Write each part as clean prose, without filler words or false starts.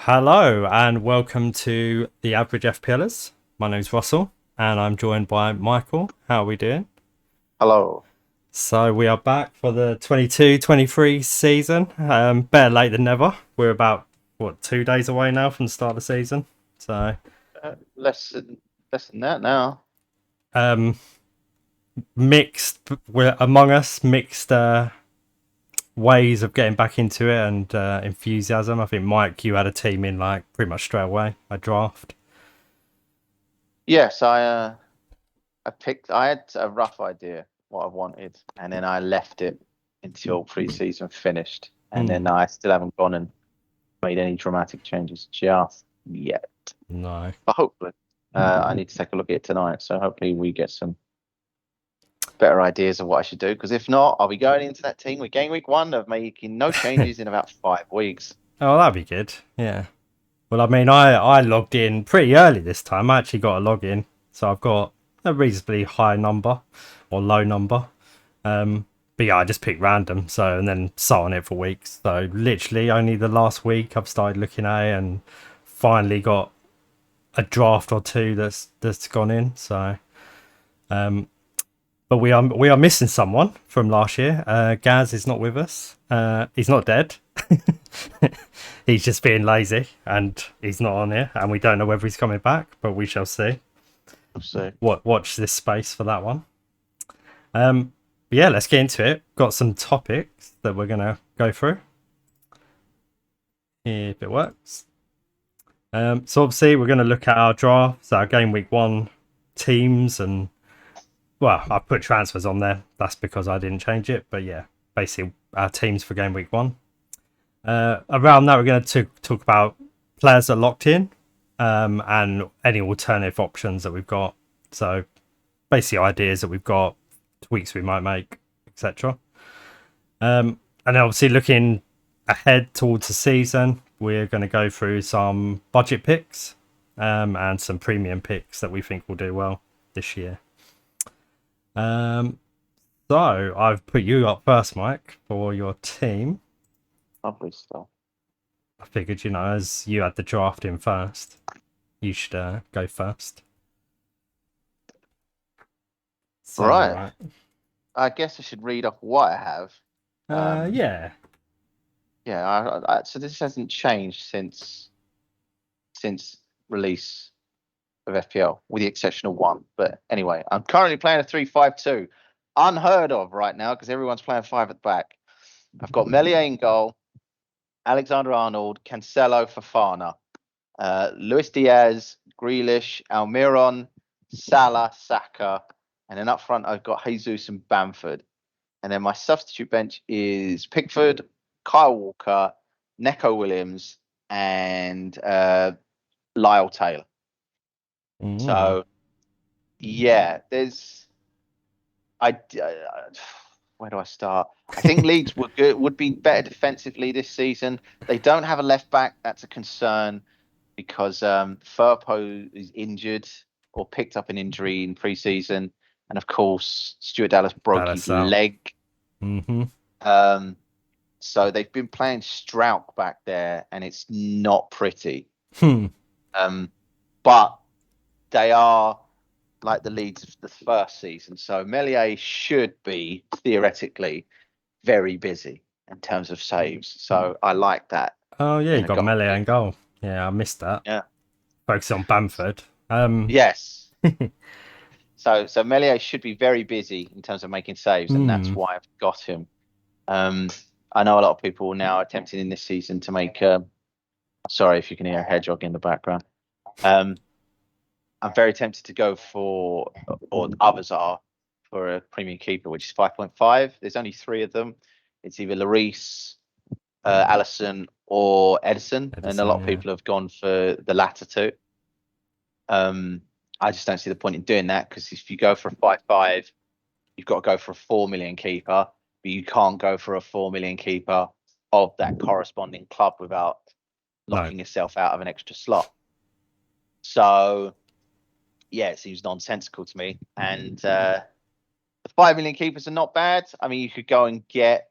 Hello and welcome to the Average FPLers. My name's Russell and I'm joined by Michael. How are we doing? Hello. So we are back for the 22-23 season. Better late than never. We're about 2 days away now from the start of the season. So Less than that now. um, mixed. We're among us mixed ways of getting back into it and enthusiasm. I think Mike, you had a team in like pretty much straight away. A draft. Yes, I had a rough idea what I wanted, and then I left it until pre-season finished, and then Hmm. I still haven't gone and made any dramatic changes just yet. No. But hopefully, I need to take a look at it tonight. So hopefully we get some better ideas of what I should do. Because if not, I'll be going into that team with game week one of making no changes in about 5 weeks. Oh, that'd be good. Yeah. Well, I mean, I logged in pretty early this time. I actually got a login, so I've got a reasonably high number or low number. But yeah, I just picked random, so and then sat on it for weeks. So literally, only the last week I've started looking at it and finally got a draft or two that's gone in. So, but we are missing someone from last year. Gaz is not with us. He's not dead. He's just being lazy and he's not on here, and we don't know whether he's coming back, but we shall see. So Watch this space for that one. But yeah, let's get into it. Got some topics that we're gonna go through if it works. So obviously we're gonna look at our drafts, our game week one teams, and well, I put transfers on there. That's because I didn't change it, but yeah, basically our teams for game week one. Around that, we're going to talk about players that are locked in and any alternative options that we've got. So basically ideas that we've got, tweaks we might make, etc. And then obviously looking ahead towards the season, we're going to go through some budget picks and some premium picks that we think will do well this year. So I've put you up first, Mike, for your team. lovely stuff. I figured, as you had the draft in first, you should go first. So, Right. right. I guess I should read off what I have. Um, Yeah. yeah, so this hasn't changed since release of FPL, with the exception of one. But anyway, I'm currently playing a 3-5-2, unheard of right now because everyone's playing five at the back. I've got Meslier in goal, Alexander Arnold, Cancelo, Fofana, Luis Diaz, Grealish, Almiron, Salah, Saka, and then up front I've got Jesus and Bamford. And then my substitute bench is Pickford, Kyle Walker, Neco Williams, and Lyle Taylor. Mm. So yeah, there's where do I start? I think Leeds would be better defensively this season. They don't have a left back. That's a concern because Firpo is injured or picked up an injury in pre-season, and of course Stuart Dallas broke his Dallas out. leg. Mm-hmm. Um, So they've been playing Strauch back there, and it's not pretty. Hmm. But they are like the Leeds of the first season. So Meslier should be theoretically very busy in terms of saves. So I like that Oh, yeah, you in a got melee and goalkeeper. goal. Yeah, I missed that. Yeah. Focus on Bamford. Um, Yes. So Meslier should be very busy in terms of making saves, and that's hmm. why I've got him. Um, I know a lot of people now are attempting in this season to make. Sorry if you can hear a hedgehog in the background. Um, I'm very tempted to go for, or others are, for a premium keeper, which is 5.5. There's only three of them. It's either Lloris, Allison, or Edison, and a lot Edison, of yeah. people have gone for the latter two. I just don't see the point in doing that because if you go for a 5.5, you've got to go for a 4 million keeper, but you can't go for a 4 million keeper of that corresponding club without No. locking yourself out of an extra slot. So yeah, it seems nonsensical to me. And the 5 million keepers are not bad. I mean, you could go and get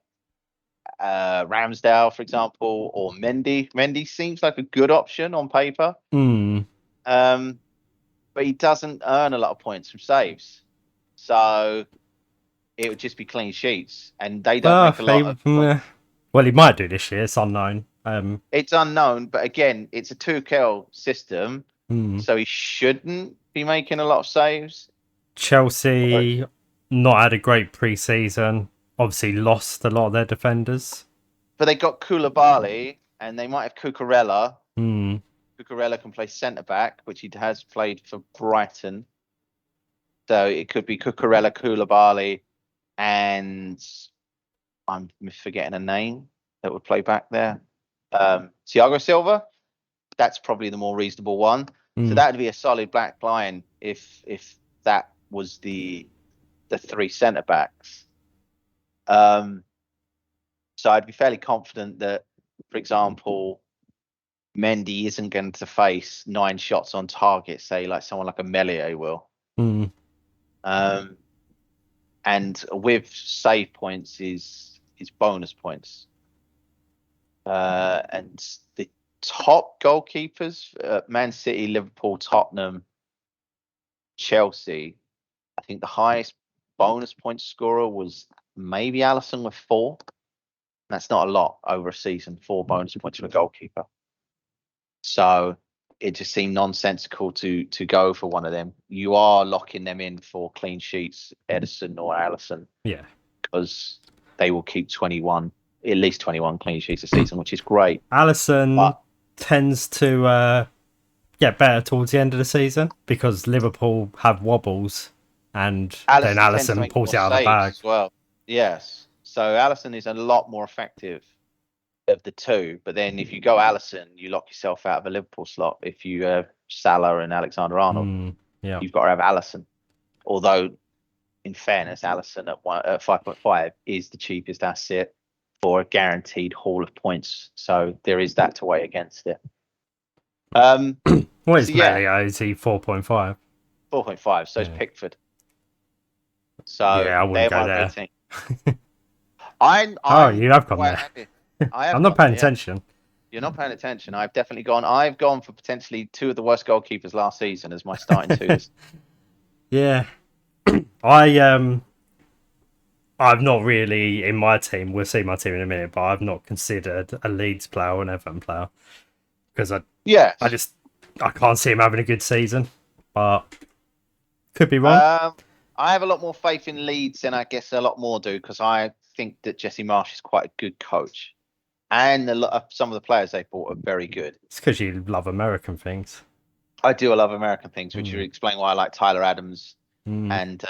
Ramsdale, for example, or Mendy. Mendy seems like a good option on paper, Hmm. but he doesn't earn a lot of points from saves. So it would just be clean sheets, and they don't make a lot of points. Well, he might do this year. It's unknown. It's unknown, but again, it's a two-kill system, Hmm. so he shouldn't be making a lot of saves. Chelsea not had a great pre-season. Obviously, lost a lot of their defenders. But they got Koulibaly, and they might have Cucurella. Hmm. Cucurella can play centre back, which he has played for Brighton. So it could be Cucurella, Koulibaly, and I'm forgetting a name that would play back there. Thiago Silva. That's probably the more reasonable one. So Hmm. that would be a solid back line if that was the three centre backs. So I'd be fairly confident that, for example, Mendy isn't going to face 9 shots on target, say like someone like a Meslier will. Hmm. And with save points is bonus points. And the top goalkeepers, Man City, Liverpool, Tottenham, Chelsea. I think the highest bonus point scorer was maybe Allison with 4. That's not a lot over a season, 4 bonus points for a goalkeeper. So it just seemed nonsensical to go for one of them. You are locking them in for clean sheets, Edison or Allison. Yeah. Because they will keep at least 21 clean sheets a season, which is great. Allison tends to get better towards the end of the season because Liverpool have wobbles, and then Allison tends to Allison make pulls more it out of the saves bag. as well. Yes. So Allison is a lot more effective of the two. But then if you go Allison, you lock yourself out of a Liverpool slot. If you have Salah and Alexander Arnold, Yeah. you've got to have Allison. Although, in fairness, Allison at 5.5 is the cheapest asset for a guaranteed haul of points. So there is that to weigh against it. What is So yeah, Melia? Is he 4.5? 4.5. So is Yeah. Pickford. So Yeah, I wouldn't they're go my there. routine. I'm Oh, I'm you have gone quite there. happy. I have I'm not gone paying there. Yeah. attention. You're not paying attention. I've definitely gone. I've gone for potentially 2 of the worst goalkeepers last season as my starting 2. Yeah. I I've not really in my team. We'll see my team in a minute, but I've not considered a Leeds player or an Everton player because I Yes. I can't see him having a good season, but could be wrong. I have a lot more faith in Leeds than I guess a lot more do because I think that Jesse Marsh is quite a good coach, and some of the players they bought are very good. It's because you love American things. I do love American things, which Mm. would explain why I like Tyler Adams and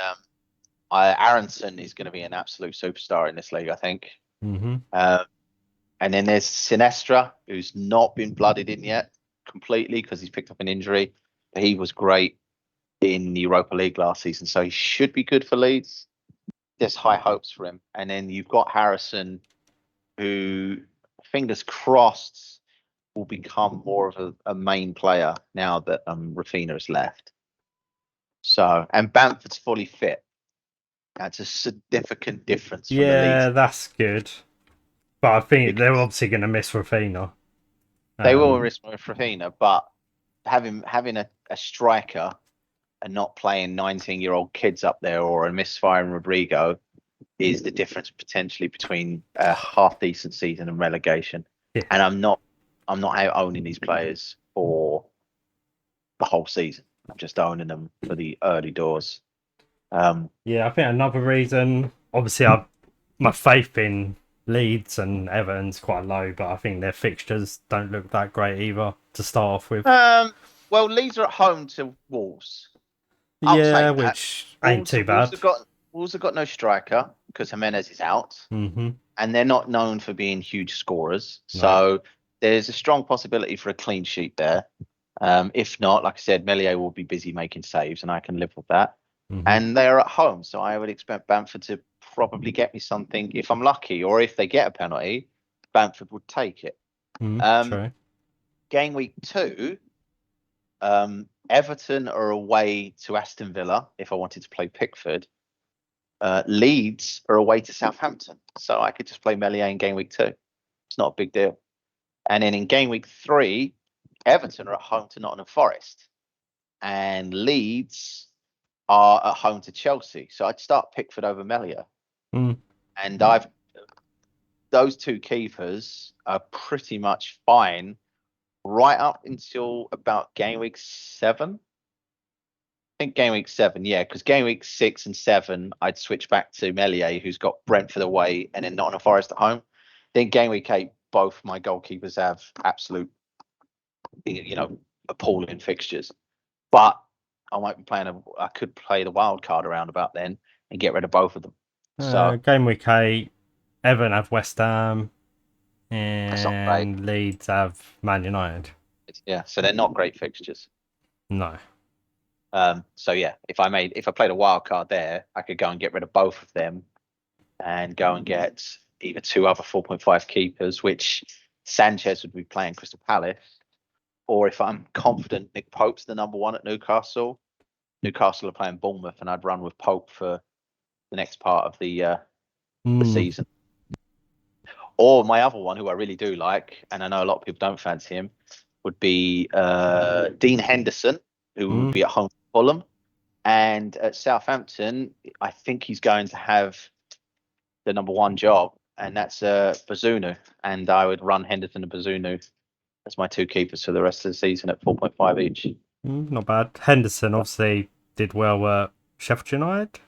Aronson is going to be an absolute superstar in this league, I think. Mm-hmm. And then there's Sinestra, who's not been blooded in yet completely because he's picked up an injury. But he was great in the Europa League last season, so he should be good for Leeds. There's high hopes for him. And then you've got Harrison, who, fingers crossed, will become more of a main player now that Rafinha has left. So, and Bamford's fully fit. That's a significant difference from the Yeah, Leeds that's good. But I think they're because obviously going to miss Rafinha. they will risk Rafinha, but having a striker and not playing 19-year-old kids up there or a misfiring Rodrigo is the difference potentially between a half decent season and relegation. Yeah. And I'm not owning these players for the whole season. I'm just owning them for the early doors. Yeah, I think another reason, obviously, my faith in Leeds and Everton's quite low, but I think their fixtures don't look that great either to start off with. Well, Leeds are at home to Wolves. I'll Yeah, take that. which ain't too Wolves bad. have got no striker because Jimenez is out, and they're not known for being huge scorers. So there's a strong possibility for a clean sheet there. If not, like I said, Meslier will be busy making saves, and I can live with that. And they're at home, so I would expect Bamford to probably get me something if I'm lucky, or if they get a penalty, Bamford would take it. True. Game week 2, Everton are away to Aston Villa if I wanted to play Pickford. Leeds are away to Southampton, so I could just play Meslier in game week 2. It's not a big deal. And then in game week 3, Everton are at home to Nottingham Forest, and Leeds are at home to Chelsea. So I'd start Pickford over Meslier. And those two keepers are pretty much fine right up until about game week 7. I think game week 7, yeah, because game week 6 and 7, I'd switch back to Meslier, who's got Brentford away and then Nottingham Forest at home. Then game week 8, both my goalkeepers have absolute, appalling fixtures. But I might be I could play the wild card around about then and get rid of both of them. So game week 8, Everton have West Ham, that's not great. and Leeds have Man United. Yeah, so they're not great fixtures. No. So yeah, if I played a wild card there, I could go and get rid of both of them and go and get either 2 other 4.5 keepers, which Sanchez would be playing Crystal Palace, or if I'm confident Nick Pope's the number 1 at Newcastle are playing Bournemouth, and I'd run with Pope for the next part of the season. Or my other one, who I really do like, and I know a lot of people don't fancy him, would be Dean Henderson, who would be at home for Fulham. And at Southampton, I think he's going to have the number 1 job, and that's Bazunu. And I would run Henderson and Bazunu as my 2 keepers for the rest of the season at 4.5 each. Not bad. Henderson obviously did well at Sheffield United.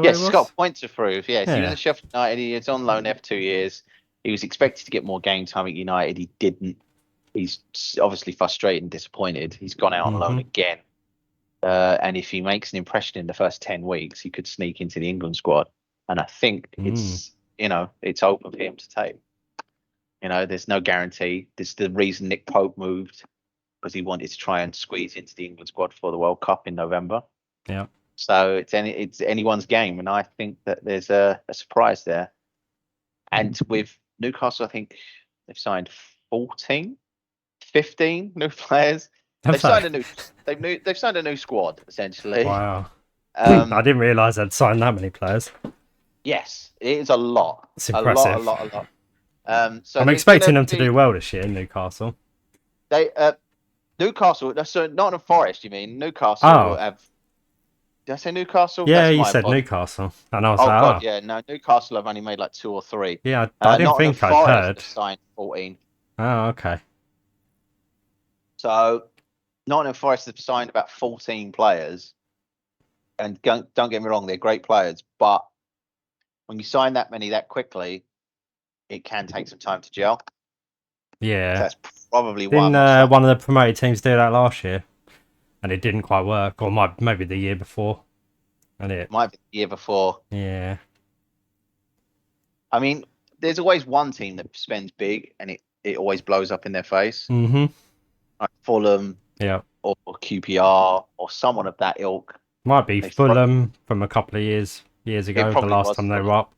Yes, he's got points to prove. Yes, yeah. He was at Sheffield United. He was on loan there for 2 years. He was expected to get more game time at United. He didn't. He's obviously frustrated and disappointed. He's gone out on loan again. And if he makes an impression in the first 10 weeks, he could sneak into the England squad. And I think it's open for him to take. There's no guarantee. This is the reason Nick Pope moved, because he wanted to try and squeeze into the England squad for the World Cup in November. Yeah. So it's anyone's game, and I think that there's a surprise there. And with Newcastle, I think they've signed 15 new players. They've signed a new squad, essentially. Wow. I didn't realise they'd signed that many players. Yes, it is a lot. It's impressive. A lot. So I'm expecting them to do well this year in Newcastle. Newcastle. So Nottingham Forest, you mean? Newcastle have. Did I say Newcastle? Yeah, you said Newcastle, and I was God, yeah, no, Newcastle have only made like 2 or 3. Yeah, I didn't think I'd heard. Signed 14. Oh, okay. So Nottingham Forest have signed about 14 players, and don't get me wrong, they're great players, but when you sign that many that quickly, it can take some time to gel. Yeah, that's probably why. Didn't one of the promoted teams do that last year? And it didn't quite work, or maybe the year before. And it might be the year before. Yeah. I mean, there's always one team that spends big, and it always blows up in their face. Like Fulham, or QPR, or someone of that ilk. Might be Fulham from a couple of years ago, the last time they were up.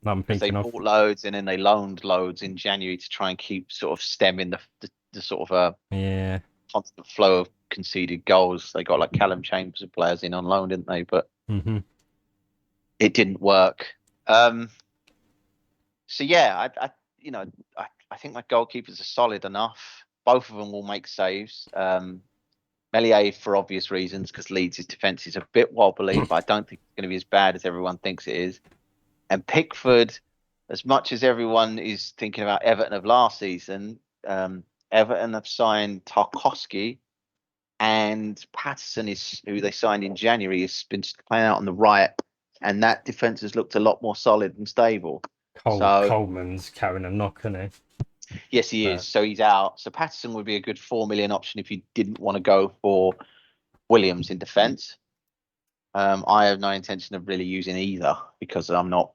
I'm thinking they bought loads, and then they loaned loads in January to try and keep sort of stemming the sort of constant flow of conceded goals. They got like Callum Chambers and players in on loan, didn't they? But it didn't work. So yeah, I think my goalkeepers are solid enough. Both of them will make saves. Meslier for obvious reasons, because Leeds' defence is a bit wobbly, but I don't think it's going to be as bad as everyone thinks it is. And Pickford, as much as everyone is thinking about Everton of last season, Everton have signed Tarkowski, and Patterson who they signed in January, has been playing out on the right, and that defence has looked a lot more solid and stable. Coleman's carrying a knock, isn't he? Yes, he is. So he's out. So Patterson would be a good 4 million option if you didn't want to go for Williams in defence. I have no intention of really using either, because I'm not,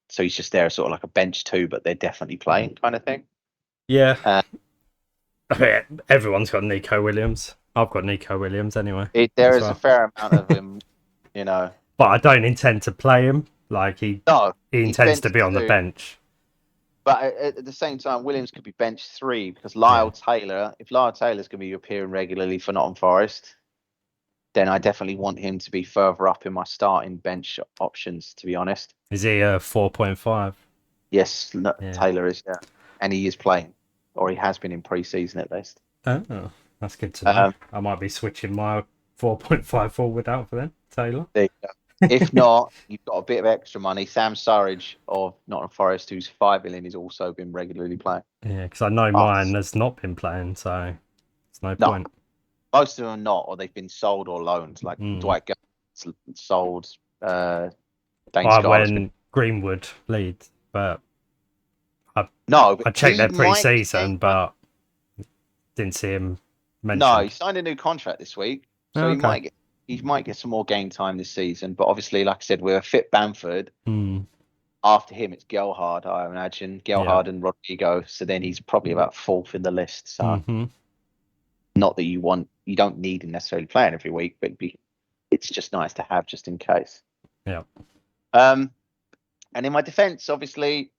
so he's just there sort of like a bench too, but they're definitely playing kind of thing. Yeah. Everyone's got Nico Williams. I've got Nico Williams anyway. There is a fair amount of him, But I don't intend to play him. Like he intends to be on the bench. But at the same time, Williams could be bench 3, because if Lyle Taylor's going to be appearing regularly for Nottingham Forest, then I definitely want him to be further up in my starting bench options, to be honest. Is he a 4.5? Yes, Yeah. Taylor is, yeah. And he is playing, or he has been in pre-season at least. Oh, that's good to know. I might be switching my 4.5 forward out for then, Taylor. There you go. If not, you've got a bit of extra money. Sam Surridge of Nottingham Forest, who's 5 million, has also been regularly playing. Yeah, because I know mine has not been playing, so it's no point. Most of them are not, or they've been sold or loaned. Like Dwight Gale sold. Dane Scarlett's when Greenwood Leeds, but I checked their pre-season, but didn't see him mentioned. No, he signed a new contract this week, so he might get some more game time this season. But obviously, like I said, we're a fit Bamford. After him, it's Gelhard, I imagine. Gelhard and Rodrigo. So then he's probably about 4th in the list. So not that you don't need him necessarily playing every week, but it's just nice to have just in case. Yeah. And in my defence, obviously,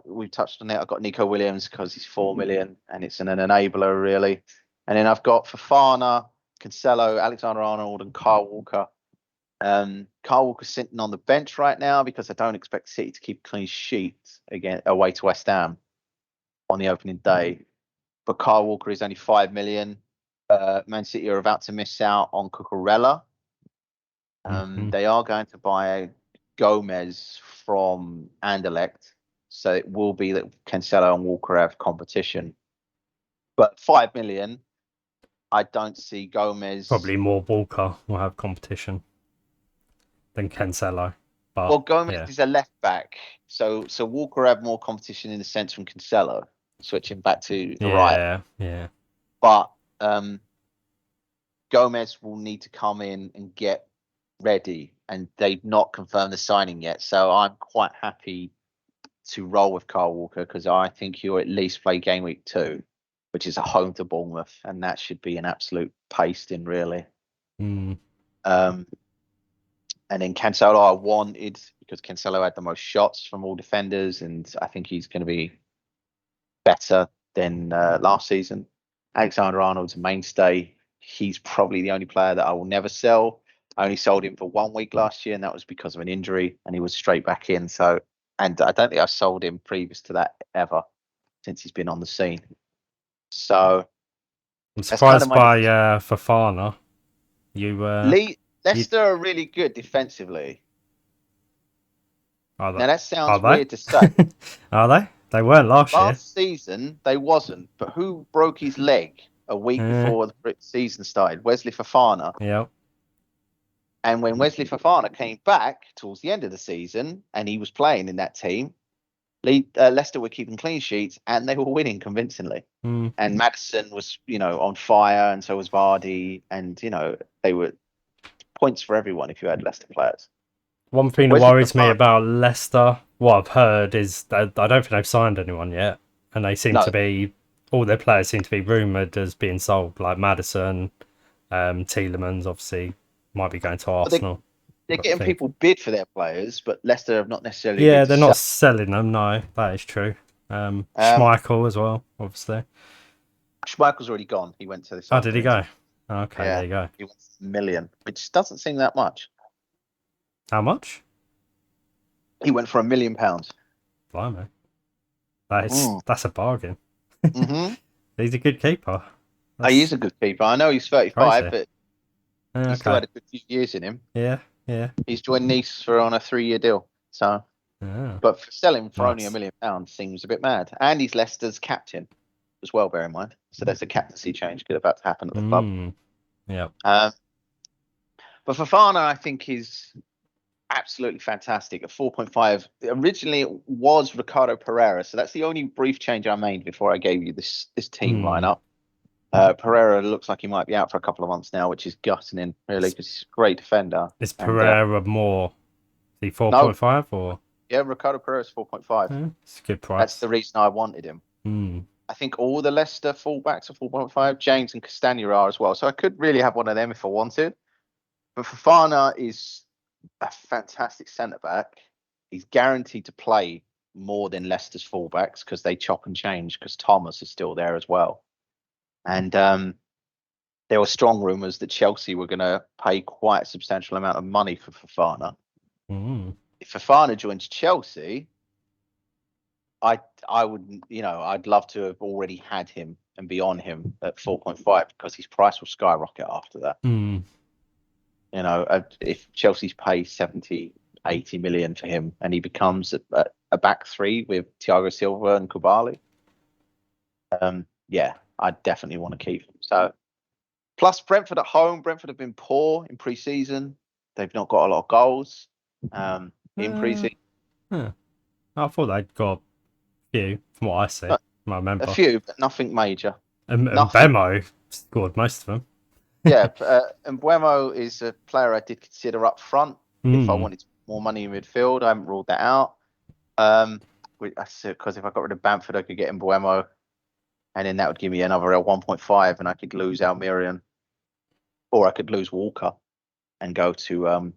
we've touched on it. I've got Nico Williams because he's 4 million and it's an enabler, really. And then I've got Fofana, Cancelo, Alexander-Arnold, and Kyle Walker. Kyle Walker's sitting on the bench right now because I don't expect City to keep a clean sheet again away to West Ham on the opening day. But Kyle Walker is only 5 million. Man City are about to miss out on Cucurella. They are going to buy Gomez from Anderlecht. So it will be that Cancelo and Walker have competition. But 5 million, I don't see Gomez. Probably more Walker will have competition than Cancelo. But, well, Gomez is a left back, so Walker have more competition in the sense from Cancelo, switching back to the right. Yeah. But Gomez will need to come in and get ready, and they've not confirmed the signing yet. So I'm quite happy to roll with Kyle Walker because I think he'll at least play game week 2, which is a home to Bournemouth, and that should be an absolute pasting, really. And then Cancelo I wanted because Cancelo had the most shots from all defenders, and I think he's going to be better than last season. Alexander-Arnold's a mainstay. He's probably the only player that I will never sell. I only sold him for 1 week last year, and that was because of an injury, and he was straight back in. So, and I don't think I've sold him previous to that ever since he's been on the scene. So I'm surprised by Fofana. Leicester are really good defensively. Now that sounds weird to say. Are they? They weren't last year. Last season they wasn't, but who broke his leg a week before the season started? Wesley Fofana. Yep. And when Wesley Fofana came back towards the end of the season and he was playing in that team, Leicester were keeping clean sheets and they were winning convincingly. And Madison was, on fire, and so was Vardy, and they were points for everyone if you had Leicester players. One thing that worries me about Leicester, what I've heard, is that I don't think they've signed anyone yet, and they seem to be all their players seem to be rumoured as being sold, like Madison, Tielemans, obviously might be going to Arsenal. They're getting people bid for their players, but Leicester have not necessarily. Yeah, they're not selling them. No, that is true. Schmeichel as well, obviously. Schmeichel's already gone. He went to this. Oh, did he go? Okay, there you go. He went $1 million, which doesn't seem that much. How much? He went for £1 million. Blimey. That's a bargain. He's a good keeper. He is a good keeper. I know he's 35, but he's still had a good few years in him. Yeah. He's joined Nice on a 3-year deal. So, but for selling for only £1 million seems a bit mad. And he's Leicester's captain as well, bear in mind. So there's a captaincy change about to happen at the club. Yeah. But Fofana, I think, is absolutely fantastic. At 4.5, originally it was Ricardo Pereira, so that's the only brief change I made before I gave you this team lineup. Pereira looks like he might be out for a couple of months now, which is gutting, really, because he's a great defender. Is Pereira more? Is he 4.5 or? Yeah, Ricardo Pereira's 4.5. It's a good price. That's the reason I wanted him. I think all the Leicester fullbacks are 4.5. James and Castagna are as well, so I could really have one of them if I wanted. But Fofana is a fantastic centre-back. He's guaranteed to play more than Leicester's fullbacks because they chop and change because Thomas is still there as well. And then there were strong rumours that Chelsea were going to pay quite a substantial amount of money for Fofana. If Fofana joins Chelsea, I would, I'd love to have already had him and be on him at 4.5 because his price will skyrocket after that. If Chelsea's pay 70, 80 million for him and he becomes a back three with Thiago Silva and Koulibaly, I definitely want to keep him. So, plus Brentford at home. Brentford have been poor in pre-season. They've not got a lot of goals in pre-season. I thought they'd got a few, from what I see. I remember. A few, but nothing major. And Bemo scored most of them. Yeah, and Buemo is a player I did consider up front if I wanted more money in midfield. I haven't ruled that out. Because if I got rid of Bamford, I could get in Buemo, and then that would give me another 1.5, and I could lose Almirian, or I could lose Walker and go to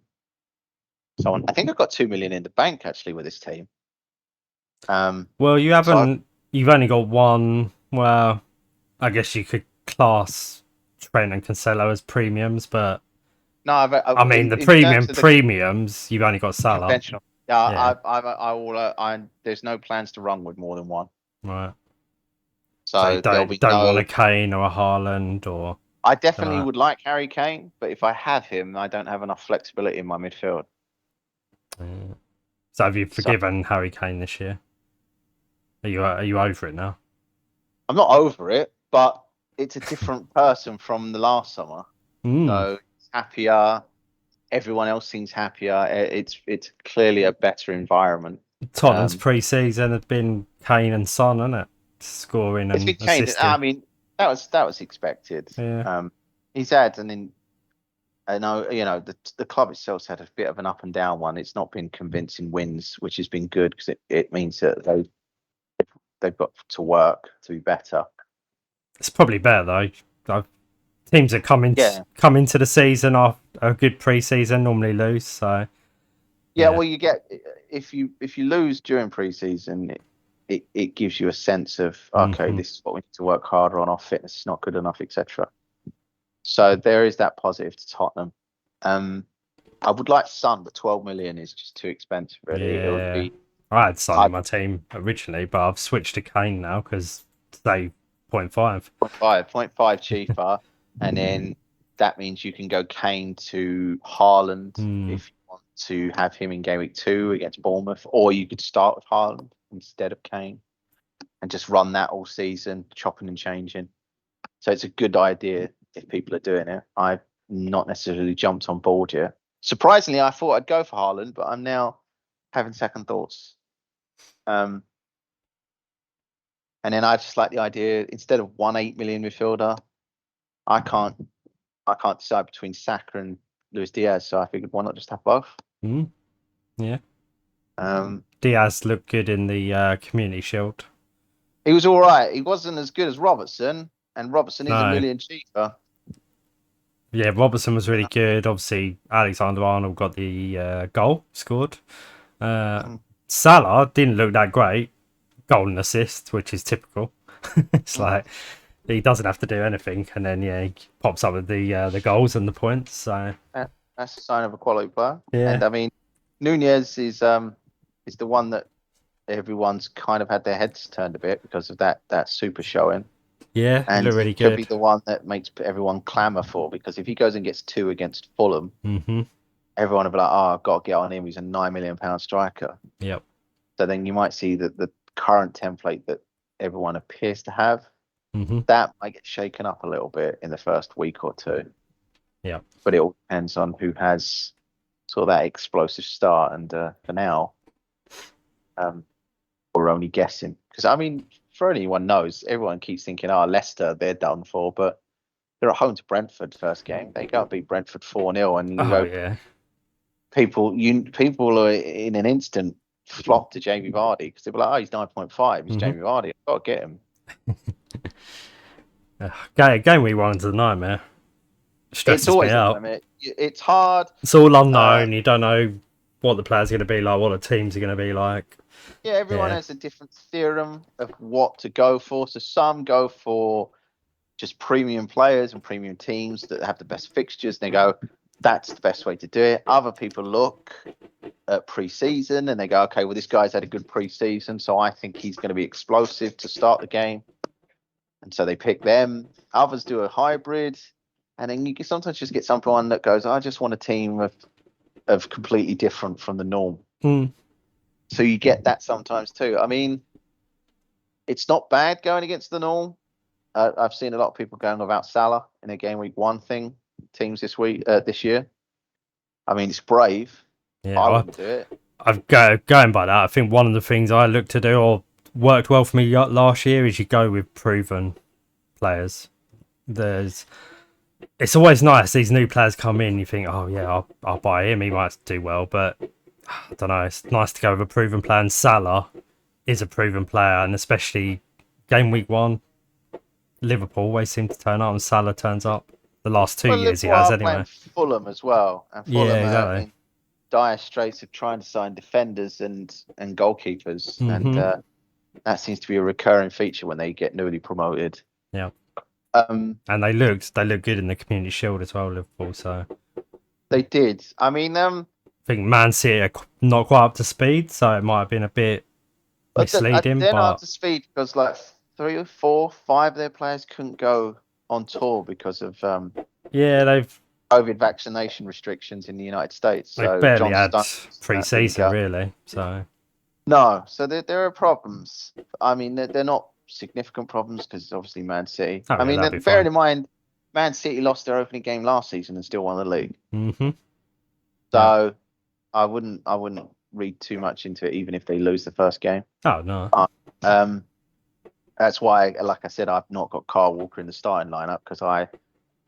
someone. I think I've got 2 million in the bank actually with this team. Well, you haven't. You've only got one. Well, I guess you could class Trent and Cancelo as premiums, but no, I mean the premiums. You've only got Salah. Conventional. Yeah. I will. There's no plans to run with more than one. Right. So don't want a Kane or a Haaland or. I definitely would like Harry Kane, but if I have him, I don't have enough flexibility in my midfield. So have you forgiven Harry Kane this year? Are you over it now? I'm not over it, but it's a different person from the last summer. So he's happier. Everyone else seems happier. It's clearly a better environment. Tottenham's pre-season had been Kane and Son, hasn't it? Scoring and assisting. I mean, that was expected. Yeah. He's had, and then I know the club itself's had a bit of an up and down one. It's not been convincing wins, which has been good because it means that they've got to work to be better. It's probably better though. Teams that come into the season after a good pre-season normally lose. So well, you get if you lose during pre-season, it gives you a sense of okay, this is what we need to work harder on. Our fitness is not good enough, etc. So there is that positive to Tottenham. I would like Son, but 12 million is just too expensive. Really, yeah. It would be. I had Son in my team originally, but I've switched to Kane now because they 0.5. 0.5 cheaper, and then that means you can go Kane to Haaland if you want to have him in game week 2 against Bournemouth, or you could start with Haaland instead of Kane and just run that all season, chopping and changing. So it's a good idea if people are doing it. I've not necessarily jumped on board yet. Surprisingly, I thought I'd go for Haaland, but I'm now having second thoughts. And then I just like the idea, instead of 1 8 million midfielder, I can't decide between Saka and Luis Diaz, so I figured why not just have both? Yeah. Diaz looked good in the Community Shield. He was all right. He wasn't as good as Robertson, and Robertson is $1 million cheaper. Yeah, Robertson was really good. Obviously, Alexander-Arnold got the goal scored. Salah didn't look that great. Goal and assist, which is typical. It's like he doesn't have to do anything, and then he pops up with the goals and the points. So that's a sign of a quality player. Yeah. And I mean, Nunez is the one that everyone's kind of had their heads turned a bit because of that super showing. Yeah, and looked really he could good. be the one that makes everyone clamour for, because if he goes and gets 2 against Fulham, everyone will be like, "Oh, I've got to get on him. He's a £9 million striker." Yep. So then you might see that the current template that everyone appears to have, that might get shaken up a little bit in the first week or 2. Yeah. But it all depends on who has sort of that explosive start. And for now, we're only guessing. Because, I mean, for anyone knows, everyone keeps thinking, Leicester, they're done for. But they're at home to Brentford first game. They go beat Brentford 4-0. And people are in an instant flock to Jamie Vardy because they were like, he's 9.5. He's Jamie Vardy. I've got to get him. Game week 1's a nightmare. Stresses me out. It's hard. It's all unknown. You don't know what the players are going to be like, what the teams are going to be like. Yeah, everyone has a different theorem of what to go for. So some go for just premium players and premium teams that have the best fixtures. And they go, that's the best way to do it. Other people look at pre-season and they go, okay, well, this guy's had a good pre-season, so I think he's going to be explosive to start the game. And so they pick them. Others do a hybrid. And then you can sometimes just get someone that goes, I just want a team of completely different from the norm. So you get that sometimes too. I mean, it's not bad going against the norm. I've seen a lot of people going about Salah in a game week 1 thing, teams this year. I mean, it's brave. Yeah, I wouldn't do it. Going by that, I think one of the things I look to do or worked well for me last year is you go with proven players. It's always nice, these new players come in, you think, oh yeah, I'll buy him, he might do well, but I don't know, it's nice to go with a proven player, and Salah is a proven player, and especially game week 1, Liverpool always seem to turn up, and Salah turns up. The last 2 years he has anyway. Fulham as well, and Fulham yeah, exactly. in dire straits of trying to sign defenders and goalkeepers, and that seems to be a recurring feature when they get newly promoted. Yeah. And they looked good in the Community Shield as well, Liverpool. So they did. I mean, I think Man City are not quite up to speed, so it might have been a bit misleading. They're not up to speed because like 3 or 4, 5 of their players couldn't go on tour because of they've COVID vaccination restrictions in the United States. They so barely had pre-season really. So there are problems. I mean, they're not significant problems because it's obviously Man City. I mean, bearing in mind, Man City lost their opening game last season and still won the league. So I wouldn't read too much into it, even if they lose the first game. Oh no. That's why, like I said, I've not got Kyle Walker in the starting lineup because I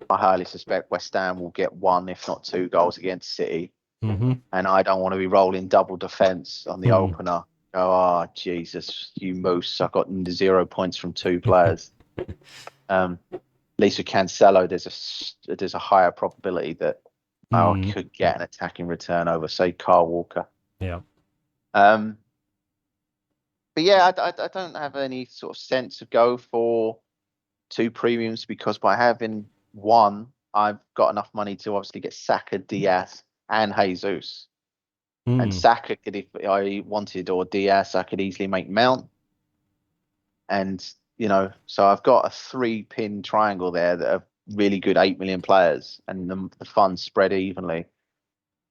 highly suspect West Ham will get 1, if not 2 goals against City. And I don't want to be rolling double defence on the opener. Oh, Jesus, you moose. I got 0 points from 2 players. At least with Cancelo, there's a higher probability that I could get an attacking return over, say, Kyle Walker. Yeah. But yeah, I don't have any sort of sense to go for 2 premiums because by having 1, I've got enough money to obviously get Saka, Diaz, and Jesus. And Saka could, if I wanted, or Diaz, I could easily make Mount. And, so I've got a 3-pin triangle there that are really good 8 million players, and the funds spread evenly.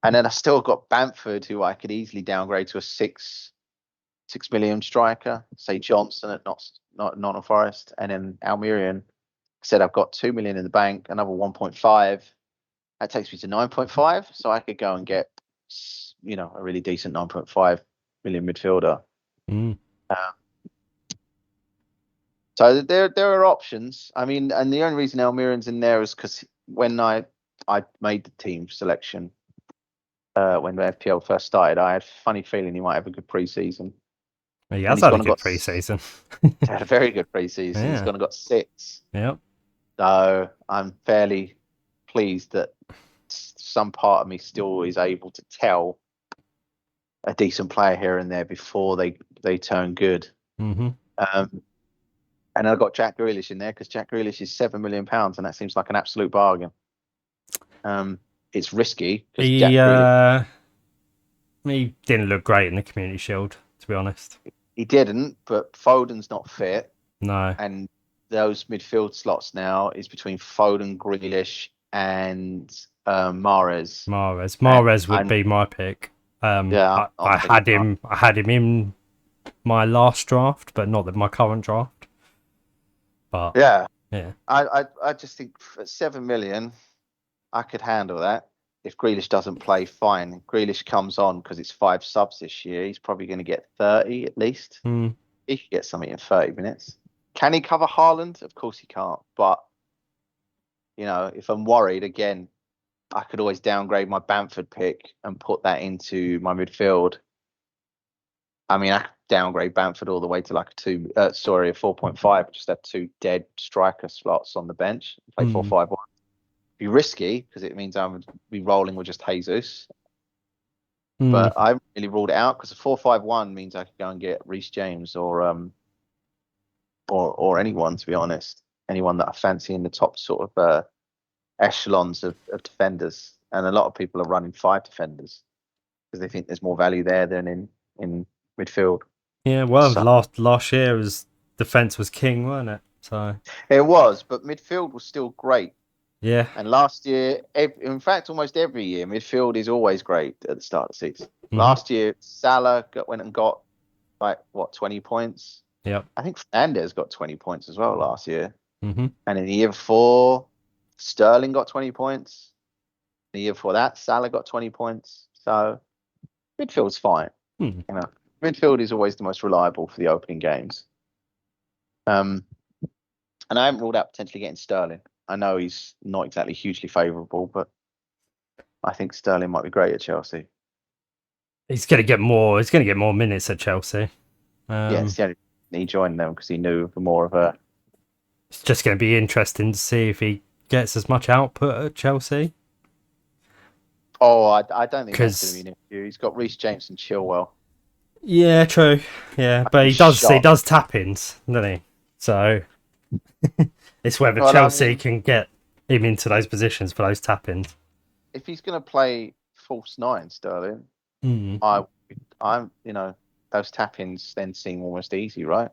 And then I still got Brentford, who I could easily downgrade to a 6 million striker, say Johnson at Nottingham Forest, and then Almirian. Said I've got 2 million in the bank, another 1.5. That takes me to 9.5. So I could go and get, a really decent 9.5 million midfielder. So there are options. I mean, and the only reason Almirian's in there is because when I made the team selection, when the FPL first started, I had a funny feeling he might have a good pre-season. He has had a good pre-season. He had a very good pre-season. Yeah. He's gone and got 6. Yep. So I'm fairly pleased that some part of me still is able to tell a decent player here and there before they turn good. And I've got Jack Grealish in there because Jack Grealish is £7 million, and that seems like an absolute bargain. It's risky. He didn't look great in the Community Shield, to be honest. He didn't, but Foden's not fit. No. And those midfield slots now is between Foden, Grealish, and Mahrez. Mahrez would be my pick. I had him in my last draft, but not my current draft. But yeah. I just think for 7 million, I could handle that. If Grealish doesn't play, fine. If Grealish comes on because it's 5 subs this year, he's probably going to get 30 at least. He could get something in 30 minutes. Can he cover Haaland? Of course he can't. But, if I'm worried, again, I could always downgrade my Bamford pick and put that into my midfield. I mean, I could downgrade Bamford all the way to like a 4.5. Just have 2 dead striker slots on the bench. Play 4-5-1. Be risky because it means I'm be rolling with just Jesus. But I haven't really ruled it out because a 4-5-1 means I could go and get Reece James or anyone, to be honest. anyone that I fancy in the top sort of echelons of defenders, and a lot of people are running 5 defenders because they think there's more value there than in midfield. Yeah, well, So last year was defense was king, wasn't it? So it was, but midfield was still great. yeah. And last year, in fact, almost every year, midfield is always great at the start of the season. Mm-hmm. Last year, Salah went and got 20 points. Yep. I think Fernandez got 20 points as well last year. Mm-hmm. And in the year before, Sterling got 20 points. The year before that, Salah got 20 points. So midfield's fine. Hmm. You know, midfield is always the most reliable for the opening games. And I haven't ruled out potentially getting Sterling. I know he's not exactly hugely favourable, but I think Sterling might be great at Chelsea. He's gonna get more. He's gonna get more minutes at Chelsea. Yes, he joined them because he knew more of a. It's just going to be interesting to see if he gets as much output at Chelsea. Oh, I don't think that's going to be an issue. He's got Reece James and Chilwell. Yeah, true. Yeah, but he does tap-ins, doesn't he? So it's whether Chelsea can get him into those positions for those tap-ins. If he's going to play false 9, Sterling, I'm those tap-ins then seem almost easy, right?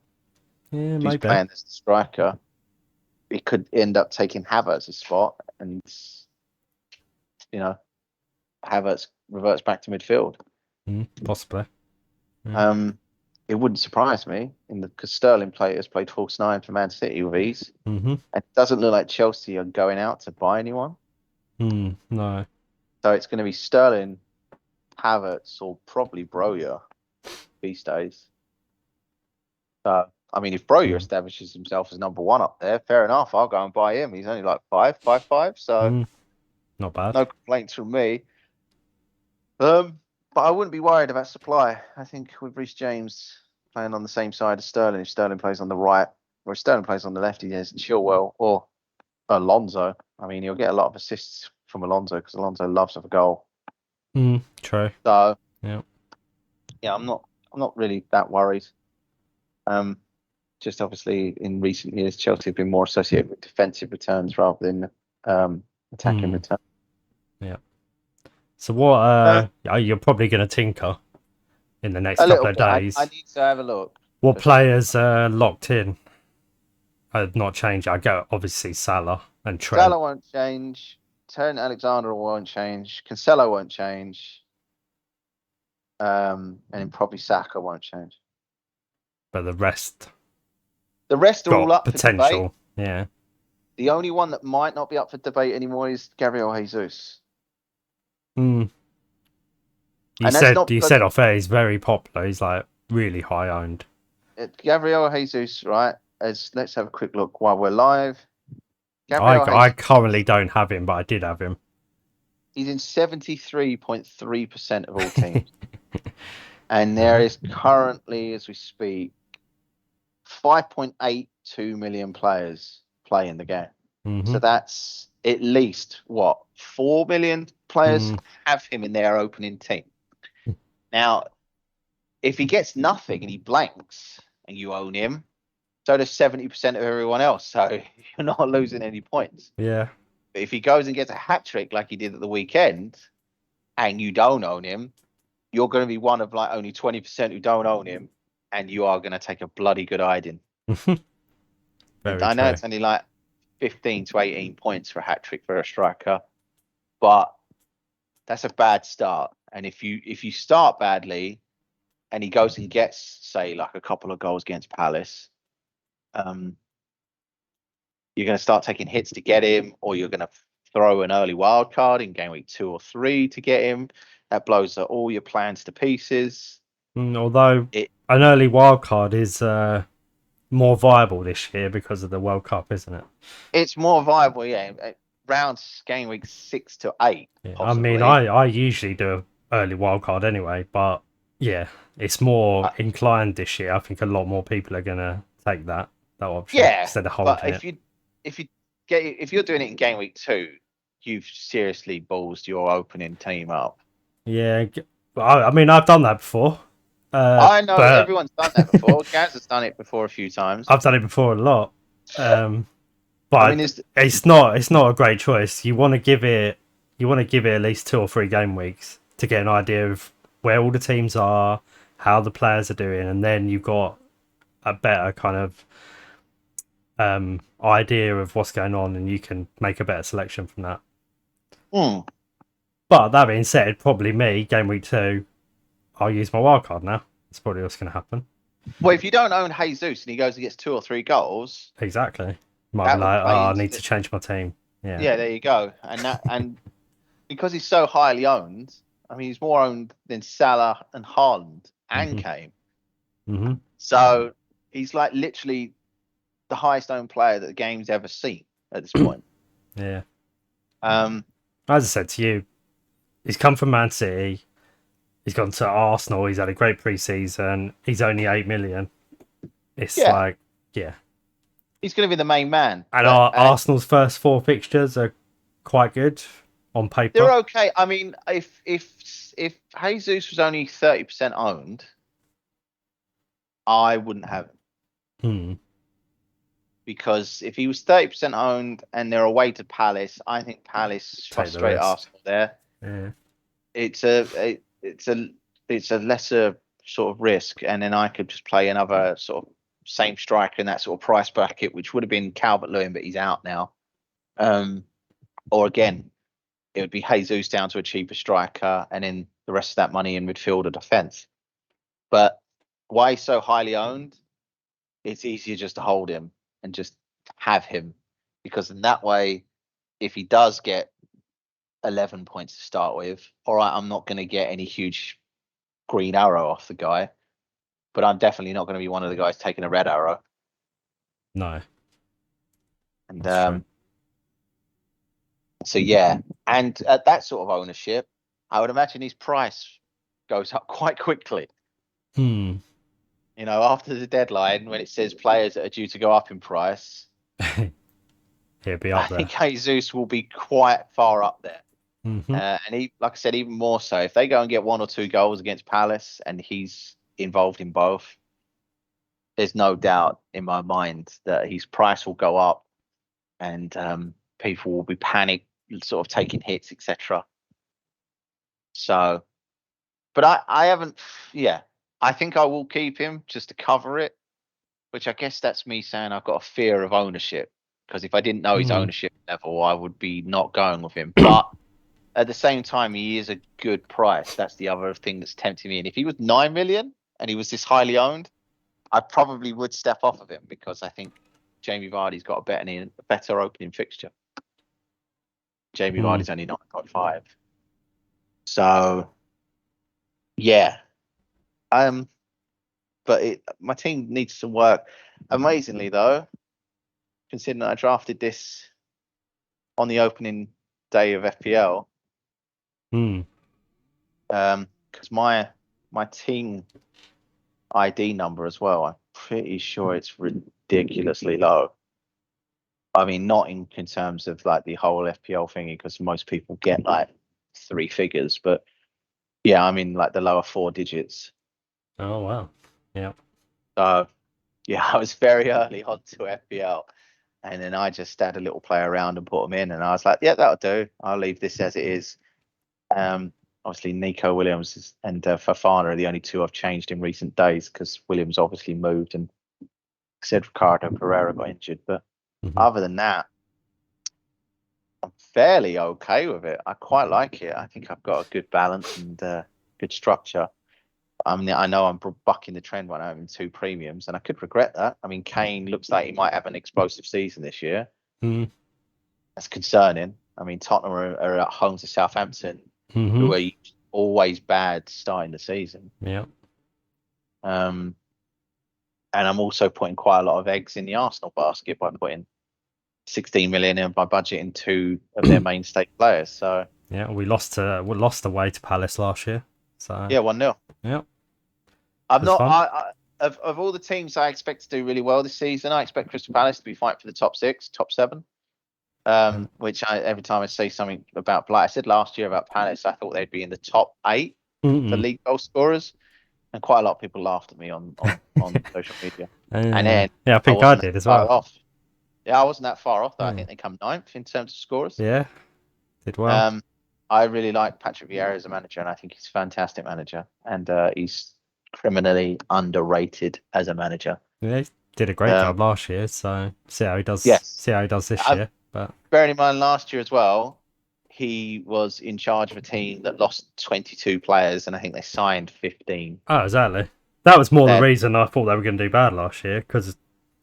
Yeah, if maybe. He's playing as the striker. He could end up taking Havertz's spot, and Havertz reverts back to midfield. Possibly. It wouldn't surprise me because Sterling has played false 9 for Man City with ease. Mm-hmm. And it doesn't look like Chelsea are going out to buy anyone. No. So it's going to be Sterling, Havertz, or probably Broja these days. I mean, if Broja establishes himself as number 1 up there, fair enough. I'll go and buy him. He's only like 5.55, so not bad. No complaints from me. But I wouldn't be worried about supply. I think with Reece James playing on the same side as Sterling, if Sterling plays on the right, or if Sterling plays on the left, he has Chilwell or Alonso. I mean, he'll get a lot of assists from Alonso because Alonso loves a goal. True. So yeah, I'm not really that worried. Just obviously in recent years, Chelsea have been more associated with defensive returns rather than attacking returns. Yeah. So what? You're probably going to tinker in the next couple of days. I need to have a look. What players are locked in? I've not changed. I go obviously Salah and Trent. Salah won't change. Trent Alexander won't change. Cancelo won't change. And then probably Saka won't change. But the rest are all up potential. For debate. Yeah. The only one that might not be up for debate anymore is Gabriel Jesus. You said off air he's very popular. He's like really high owned. Gabriel Jesus, right? Let's have a quick look while we're live. I currently don't have him, but I did have him. He's in 73.3% of all teams. And there is currently, as we speak, 5.82 million players playing the game. So that's at least, 4 million players have him in their opening team. Now, if he gets nothing and he blanks and you own him, so does 70% of everyone else. So you're not losing any points. Yeah. But if he goes and gets a hat-trick like he did at the weekend and you don't own him, you're going to be one of like only 20% who don't own him, and you are going to take a bloody good hiding. I know it's only like 15 to 18 points for a hat-trick for a striker, but that's a bad start. And if you start badly and he goes and gets, say, like a couple of goals against Palace, you're going to start taking hits to get him, or you're going to throw an early wild card in game week 2 or 3 to get him. That blows all your plans to pieces. Although an early wild card is more viable this year because of the World Cup, isn't it? It's more viable, yeah. Rounds game week 6 to 8. Yeah. I mean, I usually do an early wild card anyway, but yeah, it's more inclined this year. I think a lot more people are going to take that option instead of holding it. If you're doing it in game week 2, you've seriously ballsed your opening team up. Yeah, I mean, I've done that before. I know everyone's done that before. Gaz has done it before a few times. I've done it before a lot. But it's not a great choice. You want to give it at least 2 or 3 game weeks to get an idea of where all the teams are, how the players are doing, and then you've got a better kind of idea of what's going on, and you can make a better selection from that. But that being said, probably me, game week 2, I'll use my wildcard now. That's probably what's going to happen. Well, if you don't own Jesus and he goes and gets 2 or 3 goals, exactly, might be like, I need to change my team. Yeah, there you go. And because he's so highly owned, I mean, he's more owned than Salah and Haaland and Kane. Mm-hmm. So he's like literally the highest owned player that the game's ever seen at this point. Yeah. As I said to you, he's come from Man City. He's gone to Arsenal. He's had a great pre-season. He's only 8 million. It's he's going to be the main man. And Arsenal's first 4 fixtures are quite good on paper. They're okay. I mean, if Jesus was only 30% owned, I wouldn't have him. Because if he was 30% owned and they're away to Palace, I think Palace frustrate Arsenal there. Yeah. It's a lesser sort of risk, and then I could just play another sort of same striker in that sort of price bracket, which would have been Calvert-Lewin, but he's out now. Or again, it would be Jesus down to a cheaper striker, and then the rest of that money in midfield or defence. But why he's so highly owned, it's easier just to hold him and just have him, because in that way, if he does get 11 points to start with, all right, I'm not going to get any huge green arrow off the guy, but I'm definitely not going to be one of the guys taking a red arrow. No. And so yeah, and at that sort of ownership, I would imagine his price goes up quite quickly. You know, after the deadline, when it says players that are due to go up in price, he'll be up there. I think Jesus will be quite far up there. Mm-hmm. And he, like I said, even more so, if they go and get 1 or 2 goals against Palace and he's involved in both, there's no doubt in my mind that his price will go up, and people will be panicked, sort of taking hits, etc. So, but I haven't, I think I will keep him just to cover it, which I guess that's me saying I've got a fear of ownership, because if I didn't know his ownership level, I would be not going with him. But at the same time, he is a good price. That's the other thing that's tempting me. And if he was 9 million and he was this highly owned, I probably would step off of him, because I think Jamie Vardy's got a better opening fixture. Jamie Vardy's only 9.5. So, yeah. But my team needs some work. Amazingly, though, considering I drafted this on the opening day of FPL, because my team ID number as well, I'm pretty sure it's ridiculously low. I mean, not in terms of like the whole FPL thingy, because most people get like 3 figures, but yeah, I mean like the lower 4 digits. Oh wow, yeah. So yeah, I was very early onto FPL, and then I just had a little play around and put them in, and I was like, yeah, that'll do. I'll leave this as it is. Obviously, Nico Williams and Fofana are the only 2 I've changed in recent days, because Williams obviously moved and said Ricardo Pereira got injured. But other than that, I'm fairly okay with it. I quite like it. I think I've got a good balance and good structure. I mean, I know I'm bucking the trend by having 2 premiums, and I could regret that. I mean, Kane looks like he might have an explosive season this year. That's concerning. I mean, Tottenham are at home to Southampton, who are always bad starting the season. Yeah. And I'm also putting quite a lot of eggs in the Arsenal basket by putting 16 million in my budget in 2 of their mainstay players. So yeah, we lost away to Palace last year. So yeah, 1-0. Yeah. I'm not. Of all the teams I expect to do really well this season, I expect Crystal Palace to be fighting for the top 6, top 7. Which every time I say something about, like I said last year about Palace, I thought they'd be in the top 8 for league goal scorers, and quite a lot of people laughed at me on social media. And then I think I did as well. Yeah, I wasn't that far off though. I Yeah. think they come ninth in terms of scorers. Yeah, did well. I really like Patrick Vieira as a manager, and I think he's a fantastic manager, and he's criminally underrated as a manager. Yeah, he did a great job last year, so see how he does. Yes, See how he does this year. But bearing in mind last year as well, he was in charge of a team that lost 22 players, and I think they signed 15. oh, exactly. That was more the They're, reason I thought they were going to do bad last year because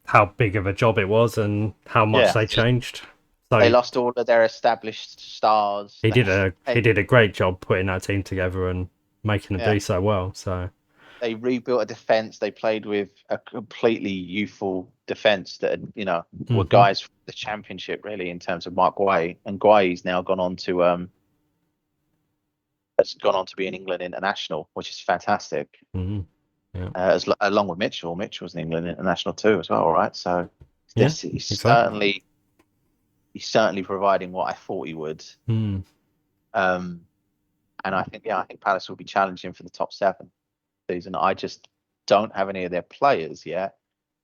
how big of a job it was and how much yeah, they changed. they So lost all of their established stars. he did a great job putting that team together and making them Yeah, do so well. So they rebuilt a defense. They played with a completely youthful defense that were guys from the championship really in terms of Mark Guay, and Guay's now gone on to has gone on to be an England international, which is fantastic. Yeah, Along with Mitchell. Mitchell's an England international too as well, right? So yeah, he's exactly. certainly providing what I thought he would. Mm. And I think Palace will be challenging for the top 7 season. I just don't have any of their players yet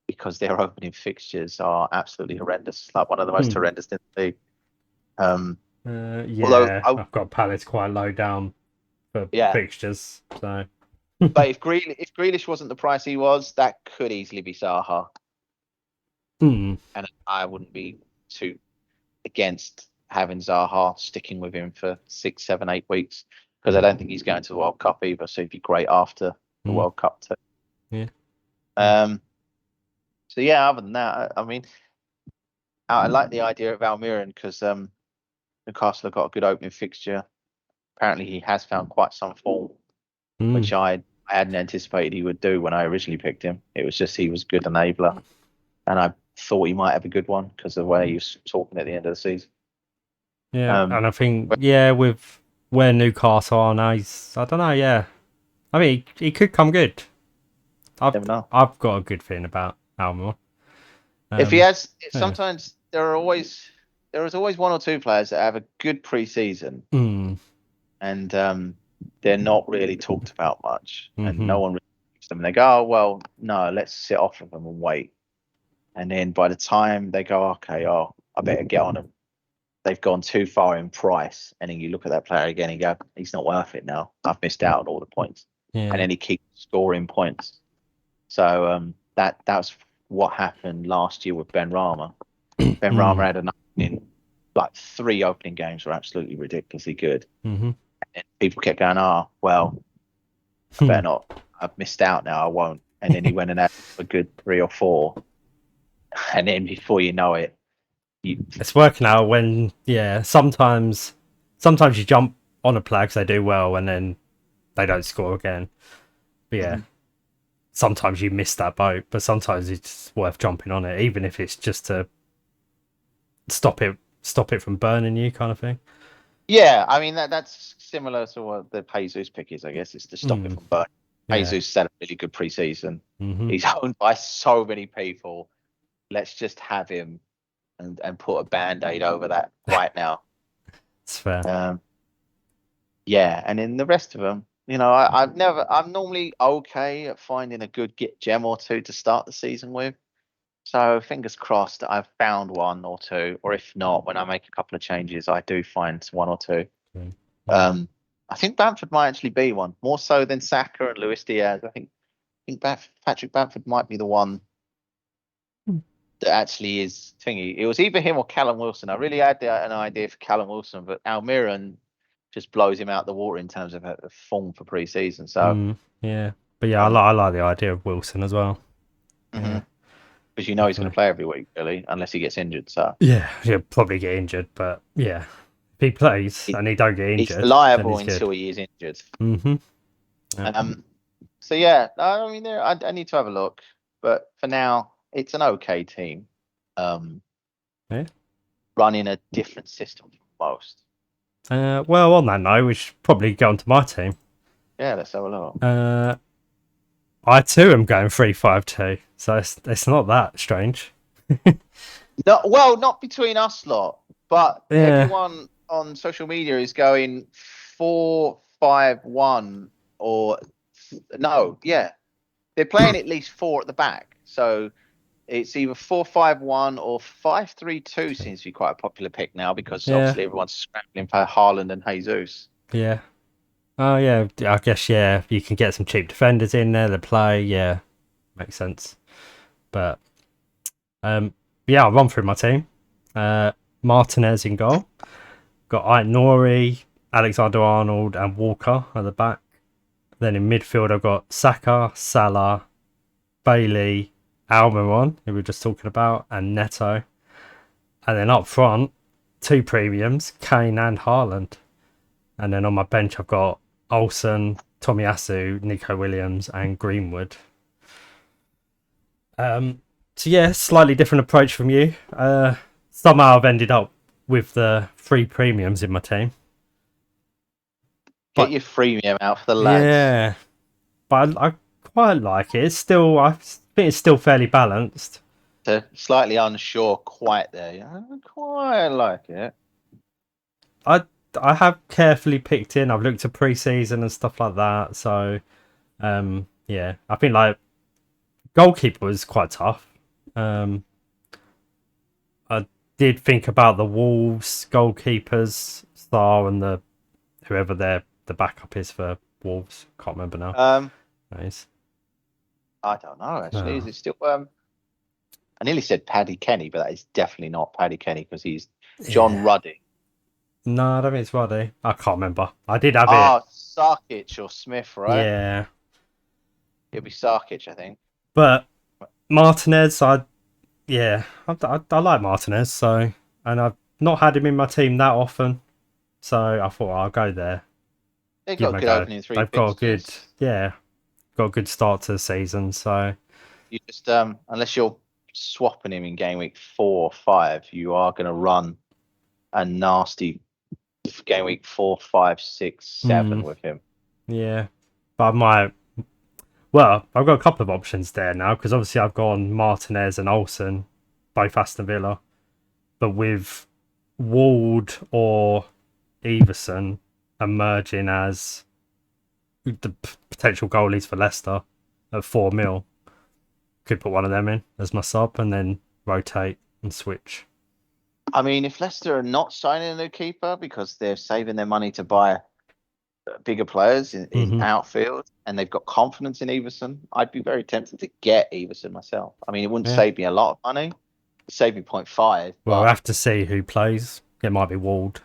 because their opening fixtures are absolutely horrendous, like one of the most horrendous in the league. Yeah, I've got Palace quite low down for fixtures. So, but if Grealish wasn't the price he was, that could easily be Zaha. And I wouldn't be too against having Zaha sticking with him for 6, 7, 8 weeks because I don't think he's going to the World Cup either. So he'd be great after the World Cup too. Yeah. So yeah, other than that, I mean, I like the idea of Almiron because Newcastle have got a good opening fixture. Apparently, he has found quite some form, which I hadn't anticipated he would do when I originally picked him. It was just he was a good enabler, and I thought he might have a good one because of the way he was talking at the end of the season. Yeah, and I think with where Newcastle are now, I don't know. Yeah, I mean he could come good. Never know. I've got a good feeling about Almiron. If he has, sometimes there is always 1 or 2 players that have a good pre-season, and they're not really talked about much, and no one really talks them. And they go, "Oh well, no, let's sit off of them and wait." And then by the time they go, "Okay, I better get on them," they've gone too far in price, and then you look at that player again and go, "He's not worth it now. I've missed out on all the points." Yeah. And then he keeps scoring points. So that's what happened last year with Ben Rama. Ben Rama had an opening, like 3 opening games were absolutely ridiculously good. And people kept going, "Oh, well, I better not. I've missed out now. I won't." And then he went and had a good 3 or 4. And then before you know it, it's working out when, sometimes you jump on a player because they do well and then they don't score again. But sometimes you miss that boat, but sometimes it's worth jumping on it, even if it's just to stop it from burning you kind of thing. Yeah, I mean that's similar to what the Jesus pick is, I guess. It's to stop it from burning. Jesus had a really good preseason. He's owned by so many people. Let's just have him and put a band-aid over that right now. It's fair. And in the rest of them, I'm normally okay at finding a good gem or 2 to start the season with. So fingers crossed I've found 1 or 2, or if not, when I make a couple of changes, I do find 1 or 2. I think Bamford might actually be one, more so than Saka and Luis Diaz. I think Patrick Bamford might be the one that actually is thingy. It was either him or Callum Wilson. I really had an idea for Callum Wilson, but Almiron just blows him out the water in terms of a form for pre-season. So but I like the idea of Wilson as well. Because he's going to play every week, really, unless he gets injured. So he'll probably get injured, but if he plays and he don't get injured, he's reliable until he is injured. So I mean, I need to have a look, but for now, it's an okay team. Running a different system from most. Well, on that note, we should probably go on to my team. Yeah, let's have a look. I too am going 3-5-2, so it's not that strange. No, well, not between us lot, but everyone on social media is going 4-5-1 or no, they're playing at least 4 at the back. So it's either 4-5-1 or 5-3-2 seems to be quite a popular pick now because Yeah. obviously everyone's scrambling for Haaland and Jesus. Yeah. Oh, yeah. I guess, yeah, you can get some cheap defenders in there to play. Yeah, makes sense. But, yeah, I'll run through my team. Martinez in goal. Got Ait-Nouri, Alexander-Arnold and Walker at the back. Then in midfield, I've got Saka, Salah, Bailey, Almiron, who we were just talking about, and Neto. And then up front, 2 premiums, Kane and Haaland. And then on my bench, I've got Olsen, Tomiyasu, Nico Williams, and Greenwood. So yeah, slightly different approach from you. Somehow I've ended up with the 3 premiums in my team. Get your freemium out for the lads. Yeah, but I quite like it. I think it's still fairly balanced. Slightly unsure quite there. Yeah, I quite like it. I have carefully picked in. I've looked at pre-season and stuff like that. So, yeah, I think like goalkeeper was quite tough. I did think about the Wolves goalkeepers, Star and whoever the backup is for Wolves. Can't remember now. Nice. I don't know actually. Oh. Is it still? I nearly said Paddy Kenny, but that is definitely not Paddy Kenny because he's John Ruddy. No, I don't think it's Roddy. I can't remember. I did have it. Sarkic or Smith, right? Yeah. It'll be Sarkic, I think. But Martinez, I like Martinez, so, and I've not had him in my team that often, so I thought I'll go there. They've got a good opening 3 They've got a good start to the season, so you just unless you're swapping him in game week 4 or 5, you are going to run a nasty game week 4, 5, 6, 7 with him. Yeah, but I've got a couple of options there now because obviously I've gone Martinez and Olsen, both Aston Villa, but with Ward or Everson emerging as the potential goalies for Leicester at 4 mil, could put one of them in as my sub and then rotate and switch. I mean, if Leicester are not signing a new keeper because they're saving their money to buy bigger players in outfield and they've got confidence in Everson, I'd be very tempted to get Everson myself. I mean, it wouldn't save me a lot of money. It'd save me 0.5. Well, we'll have to see who plays. It might be Ward.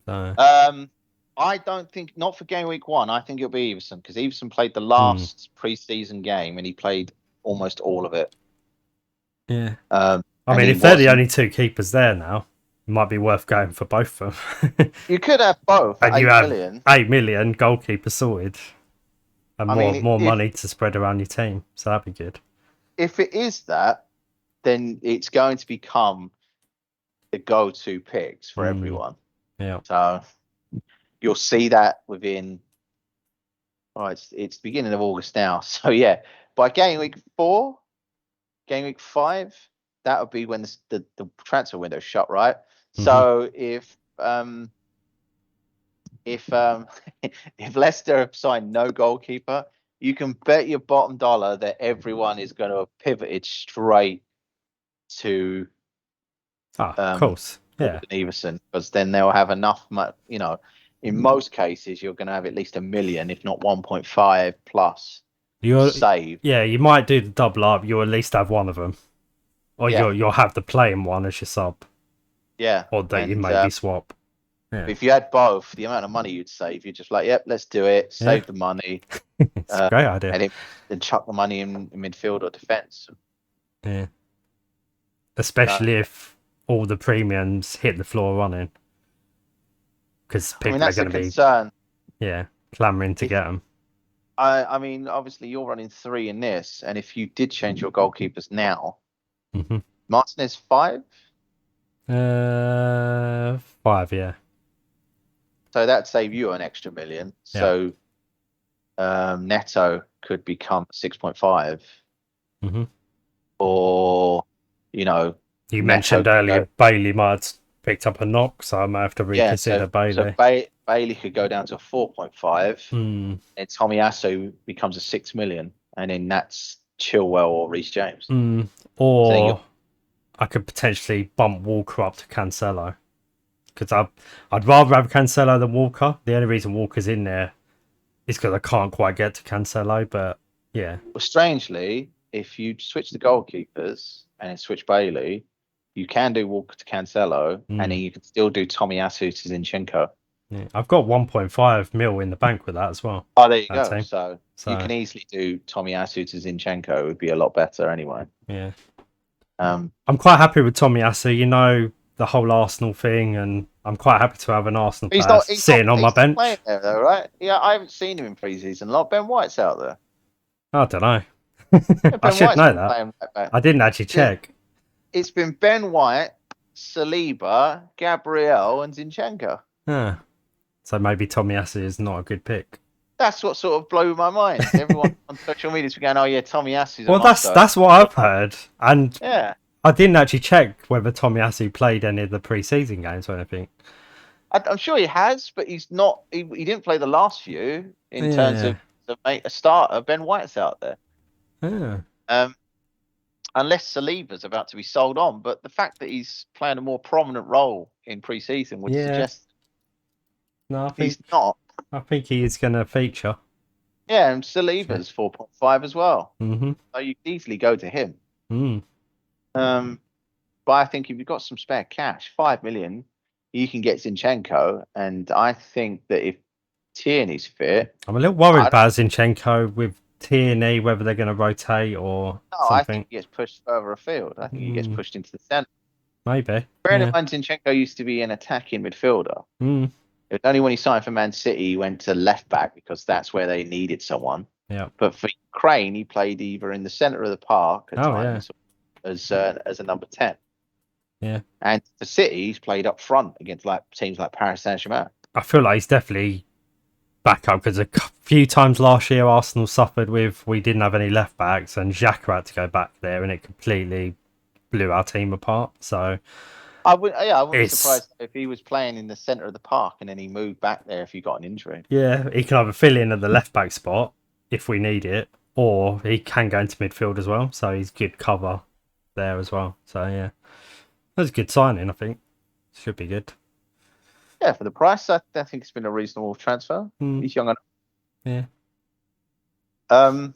So. I don't think, not for game week 1. I think it'll be Everson because Everson played the last pre-season game and he played almost all of it. Yeah. I mean, if they're the only 2 keepers there now, it might be worth going for both of them. You could have both. And 8 million. 8 million goalkeeper sorted. And more money to spread around your team. So that'd be good. If it is that, then it's going to become the go-to picks for everyone. Yeah. So you'll see that within. It's the beginning of August now. So yeah, by game week 4, game week 5, that would be when the transfer window shut, right? So if Leicester have signed no goalkeeper, you can bet your bottom dollar that everyone is going to have pivoted straight to of course, yeah, Everson, because then they'll have enough. In most cases, you're going to have at least 1 million, if not 1.5 plus. Save. Yeah, you might do the double up. You'll at least have one of them, or you'll have the playing one as your sub. Yeah, or that you maybe swap. Yeah. If you had both, the amount of money you'd save, you're just like, yep, let's do it. Save the money. It's a great idea. And then chuck the money in midfield or defence. Yeah. Especially if all the premiums hit the floor running. Because people are going to be clamouring to get them. I mean, obviously, you're running 3 in this. And if you did change your goalkeepers now, Martinez 5? 5, yeah. So that'd save you an extra 1 million. Yeah. So Neto could become 6.5. Or, you mentioned earlier Bailey might have picked up a knock, so I might have to reconsider Bailey. So Bailey could go down to 4.5, and Tomiyasu becomes a 6 million, and then that's Chilwell or Reece James. or I could potentially bump Walker up to Cancelo. Because I'd rather have Cancelo than Walker. The only reason Walker's in there is because I can't quite get to Cancelo. But yeah. Well, strangely, if you switch the goalkeepers and then switch Bailey, you can do Walker to Cancelo, and then you can still do Tomiyasu to Zinchenko. Yeah. I've got 1.5 mil in the bank with that as well. Oh, there you go. Team. So you can easily do Tomiyasu to Zinchenko. It would be a lot better anyway. Yeah. I'm quite happy with Tomiyasu. You know, the whole Arsenal thing, and I'm quite happy to have an Arsenal player sitting on my bench. Playing there though, right? Yeah, I haven't seen him in pre-season. Like Ben White's out there. I don't know. Yeah, I should know that. I didn't actually check. It's been Ben White, Saliba, Gabriel, and Zinchenko. Yeah. So maybe Tomiyasu is not a good pick. That's what sort of blew my mind. Everyone on social media is going, "Oh yeah, Tomiyasu's." Well, that's what I've heard, and yeah, I didn't actually check whether Tomiyasu played any of the pre-season games or anything. I'm sure he has, but he's not. He didn't play the last few in terms of a starter. Ben White's out there. Yeah. Unless Saliba's about to be sold on, but the fact that he's playing a more prominent role in pre-season would suggest he's not. I think he is going to feature. Yeah, and Saliba's 4.5 as well. Mm-hmm. So you can easily go to him. Mm. But I think if you've got some spare cash, 5 million, you can get Zinchenko. And I think that if Tierney's fit... I'm a little worried about Zinchenko with Tierney, whether they're going to rotate or something. I think he gets pushed further afield. I think he gets pushed into the centre. Maybe. Bearing in mind, Zinchenko used to be an attacking midfielder. Mm. It was only when he signed for Man City, he went to left back because that's where they needed someone. Yeah. But for Ukraine, he played either in the centre of the park at times as a number 10. Yeah. And for City, he's played up front against teams like Paris Saint-Germain. I feel like he's definitely back up because a few times last year Arsenal suffered with we didn't have any left backs and Xhaka had to go back there and it completely blew our team apart. So I wouldn't be surprised if he was playing in the centre of the park and then he moved back there if he got an injury. Yeah, he can either fill in at the left back spot if we need it, or he can go into midfield as well. So he's good cover there as well. So yeah, that's a good signing. I think should be good. Yeah, for the price, I think it's been a reasonable transfer. He's young enough. Yeah. So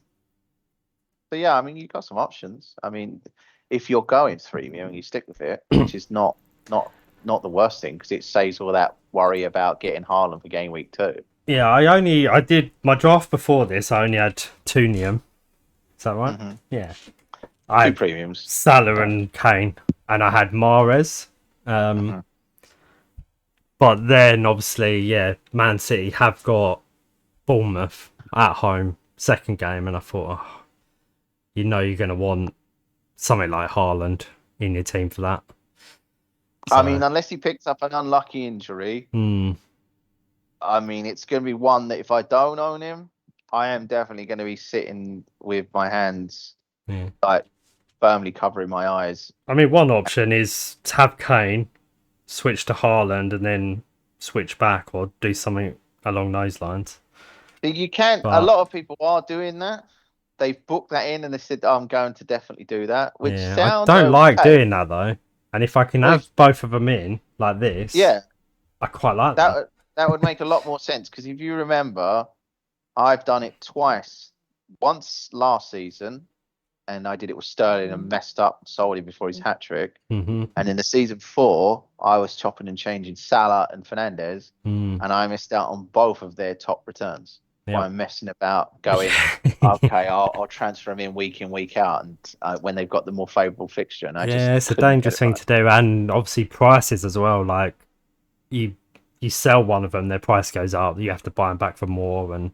yeah, I mean, you've got some options. I mean, if you're going 3 million, you stick with it, which is not the worst thing because it saves all that worry about getting Haaland for game week 2. Yeah, I did my draft before this. I only had 2 Neum. Is that right? Mm-hmm. Yeah. 2 premiums. Salah and Kane, and I had Mahrez. But then obviously, yeah, Man City have got Bournemouth at home, second game, and I thought, you're going to want something like Haaland in your team for that. So, I mean, unless he picks up an unlucky injury, I mean, it's going to be one that if I don't own him, I am definitely going to be sitting with my hands like firmly covering my eyes. I mean, one option is to have Kane, switch to Haaland, and then switch back or do something along those lines. You can. A lot of people are doing that. They've booked that in and they said, I'm going to definitely do that. Which sounds I don't like doing that though. And if I can have both of them in like this, I quite like that. That would make a lot more sense because if you remember, I've done it twice. Once last season, and I did it with Sterling and messed up solely before his hat trick. Mm-hmm. And in the season 4, I was chopping and changing Salah and Fernandes, and I missed out on both of their top returns. By messing about, going, okay, I'll transfer them in, week out, and when they've got the more favourable fixture. And it's a dangerous thing to do, and obviously prices as well. Like you sell one of them, their price goes up. You have to buy them back for more, and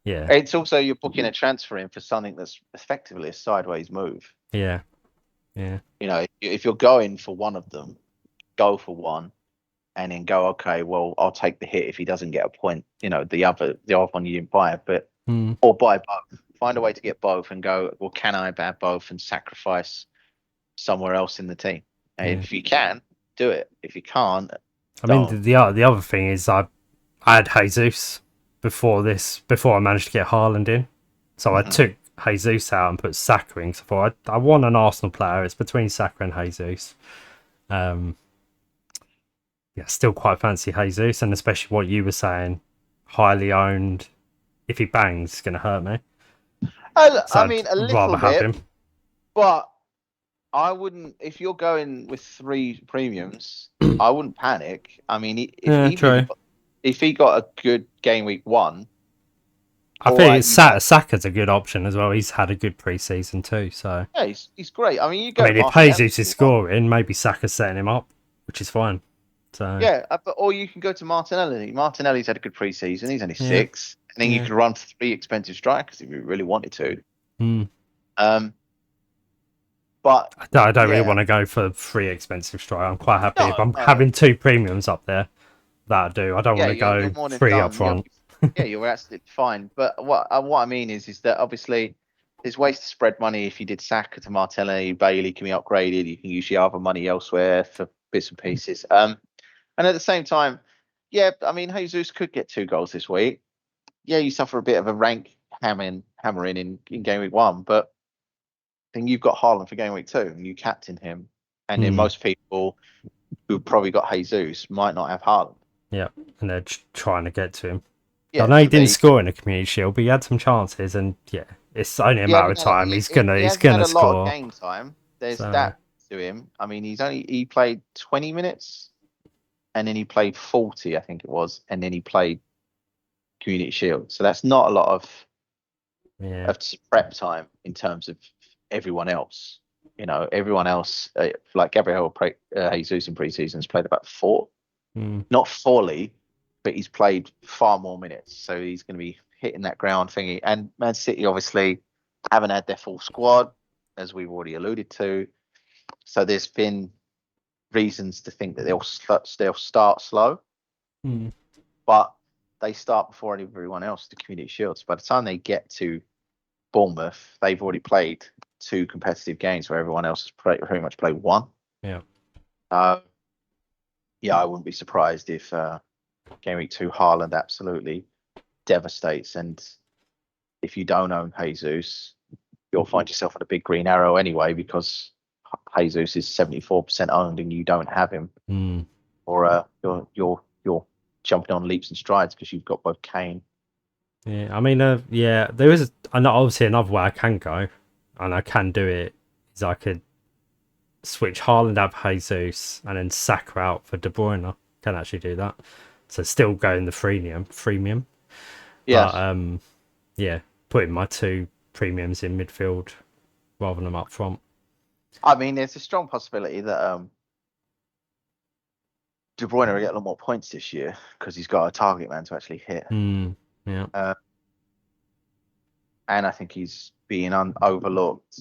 it's also you're booking a transfer in for something that's effectively a sideways move. Yeah. You know, if you're going for one of them, go for one. And then go, okay, well, I'll take the hit if he doesn't get a point. You know, the other one you didn't buy, but or buy both. Find a way to get both and go, well, can I buy both and sacrifice somewhere else in the team? And if you can, do it. If you can't, mean, the other thing is I had Jesus before I managed to get Haaland in. So I took Jesus out and put Saka in. So I thought I want an Arsenal player. It's between Saka and Jesus. Yeah, still quite fancy Jesus, and especially what you were saying, highly owned. If he bangs, it's going to hurt me. So I I'd mean, a little rather have bit, him. but I wouldn't. If you're going with 3 premiums, I wouldn't panic. I mean, Yeah, true. if he got a good game week 1, I all think right, you might. Saka's a good option as well. He's had a good pre-season too. So Yeah, he's great. I mean, you I go mean, if Martinelli Jesus if is you want. scoring, maybe Saka's setting him up, which is fine. So Yeah, or you can go to Martinelli. Martinelli's had a good pre-season. He's only yeah, 6, and then you yeah. could run 3 expensive strikers if you really wanted to. Mm. But I don't really yeah, want to go for 3 expensive strike. I'm quite happy if no, I'm no. having 2 premiums up there. That'll do. I don't want Yeah, to you're go more than 3 up done. front. Yeah, you're absolutely fine. But what I mean is that obviously there's ways to spread money. If you did Saka to Martinelli, Bailey can be upgraded. You can use your other money elsewhere for bits and pieces. And at the same time, yeah, I mean Jesus could get 2 goals this week. Yeah, you suffer a bit of a rank hammering in game week 1, but then you've got Haaland for game week 2, and you captain him. And then most people who've probably got Jesus might not have Haaland. Yeah, and they're trying to get to him. I Yeah, know he so there didn't you go. score in the Community Shield, but he had some chances, and yeah, it's only a He matter hasn't of had time. he He's hasn't had gonna a lot of score. game time. There's So that to him. I mean, he played 20 minutes, and then he played 40, I think it was, and then he played Community Shield. So that's not a lot yeah, of prep time in terms of everyone else. You know, everyone else, like Gabriel Jesus in preseason has played about 4, not fully, but he's played far more minutes. So he's going to be hitting that ground thingy. And Man City obviously haven't had their full squad, as we've already alluded to. So there's been reasons to think that they'll start slow, but they start before everyone else to Community Shields. By the time they get to Bournemouth, they've already played 2 competitive games where everyone else has pretty much played 1. yeah. Yeah, I wouldn't be surprised if game week 2 Haaland absolutely devastates. And if you don't own Jesus, you'll find yourself on a big green arrow anyway, because Jesus is 74% owned and you don't have him, or you're jumping on leaps and strides because you've got both Kane. Yeah, I mean, yeah, there is obviously another way I can go, and I can do it. Is I could switch Haaland out for Jesus and then Saka out for De Bruyne. Can actually do that. So still going the freemium. Yes. But yeah, putting my 2 premiums in midfield rather than up front. I mean, there's a strong possibility that De Bruyne will get a lot more points this year because he's got a target man to actually hit. Yeah. And I think he's being overlooked.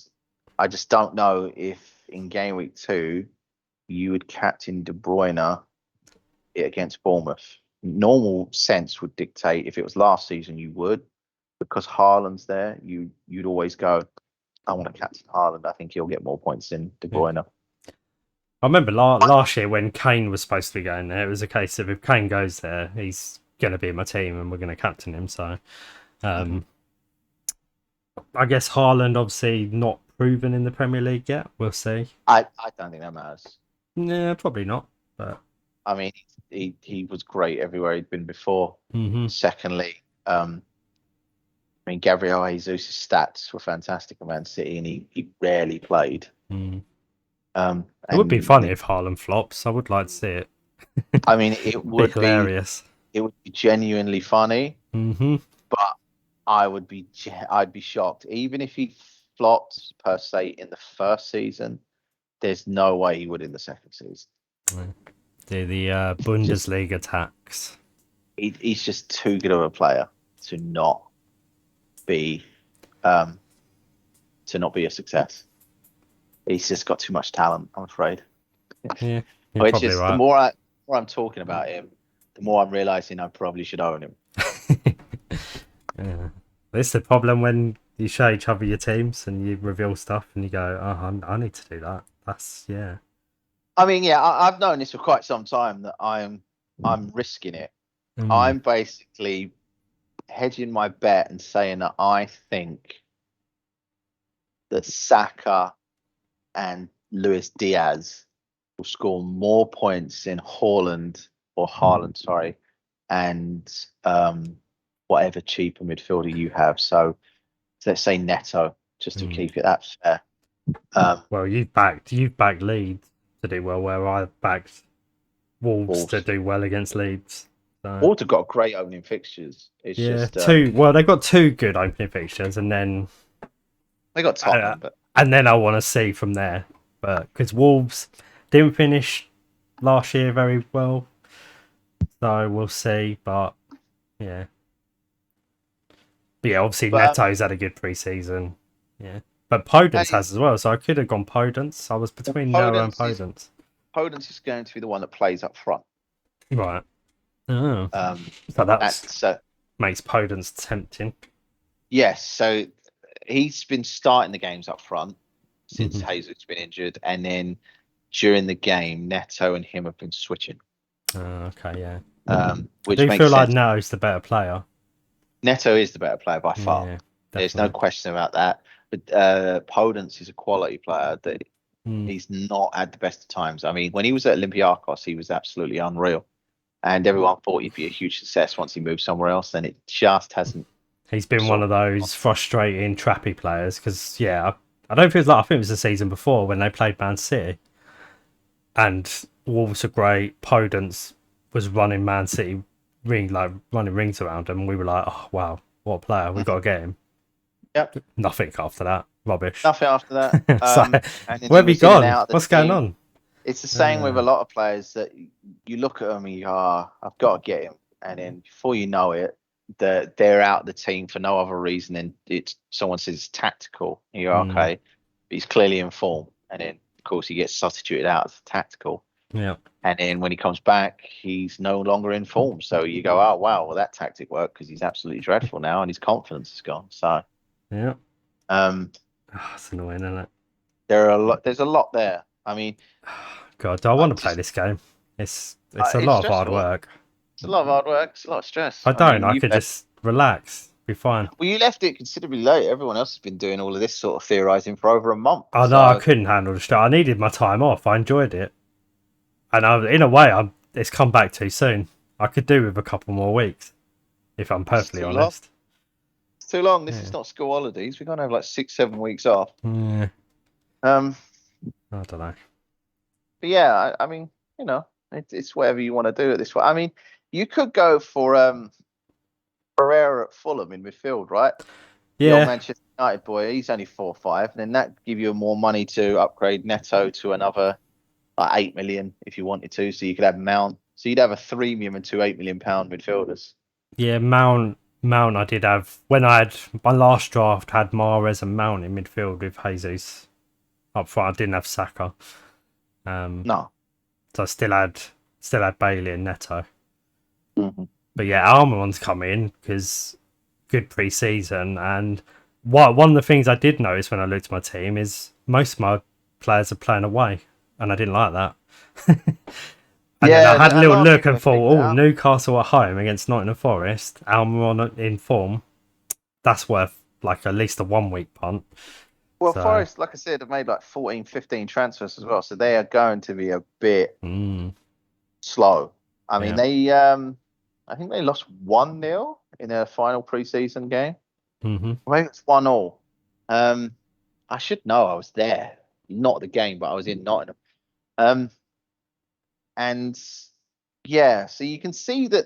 I just don't know if in game week 2 you would captain De Bruyne against Bournemouth. Normal sense would dictate if it was last season you would, because Haaland's there. You'd always go, I want to captain Haaland. I think he'll get more points than De Bruyne. Yeah. I remember last year when Kane was supposed to be going there, it was a case of if Kane goes there, he's going to be in my team and we're going to captain him. So I guess Haaland obviously not proven in the Premier League yet. We'll see. I don't think that matters. Yeah, probably not. But I mean, he was great everywhere he'd been before. Secondly, I mean, Gabriel Jesus' stats were fantastic at Man City, and he rarely played. It would be funny if Haaland flops. I would like to see it. I mean, it would be hilarious. It would be genuinely funny, but I'd be shocked. Even if he flopped per se in the first season, there's no way he would in the second season. The Bundesliga tax. He's just too good of a player to not be a success. He's just got too much talent, I'm afraid. Yeah, which is right. The more I'm talking about him, the more I'm realizing I probably should own him. Yeah. It's the problem when you show each other your teams and you reveal stuff and you go, oh, I need to do that. That's, yeah. I mean, yeah, I've known this for quite some time that I'm risking it. I'm basically hedging my bet and saying that I think that Saka and Luis Diaz will score more points in Haaland, sorry, and whatever cheaper midfielder you have. So let's say Neto, just to keep it that fair. Well, you've backed Leeds to do well, where I backed Wolves to do well against Leeds. So. Wolves have got great opening fixtures. It's just they've got two good opening fixtures, and then they got Tottenham, and then I want to see from there. But because Wolves didn't finish last year very well, so we'll see. But yeah, obviously Neto's had a good pre-season. Yeah, but Podence has as well, so I could have gone Podence. I was between Noah and Podence. Podence is going to be the one that plays up front, right? Oh, so that makes Podence tempting. Yes, so he's been starting the games up front since Jesus been injured, and then during the game, Neto and him have been switching. Okay, yeah. Which I do makes feel sense. like Neto's the better player. Neto is the better player by far. Yeah, there's no question about that. But Podence is a quality player that he's not had the best of times. I mean, when he was at Olympiacos, he was absolutely unreal. And everyone thought he'd be a huge success once he moved somewhere else, and it just hasn't. He's been one of those frustrating, trappy players because, I don't feel like I think it was the season before when they played Man City, and Wolves were great. Podence was running Man City running rings around him, and we were like, oh wow, what a player! We've got to get him. Yep. Nothing after that. Rubbish. Nothing after that. Where have you gone? What's going on? It's the same with a lot of players that you look at them and you go, I've got to get him. And then before you know it, they're out of the team for no other reason than someone says it's tactical. And you're okay, but he's clearly in form. And then, of course, he gets substituted out as tactical. Yeah. And then when he comes back, he's no longer in form. So you go, oh, wow, well, that tactic worked because he's absolutely dreadful now and his confidence is gone. So, yeah. It's annoying, isn't it? There's a lot there. I mean, God, do I want to play this game? It's a lot of hard work. It's a lot of hard work. It's a lot of stress. I could just relax, be fine. Well, you left it considerably late. Everyone else has been doing all of this sort of theorising for over a month. Oh no, I couldn't handle the stress. I needed my time off. I enjoyed it, and in a way, it's come back too soon. I could do with a couple more weeks, if I'm perfectly honest. It's too long. This is not school holidays. We're gonna have like 6-7 weeks off. Yeah. I don't know. But yeah, I mean, it's whatever you want to do at this point. I mean, you could go for Pereira at Fulham in midfield, right? Yeah. The old Manchester United boy, he's only 4-5, and then that give you more money to upgrade Neto to another 8 million if you wanted to. So you could have Mount. So you'd have a 3 million and two £8 million midfielders. Yeah, Mount. I did have when I had my last draft had Mahrez and Mount in midfield with Jesus up front. I didn't have Saka. No. So I still had Bailey and Neto. Mm-hmm. But yeah, Almiron's come in because good pre-season, and one of the things I did notice when I looked at my team is most of my players are playing away, and I didn't like that. And then I had a little look and thought, Newcastle at home against Nottingham Forest, Almiron in form, that's worth like at least a 1 week punt. Well, Forest, like I said, have made like 14, 15 transfers as well, so they are going to be a bit slow. I mean, I think they lost 1-0 in their final pre-season game. Mm-hmm. Maybe it's 1-1. I should know. I was there, not the game, but I was in Nottingham. And yeah, so you can see that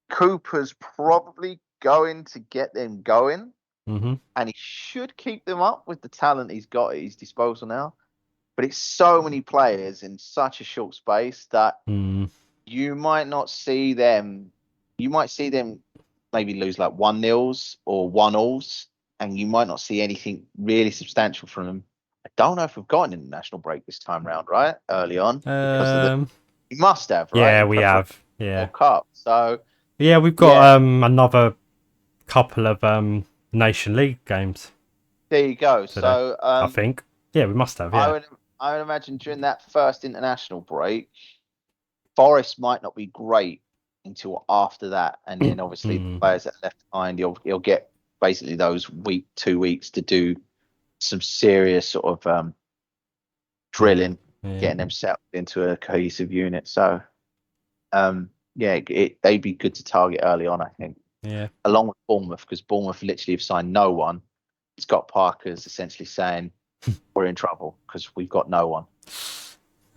Cooper's probably going to get them going. Mm-hmm. And he should keep them up with the talent he's got at his disposal now. But it's so many players in such a short space that you might not see them. You might see them maybe lose like 1-0s or 1-0s, and you might not see anything really substantial from them. I don't know if we've got an international break this time round, right? Early on. Because of you must have, right? Yeah, we have. Yeah. World Cup. So yeah, we've got another couple of Nation League games. There you go. Today, so I think. Yeah, we must have, yeah. I would imagine during that first international break, Forest might not be great until after that. And then obviously the players that are left behind, he'll get basically those 2 weeks to do some serious sort of drilling, Yeah. getting them settled into a cohesive unit. So, yeah, they'd be good to target early on, I think. Yeah. Along with Bournemouth, because Bournemouth literally have signed no one. Scott Parker's essentially saying we're in trouble because we've got no one.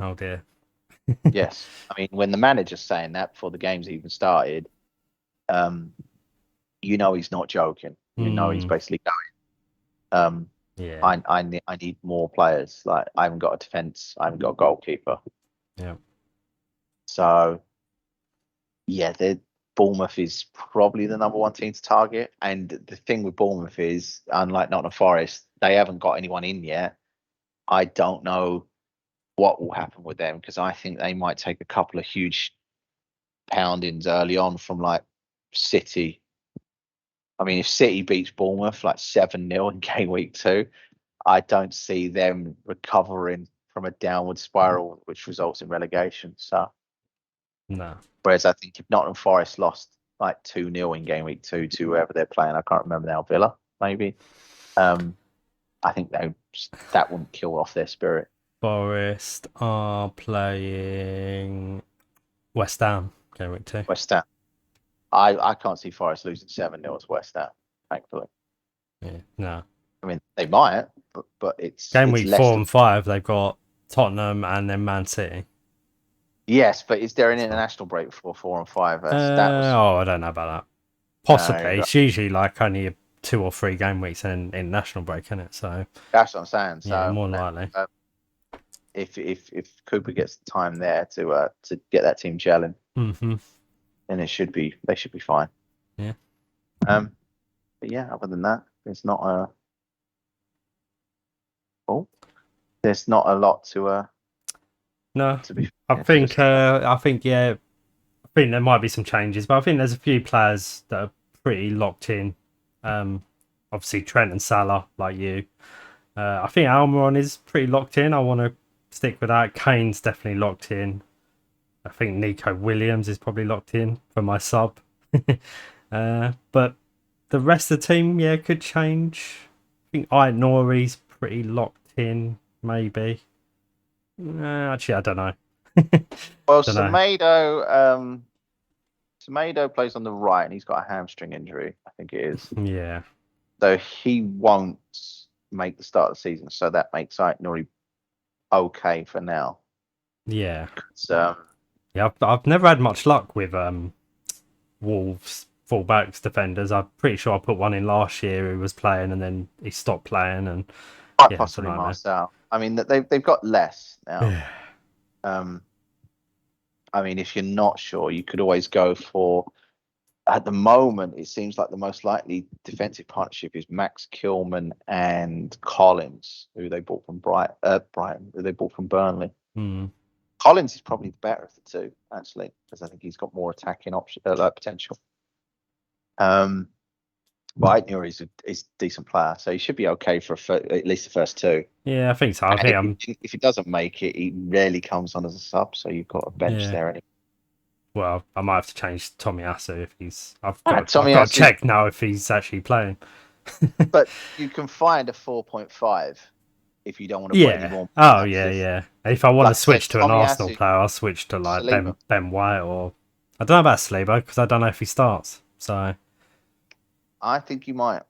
Oh dear. Yes, I mean when the manager's saying that before the game's even started, you know he's not joking. You know he's basically going. Yeah. I need more players. Like I haven't got a defense. I haven't got a goalkeeper. Yeah. So yeah, Bournemouth is probably the number one team to target. And the thing with Bournemouth is, unlike Nottingham Forest, they haven't got anyone in yet. I don't know what will happen with them because I think they might take a couple of huge poundings early on from like City. I mean, if City beats Bournemouth like 7-0 in game week 2, I don't see them recovering from a downward spiral, which results in relegation. So, No. whereas I think if Nottingham Forest lost like 2-0 in game week 2 to whoever they're playing, I can't remember now, Villa, maybe. I think that wouldn't kill off their spirit. Forest are playing West Ham game week 2. West Ham. I can't see Forest losing 7-0 to West Ham, thankfully. Yeah. No. I mean, they might, but it's Game it's week less 4 and 5, they've got Tottenham and then Man City. Yes, but is there an international break before 4 and 5? That was. Oh, I don't know about that. Possibly. It's usually like only 2 or 3 game weeks and international break, isn't it? So That's what I'm saying. So yeah, more likely. If Cooper gets the time there to get that team gelling, then they should be fine. Yeah. But yeah, other than that, there's not a lot to No, to be. I think yeah, I think there might be some changes, but I think there's a few players that are pretty locked in. Obviously Trent and Salah, like you. I think Almiron is pretty locked in. I want to stick with that. Kane's definitely locked in. I think Nico Williams is probably locked in for my sub. But the rest of the team, yeah, could change. I think Nori's pretty locked in, maybe. Actually, I don't know. Well, Don't know. Semedo plays on the right, and he's got a hamstring injury. I think it is. Yeah. So he won't make the start of the season. So that makes Nori okay for now. Yeah. So Yeah, I've never had much luck with Wolves fullbacks defenders. I'm pretty sure I put one in last year who was playing and then he stopped playing and quite yeah, possibly Marcel. I mean, they've got less now. I mean, if you're not sure, you could always go for. At the moment, it seems like the most likely defensive partnership is Max Kilman and Collins, who they bought from Brighton, who they bought from Burnley. Collins is probably the better of the two, actually, because I think he's got more attacking potential. But Nuri is a decent player, so he should be okay for at least the first 2. Yeah, I think so. If he doesn't make it, he rarely comes on as a sub, so you've got a bench there anyway. Well, I might have to change Tomiyasu if he's. I've Right, got to check now if he's actually playing. But you can find a 4.5 if you don't want to put any more. Oh yeah. If I want to switch to an Arsenal Tomiyasu, player, I'll switch to like Saliba. Ben White or I don't know about Saliba because I don't know if he starts. So I think you might.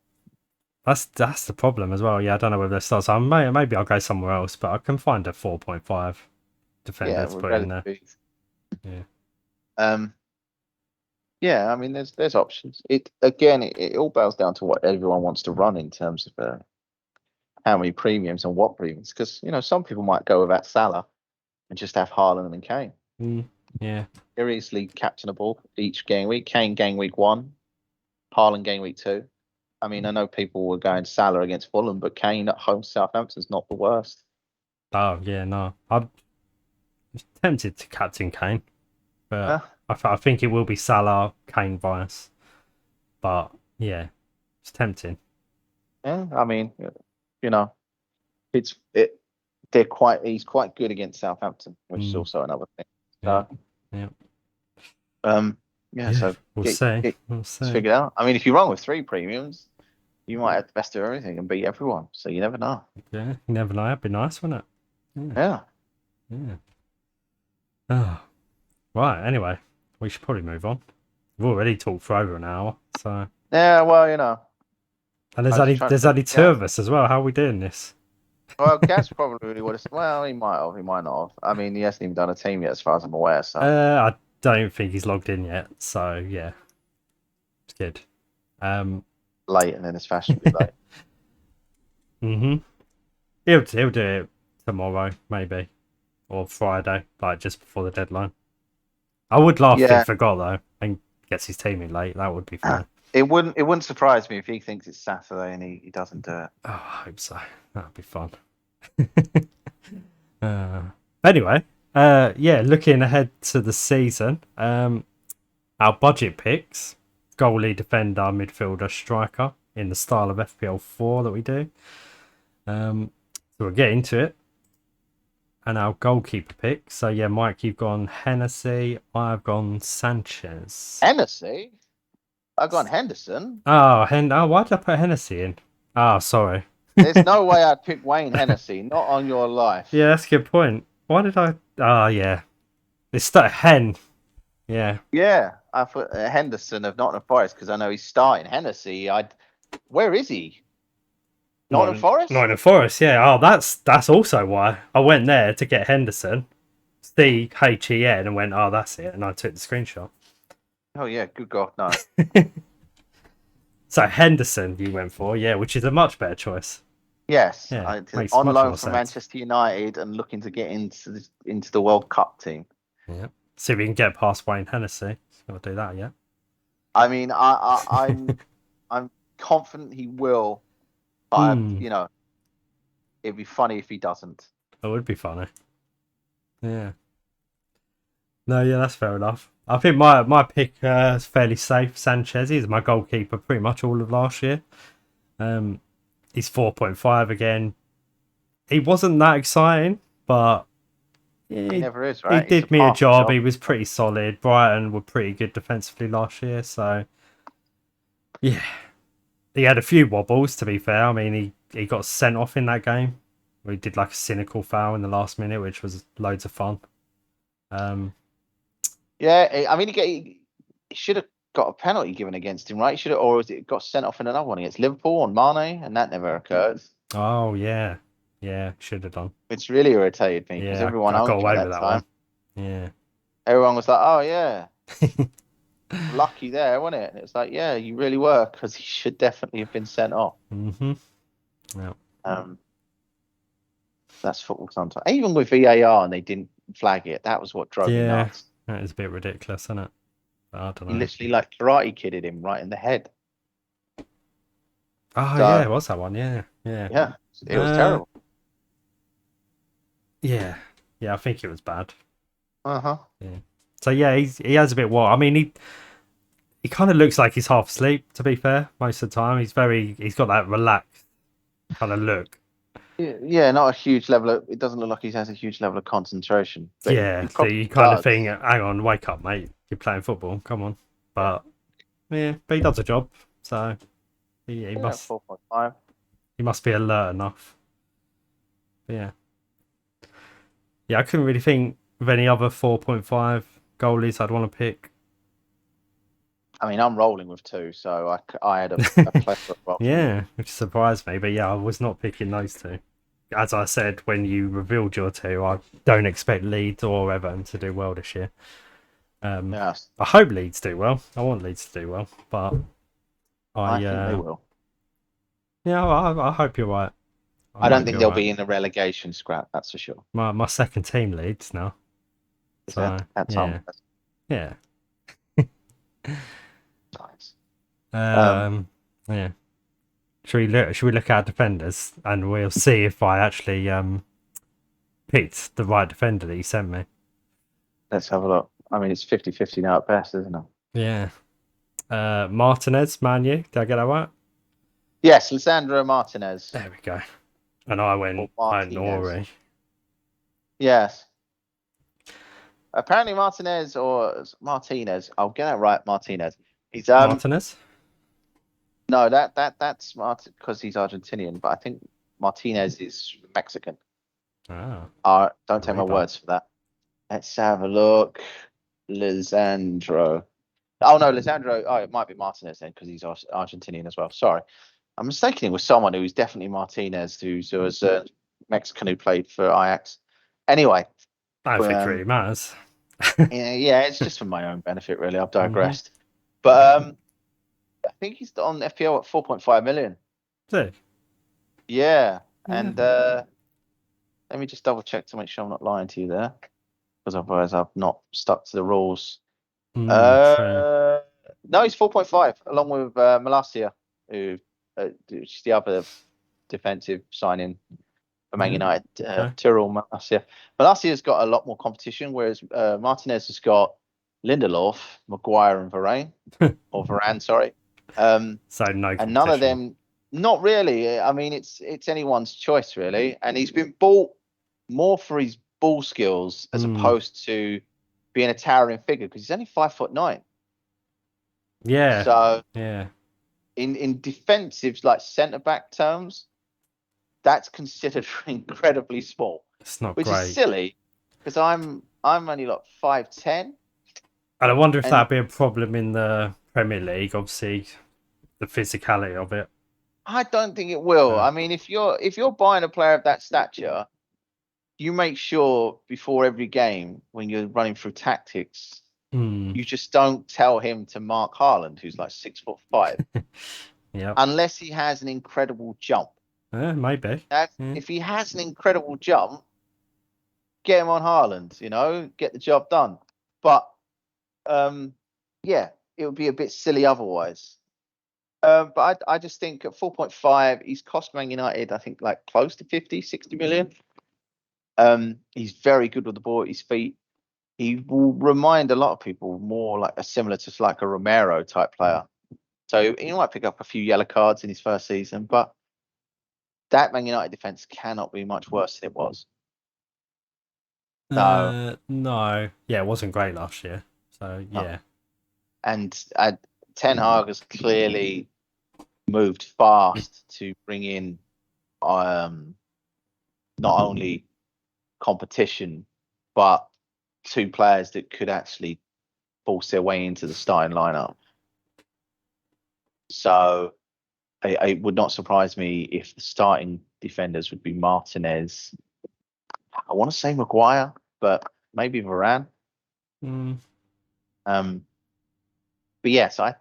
that's the problem as well. Yeah, I don't know whether it starts. So maybe I'll go somewhere else, but I can find a 4.5 defender to put in there. Yeah. Yeah, I mean, there's options. It all boils down to what everyone wants to run in terms of how many premiums and what premiums. Because some people might go without Salah and just have Haaland and Kane. Yeah, they're easily captainable each game week. Kane game week 1, Haaland game week 2. I mean, I know people were going Salah against Fulham, but Kane at home Southampton's not the worst. Oh yeah, no, I'm tempted to captain Kane, but I think it will be Salah, Kane bias. But yeah, it's tempting. Yeah, I mean, he's quite good against Southampton, which is also another thing. So, so we'll see. It's figured out. I mean, if you run with 3 premiums, You might have the best of everything and beat everyone, so you never know. Yeah, you never know. It'd be nice, wouldn't it? Yeah. Yeah. Oh, right. Anyway, we should probably move on. We've already talked for over an hour, so. Yeah, well, you know. And I was trying to there's think only of two Gaz. of us as well. How are we doing this? Well, Gaz probably would have. Well, he might have. He might not have. I mean, he hasn't even done a team yet, as far as I'm aware. So I don't think he's logged in yet. So yeah, it's good. late, and then it's fashionably late. Mhm. He'll do it tomorrow, maybe, or Friday, like just before the deadline. I would laugh if he Yeah. forgot though and gets his team in late. That would be funny. It wouldn't surprise me if he thinks it's Saturday and he doesn't do it. Oh, I hope so. That'd be fun. uh, anyway, yeah, looking ahead to the season, our budget picks: goalie, defender, midfielder, striker in the style of FPL 4 that we do. So we'll get into it. And our goalkeeper pick. So yeah, Mike, you've gone Hennessy. I've gone Sanchez. Hennessy? I've gone Henderson. Oh, why did I put Hennessy in? Oh, sorry. There's no way I'd pick Wayne Hennessy. Not on your life. Yeah, that's a good point. Why did I? Oh, yeah. It's that Hen. Yeah. Yeah, I put Henderson of Nottingham Forest because I know he's starting. Hennessy, where is he? Nottingham Forest? Nottingham Forest, yeah. Oh, that's also why I went there to get Henderson. Hen and went, oh, that's it. And I took the screenshot. Oh, yeah, good God, no. So Henderson you went for, yeah, which is a much better choice. Yes, Yeah, makes on much loan more from sense. Manchester United and looking to get into the World Cup team. Yeah. See if we can get past Wayne Hennessy. We'll do that, yeah. I mean, I'm confident he will, but you know, it'd be funny if he doesn't. That would be funny. Yeah. No, yeah, that's fair enough. I think my pick is fairly safe. Sanchez, he's my goalkeeper pretty much all of last year. He's 4.5 again. He wasn't that exciting, but He never is, he right? did me a job. He was pretty solid. Brighton were pretty good defensively last year, so yeah. He had a few wobbles, to be fair. I mean, he got sent off in that game. We did like a cynical foul in the last minute, which was loads of fun. Yeah, I mean, he should have got a penalty given against him, right? He should have, or was it got sent off in another one against Liverpool on Mane, and that never occurred. Oh yeah, should have done. It's really irritated me because everyone I owned got you away at with that that time. one. Yeah, Everyone was like, "Oh yeah, lucky there, wasn't it?" And it was like, "Yeah, you really were," because he should definitely have been sent off. Yeah. That's football sometimes. Even with VAR and they didn't flag it, that was what drove me nuts. That is a bit ridiculous, isn't it? I don't know. He literally like karate kidded him right in the head. Oh yeah, it was that one. Yeah. Yeah, it was terrible. Yeah, I think it was bad. Yeah. So yeah, he has a bit what I mean. He kind of looks like he's half asleep. To be fair, most of the time he's got that relaxed kind of look. Yeah, not a huge level it doesn't look like he has a huge level of concentration. Yeah, so you kind of think, hang on, wake up, mate. You're playing football. Come on. But yeah, but he does a job, so he must 4.5. He must be alert enough. But yeah, I couldn't really think of any other 4.5 goalies I'd want to pick. I mean, I'm rolling with two, so I had a plethora of options. Yeah, which surprised me, but yeah, I was not picking those two. As I said when you revealed your two, I don't expect Leeds or Everton to do well this year. Yes. I hope Leeds do well. I want Leeds to do well, but I think they will. Yeah, I hope you're right. I don't think they'll be in the relegation scrap. That's for sure. My second team Leeds now. Is that yeah. Yeah. Nice. Yeah. Should we look at our defenders and we'll see if I actually picked the right defender that you sent me. Let's have a look. I mean, it's 50-50 now at best, isn't it? Yeah. Martinez, Man U. Did I get that right? Yes, Lisandro Martinez. There we go. And I went Nori. Yes. Apparently Martinez. I'll get that right, Martinez. He's Martinez? No, that's because he's Argentinian, but I think Martinez is Mexican. Ah, Don't take my Arriba. words for that. Let's have a look. Lisandro. Oh no, Lisandro. Oh, it might be Martinez then because he's Argentinian as well. Sorry, I'm mistaken him with someone who's definitely Martinez, who was a Mexican who played for Ajax. Anyway, I don't think it really matters. yeah, it's just for my own benefit, really. I've Mhm. digressed. But I think he's on FPL at 4.5 million. So, Yeah, yeah. and let me just double check to make sure I'm not lying to you there, because otherwise I've not stuck to the rules. True. No, he's 4.5, along with Malacia, which is the other defensive signing for Man Yeah. United, Okay. Tyrell Malacia. Malacia's got a lot more competition, whereas Martinez has got Lindelof, Maguire, and Varane, or Varane, sorry. So no And none of competition. them, not really. I mean, it's anyone's choice, really. And he's been bought more for his ball skills as Mm. opposed to being a towering figure because he's only 5'9". Yeah. So Yeah. in defensive like centre back terms, that's considered incredibly small, It's not which is great. silly because I'm only like 5'10", And I wonder if and that'd be a problem in the Premier League. Obviously, the physicality of it. I don't think it will. Uh, I mean, if you're buying a player of that stature, you make sure before every game when you're running through tactics, hmm. you just don't tell him to mark Haaland, who's like 6'5", Yep. unless he has an incredible jump. Maybe. That Yeah. if he has an incredible jump, get him on Haaland, get the job done. But yeah, it would be a bit silly otherwise. But I just think at 4.5, he's cost Man United, I think, like close to 50, 60 million. He's very good with the ball at his feet. He will remind a lot of people more like similar to like a Romero type player. So he might pick up a few yellow cards in his first season, but that Man United defense cannot be much worse than it was. So, No. Yeah, it wasn't great last year. So no. yeah. And Ten Hag has clearly moved fast to bring in not only competition, but two players that could actually force their way into the starting lineup. So it would not surprise me if the starting defenders would be Martinez. I want to say Maguire, but maybe Varane. Mm. Um, but yes, I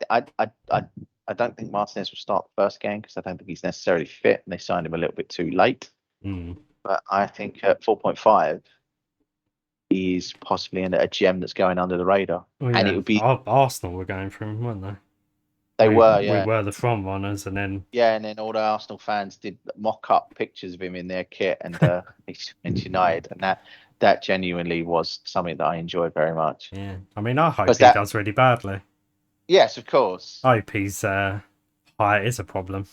don't think Martinez will start the first game because I don't think he's necessarily fit, and they signed him a little bit too late. Mm. But I think at 4.5, he's possibly a gem that's going under the radar, Well, and it yeah. would be Arsenal were going for him, weren't they? they were, We yeah. were the front runners, and then Yeah, and then all the Arsenal fans did mock-up pictures of him in their kit, and he's United, and that genuinely was something that I enjoyed very much. yeah. I mean, I hope Because he that, does really badly. yes, of course. I hope his height is a problem.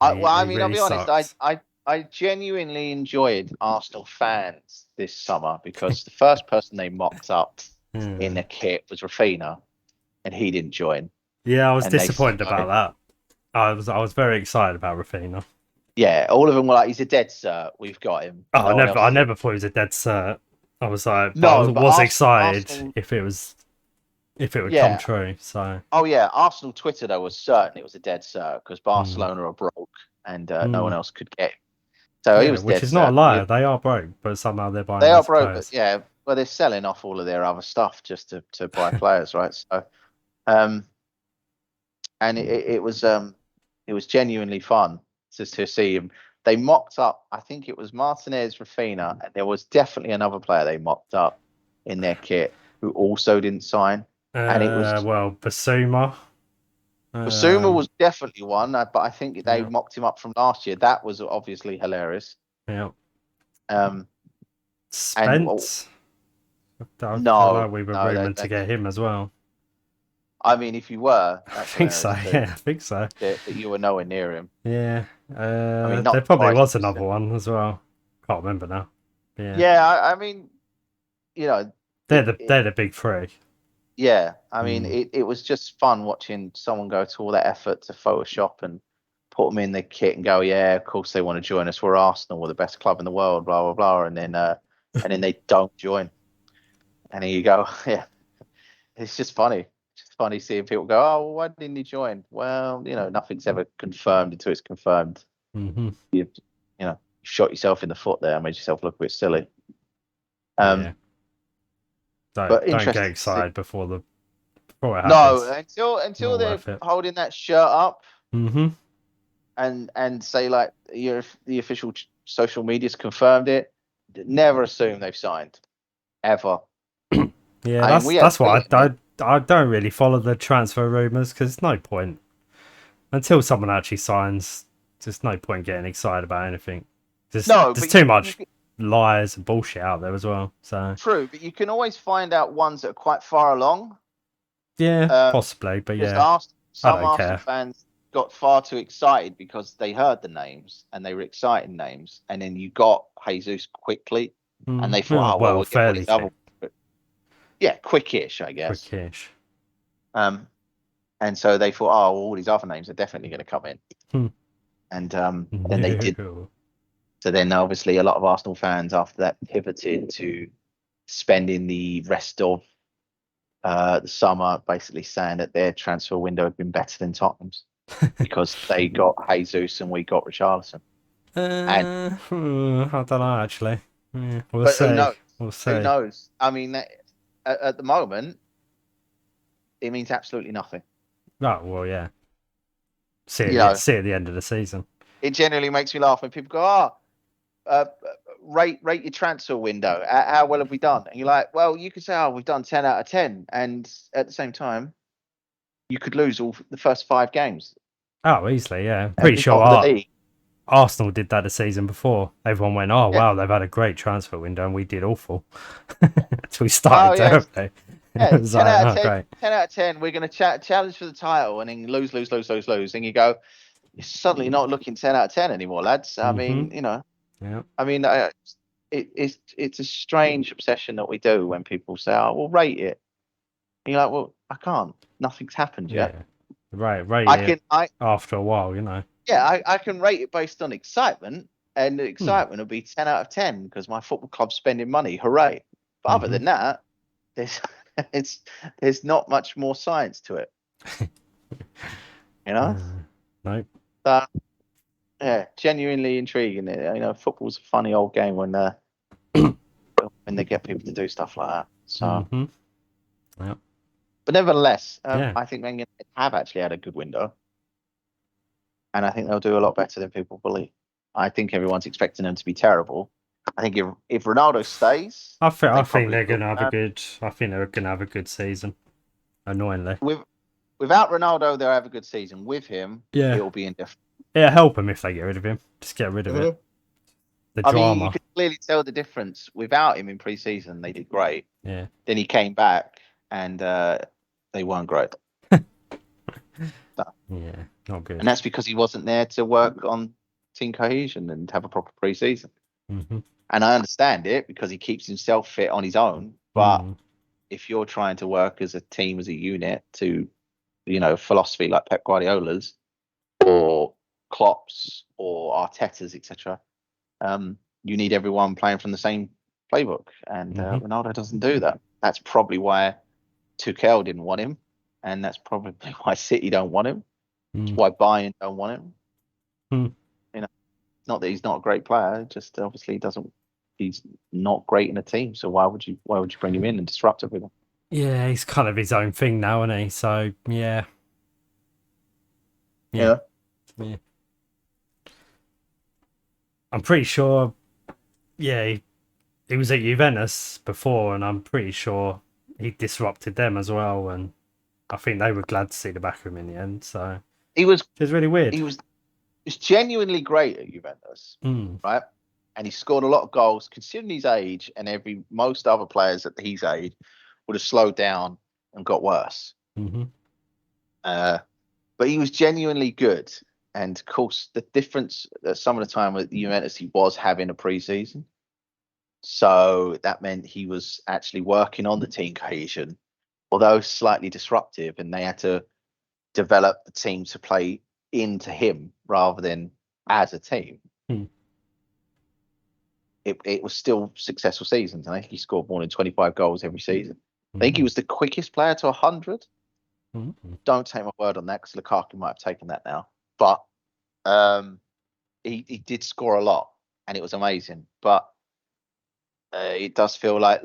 I He mean, I'll really be honest. I, sucks. I, I genuinely enjoyed Arsenal fans this summer because the first person they mocked up in Yeah. the kit was Rafinha, and he didn't join. Yeah, I was And they disappointed started, about that. I was very excited about Rafinha. yeah, all of them were like, "He's a dead cert. We've got him. Oh, No one I else is." never thought he was a dead cert. I was like, but I No, but was excited Arsenal, if it would come yeah. true. So, Oh yeah, Arsenal Twitter though was certain it was a dead cert because mm, Barcelona are broke and no one mm, else could get him. So he yeah, was dead which is not a cert. lie. They are broke, but somehow they're buying They are loads of broke, but players. yeah, well they're selling off all of their other stuff just to buy players, right? So um, and it was genuinely fun to see him. They mocked up, I think it was Martinez, Rafinha, and there was definitely another player they mocked up in their kit who also didn't sign, and it was. Well, Basuma. Basuma Um, was definitely one, but I think they yeah, mocked him up from last year. That was obviously hilarious. yeah. Um, and Spence. I feel no, like we were no, rumored to get him as well. I mean, if you were, I that's think so. hilarious too. Yeah, I think so. That you were nowhere near him. Yeah. I mean, There not probably surprised. was another one as well. Can't remember now. Yeah. Yeah, I mean, you know, They're it, the it, they're the big three. Yeah, I mean, Mm. it was just fun watching someone go to all that effort to Photoshop and put them in the kit and go, yeah, of course they want to join us. We're Arsenal, we're the best club in the world, blah blah blah, and then they don't join. And here you go, yeah, it's just funny. It's just funny seeing people go, oh, well, why didn't he join? Well, nothing's ever confirmed until it's confirmed. Hmm. You you shot yourself in the foot there, made yourself look a bit silly. Um, Yeah. Don't but don't get interesting to see. excited before it No, happens. until Not they're worth it. holding that shirt up Hmm. and say like the official social media's confirmed it. Never assume they've signed ever. Yeah, I mean, that's we had that's why Billy. I don't really follow the transfer rumors because no point until someone actually signs. There's no point getting excited about anything. No, There's but too much lies and bullshit out there as well. So true, but you can always find out ones that are quite far along. yeah, possibly, but Because yeah, I some don't Arsenal care. fans got far too excited because they heard the names and they were exciting names, and then you got Jesus quickly, and they thought, oh well, Well, we'll get one of fairly these other. Yeah, quickish, I guess. quickish. Um, and so they thought, oh, well, all these other names are definitely going to come in. Hmm. And then they did. No. So then, obviously, a lot of Arsenal fans after that pivoted to spending the rest of the summer basically saying that their transfer window had been better than Tottenham's because they got Jesus and we got Richarlison. And I don't know actually. Yeah, we'll but who see. knows? We'll Who see. knows? I mean, at the moment, it means absolutely nothing. Oh well, yeah. You know, See at the end of the season. it generally makes me laugh when people go, "Oh, uh, rate your transfer window. How well have we done?" And you're like, "Well, you could say, oh, we've done 10 out of 10," and at the same time, you could lose all the first 5 games Oh, easily, yeah. and Pretty be sure bottom of the league. Arsenal did that the season before. Everyone went, "Oh Yeah. wow, they've had a great transfer window," and we did awful. Until we Oh started yeah. terribly. It Yeah. was 10 like, out of oh 10. great. 10 out of 10. We're going to challenge for the title, and then lose, lose, lose, lose, lose. And you go, it's suddenly not looking 10 out of 10 anymore, lads. I Mhm. mean, Yeah. I mean, it's a strange obsession that we do when people say, "Oh, we'll rate it." And you're like, "Well, I can't. Nothing's happened yet." Yeah. Right. I Yeah. can, I After a while, you know. yeah, I can rate it based on excitement, and the Hmm. excitement will be 10 out of 10 because my football club's spending money. Hooray! But other Mhm. than that, there's it's there's not much more science to it, you know. Nope. So yeah, genuinely intriguing. Football's a funny old game when they get people to do stuff like that. So, Mhm. Yeah. but nevertheless, Yeah. I think Man United have actually had a good window, and I think they'll do a lot better than people believe. I think everyone's expecting them to be terrible. I think if Ronaldo stays, I they think probably they're will. gonna have a good. I think they're gonna have a good season. Annoyingly. Without Ronaldo, they'll have a good season. With him, Yeah. it will be indifferent. It'll help them if they get rid of him. Just get rid of it. Mhm. The I mean, you drama. could clearly tell the difference. Without him in pre-season, they did great. Yeah. Then he came back, and they weren't great. So- Yeah. Not And good. that's because he wasn't there to work on team cohesion and have a proper pre-season. Mm-hmm. And I understand it because he keeps himself fit on his own. But Mm. if you're trying to work as a team, as a unit, to philosophy like Pep Guardiola's or Klopp's or Arteta's, etc., you need everyone playing from the same playbook, and Mm-hmm. Ronaldo doesn't do that. That's probably why Tuchel didn't want him, and that's probably why City don't want him. It's Mm. why Bayern don't want him. Mm. It's not that he's not a great player, just obviously he doesn't. He's not great in a team, so why would you bring him in and disrupt everything? Yeah, he's kind of his own thing now, isn't he? So yeah. Yeah. Yeah. Yeah. I'm pretty sure. Yeah, he was at Juventus before, and I'm pretty sure he disrupted them as well. And I think they were glad to see the back of him in the end. So He was it was really weird. he was genuinely great at Juventus, Mm. right? And he scored a lot of goals. Considering his age, and most other players at his age would have slowed down and got worse. Mm-hmm. But he was genuinely good. And of course, the difference at some of the time with Juventus, he was having a preseason. So that meant he was actually working on the team cohesion although slightly disruptive, and they had to develop the team to play into him rather than as a team. It was still successful seasons. I think he scored more than 25 goals every season. I think he was the quickest player to 100. Don't take my word on that, because Lukaku might have taken that now. But he did score a lot, and it was amazing. But it does feel like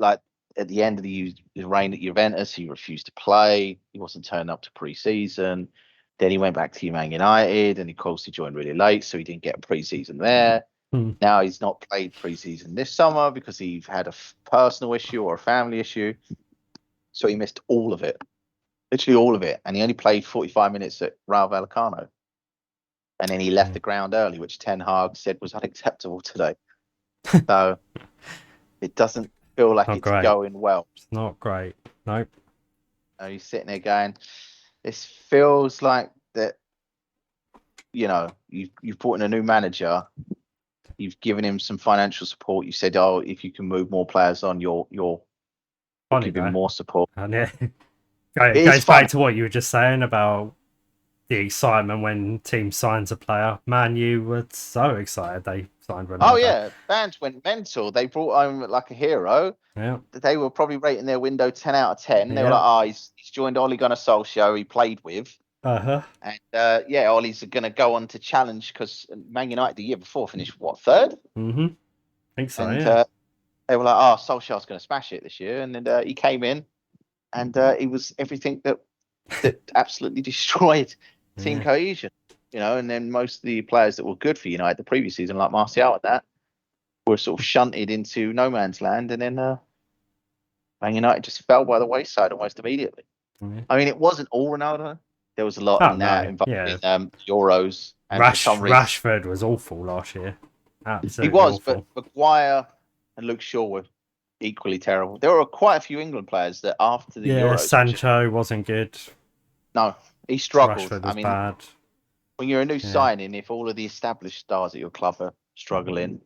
at the end of his reign at Juventus, he refused to play. He wasn't turning up to pre-season. Then he went back to Man United, and of course he joined really late, so he didn't get a pre-season there. Now he's not played pre-season this summer because he had a personal issue or a family issue. So he missed all of it, literally all of it. And he only played 45 minutes at Rayo Vallecano. And then he left the ground early, which Ten Hag said was unacceptable today. So it doesn't feel like it's going well. It's not great. Nope. He's sitting there going, this feels like that, you've brought in a new manager. You've given him some financial support. You said, "Oh, if you can move more players on, you'll give him more support." And it goes back to what you were just saying about the excitement when team signs a player. Man, you were so excited they signed Ronaldo. Oh yeah, fans went mental. They brought home like a hero. Yeah, they were probably rating their window 10 out of 10. They were like, "Oh, he's joined Ole Gunnar Solskjaer. He played with." And Ollie's going to go on to challenge, because Man United the year before finished third? I think so. And yeah. They were like, "Oh, Solskjaer's going to smash it this year," and then he came in, and he was everything that absolutely destroyed team cohesion. And then most of the players that were good for United the previous season, like Martial and that, were sort of shunted into no man's land, and then Man United just fell by the wayside almost immediately. I mean, it wasn't all Ronaldo. There was a lot in that involving Euros. And Rashford was awful last year. Absolutely he was, awful. but Maguire and Luke Shaw were equally terrible. There were quite a few England players that after the Euros... Sancho wasn't good. No, he struggled. Rashford was bad. When you're a new signing, if all of the established stars at your club are struggling,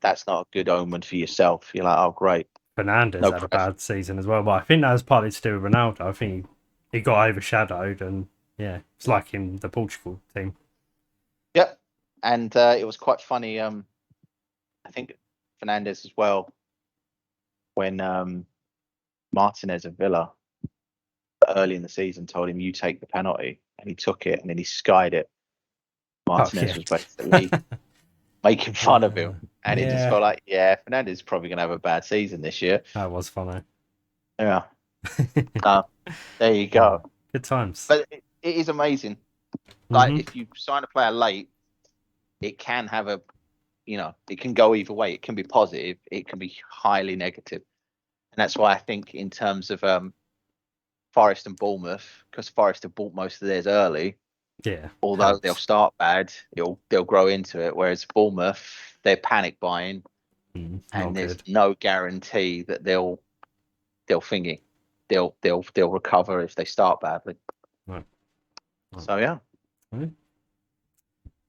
that's not a good omen for yourself. You're like, oh, great. Fernandes had a bad season as well, but I think that was partly to do with Ronaldo. I think he got overshadowed, and it's like in the Portugal team. Yep, and it was quite funny. I think Fernandes as well, when Martinez of Villa early in the season told him, "You take the penalty," and he took it, and then he skied it. Martinez was basically making fun of him, and it just felt like, Fernandes is probably going to have a bad season this year. That was funny. Yeah. There you go. Good times. But it is amazing. Like, if you sign a player late, it can have it can go either way. It can be positive. It can be highly negative. And that's why I think in terms of Forest and Bournemouth, because Forest have bought most of theirs early. Yeah. Although they'll start bad, they'll grow into it. Whereas Bournemouth, they're panic buying, and there's no guarantee that they'll recover if they start badly. Right. So yeah.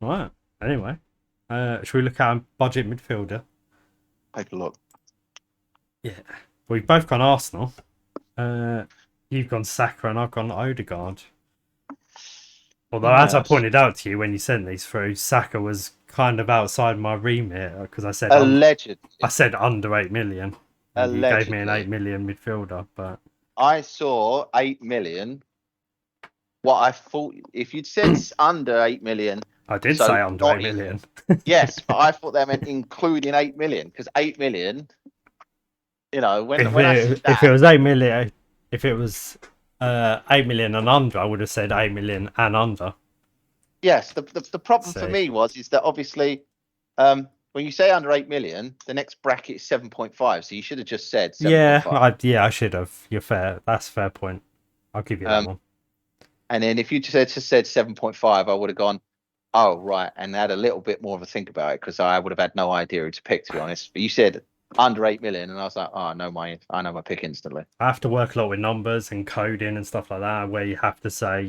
Right. Anyway, should we look at our budget midfielder? Take a look. Yeah, we've both gone Arsenal. You've gone Saka and I've gone Odegaard. Although, as I pointed out to you when you sent these through, Saka was kind of outside my remit, because I said allegedly. I said under 8 million. And you gave me an 8 million midfielder, but I saw 8 million. What I thought, if you'd said under 8 million, I did say under 8 million. Yes, but I thought they meant including 8 million, because 8 million, when I said that, if it was 8 million, if it was 8 million and under, I would have said 8 million and under. Yes, the problem for me is that obviously, when you say under 8 million, the next bracket is 7.5. So you should have just said 7.5. I should have. You're fair. That's a fair point. I'll give you that one. And then if you just said 7.5, I would have gone, oh, right, and had a little bit more of a think about it, because I would have had no idea who to pick, to be honest. But you said under 8 million, and I was like, oh, I know my pick instantly. I have to work a lot with numbers and coding and stuff like that, where you have to say,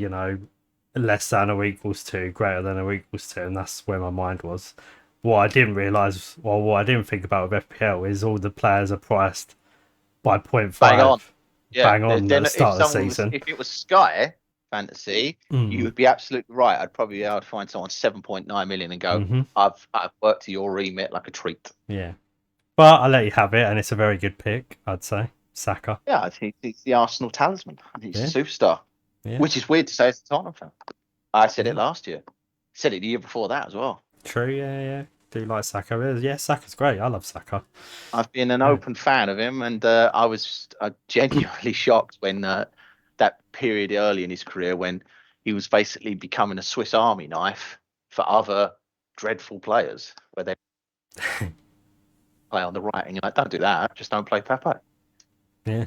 less than or equals to, greater than or equals to, and that's where my mind was. What I didn't realise, what I didn't think about with FPL is all the players are priced by 0.5. Bang on. Yeah. bang on at Then the if start of the someone was, season. if it was Sky Fantasy, you Mm. would be absolutely right. I'd probably be able to find someone 7.9 million and go, Hmm. I've worked to your remit like a treat. Yeah. But I'll let you have it, and it's a very good pick, I'd say. Saka. Yeah, I think he's the Arsenal talisman. I think he's Yeah. a superstar, Yeah. which is weird to say as a Tottenham fan. I said it Yeah. last year. Said it the year before that as well. True, yeah, yeah. Do like Saka? Yeah, Saka's great. I love Saka. I've been an Yeah. open fan of him, and I was genuinely shocked when that period early in his career when he was basically becoming a Swiss Army knife for other dreadful players, where they play on the right, and you're like, don't do that. Just don't play Pepe. Yeah.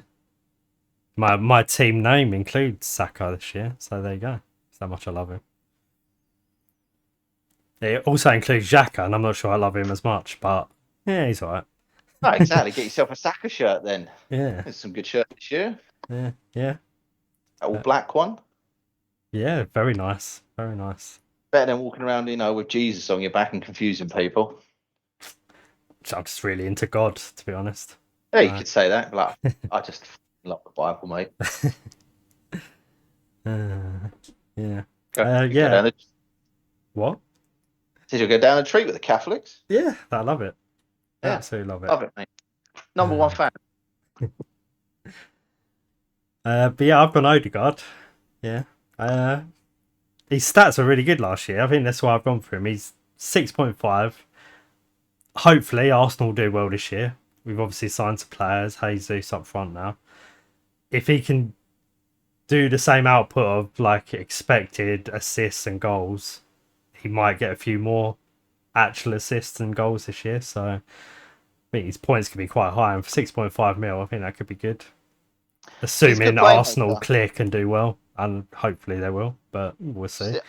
My team name includes Saka this year, so there you go. That's how much I love him. It also includes Xhaka, and I'm not sure I love him as much, but yeah, he's alright. No, exactly. Get yourself a Saka shirt then. Yeah, There's some good shirts this year. yeah, yeah. All black one. Yeah, very nice. Very nice. Better than walking around, with Jesus on your back and confusing people. I'm just really into God, to be honest. Yeah, you could say that. Like, I just love the Bible, mate. Yeah. Go Yeah. down the, What? Did you go down a treat with the Catholics? Yeah, I love it. Yeah, Absolutely love it. love it, mate. Number one fan. But yeah, I've gone Odegaard. Yeah. His stats were really good last year. I think that's why I've gone for him. He's 6.5. Hopefully, Arsenal will do well this year. We've obviously signed some players. Jesus up front now. If he can do the same output of like expected assists and goals, he might get a few more actual assists and goals this year. So I think his points could be quite high. And for 6.5 mil, I think that could be good. Assuming Arsenal click and do well. And hopefully they will. But we'll see.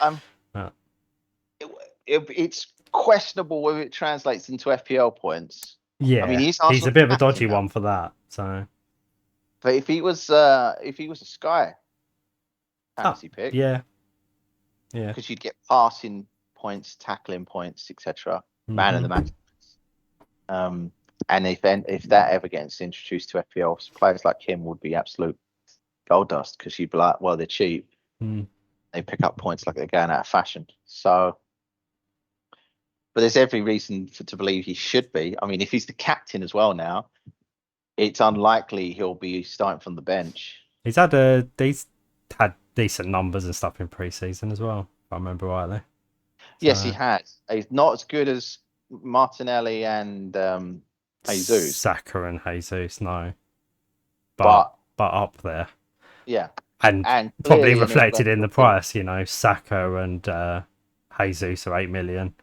It's questionable whether it translates into FPL points. Yeah, I mean, he's a bit of a dodgy one for that. So, but if he was a Sky fantasy pick, yeah, because you'd get passing points, tackling points, etc. Man of the match. And if that ever gets introduced to FPL, players like him would be absolute gold dust because you'd be like, well, they're cheap. They pick up points like they're going out of fashion. So, but there's every reason to believe he should be. I mean, if he's the captain as well now, it's unlikely he'll be starting from the bench. He's had decent numbers and stuff in pre-season as well, if I remember rightly. Yes, he has. He's not as good as Martinelli and Jesus. Saka and Jesus, no. But up there. Yeah. And probably reflected in the price, Saka and Jesus are 8 million.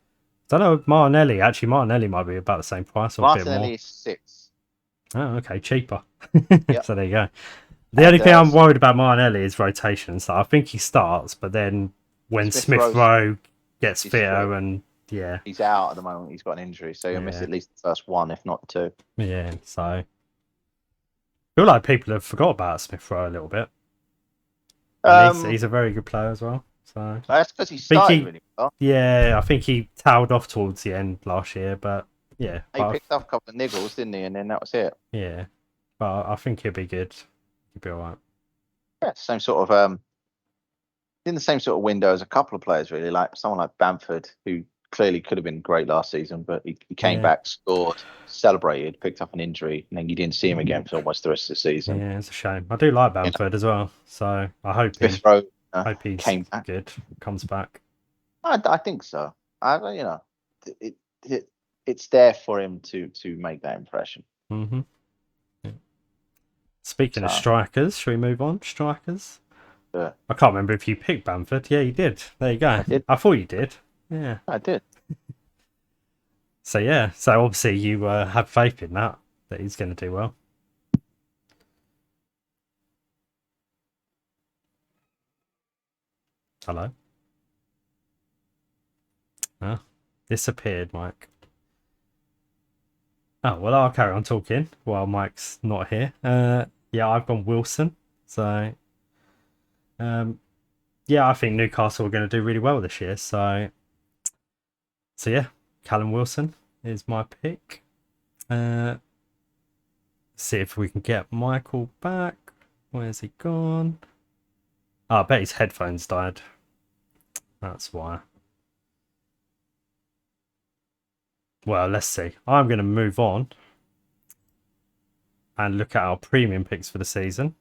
I don't know, Martinelli might be about the same price or a bit more. Martinelli is 6. Oh, okay, cheaper. Yep. So there you go. The only thing I'm worried about Martinelli is rotation. So I think he starts, but then when Smith Rowe gets fitter and he's out at the moment. He's got an injury, so he'll miss at least the first one, if not 2. Yeah, so I feel like people have forgot about Smith Rowe a little bit. He's a very good player as well. So that's because he started really well. Yeah, I think he tailed off towards the end last year, but yeah, he picked up a couple of niggles, didn't he? And then that was it. Yeah, but I think he'll be good. He'll be alright. Yeah, same sort of in the same sort of window as a couple of players, really, like someone like Bamford, who clearly could have been great last season, but he came back, scored, celebrated, picked up an injury, and then you didn't see him again for almost the rest of the season. Yeah, it's a shame. I do like Bamford as well, so I hope he came back. Good, comes back. I think so. It's there for him to make that impression. Mm-hmm. Yeah. Speaking of strikers, should we move on? Strikers. Yeah. I can't remember if you picked Bamford. Yeah, you did. There you go. I did. I thought you did. Yeah, I did. So obviously you have faith in that he's going to do well. Hello. Disappeared, Mike. Oh well, I'll carry on talking while Mike's not here. I've gone Wilson. So, I think Newcastle are going to do really well this year. So yeah, Callum Wilson is my pick. See if we can get Michael back. Where's he gone? Oh, I bet his headphones died. That's why. Well, let's see. I'm going to move on and look at our premium picks for the season.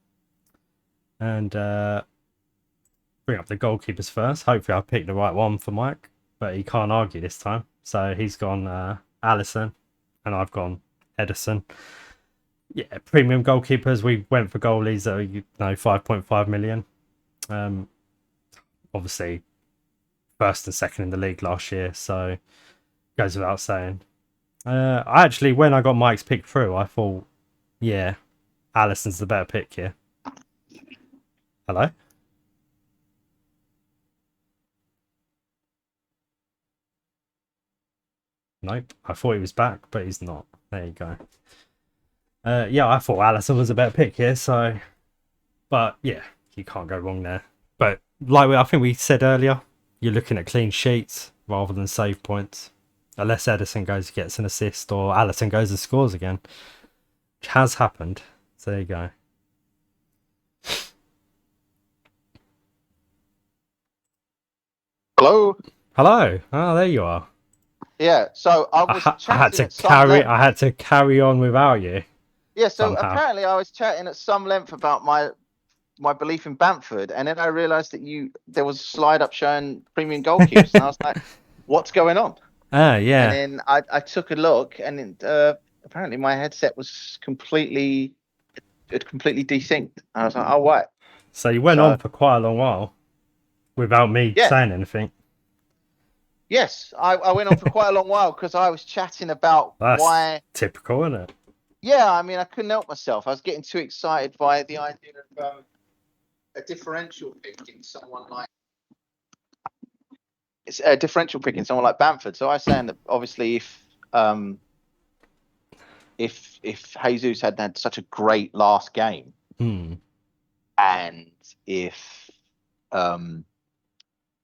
And bring up the goalkeepers first. Hopefully I picked the right one for Mike. But he can't argue this time. So he's gone Allison. And I've gone Edison. Yeah, premium goalkeepers. We went for goalies that are 5.5 million. Obviously, first and second in the league last year. So goes without saying. I actually, when I got Mike's pick through, I thought, yeah, Allison's the better pick here. Hello? Nope. I thought he was back, but he's not. There you go. Yeah, I thought Allison was a better pick here, so... But, yeah, you can't go wrong there. But, like I think we said earlier, you're looking at clean sheets rather than save points. Unless Edison goes and gets an assist or Allison goes and scores again. Which has happened. So there you go. Hello. Hello. Oh, there you are. Yeah. So I was I had chatting to at some length. I had to carry on without you. Yeah. So somehow. apparently I was chatting at some length about my belief in Brentford, and then I realised that there was a slide up showing premium goalkeepers, and I was like, "What's going on?" Yeah. And then I took a look, and apparently my headset was completely desynced. I was like, "Oh, what?" So you went on for quite a long while without me saying anything. Yes, I went on for quite a long while because I was chatting about That's typical, isn't it? Yeah, I mean, I couldn't help myself. I was getting too excited by the idea of a differential pick in someone like Bamford. So I was saying that obviously if Jesus hadn't had such a great last game, and if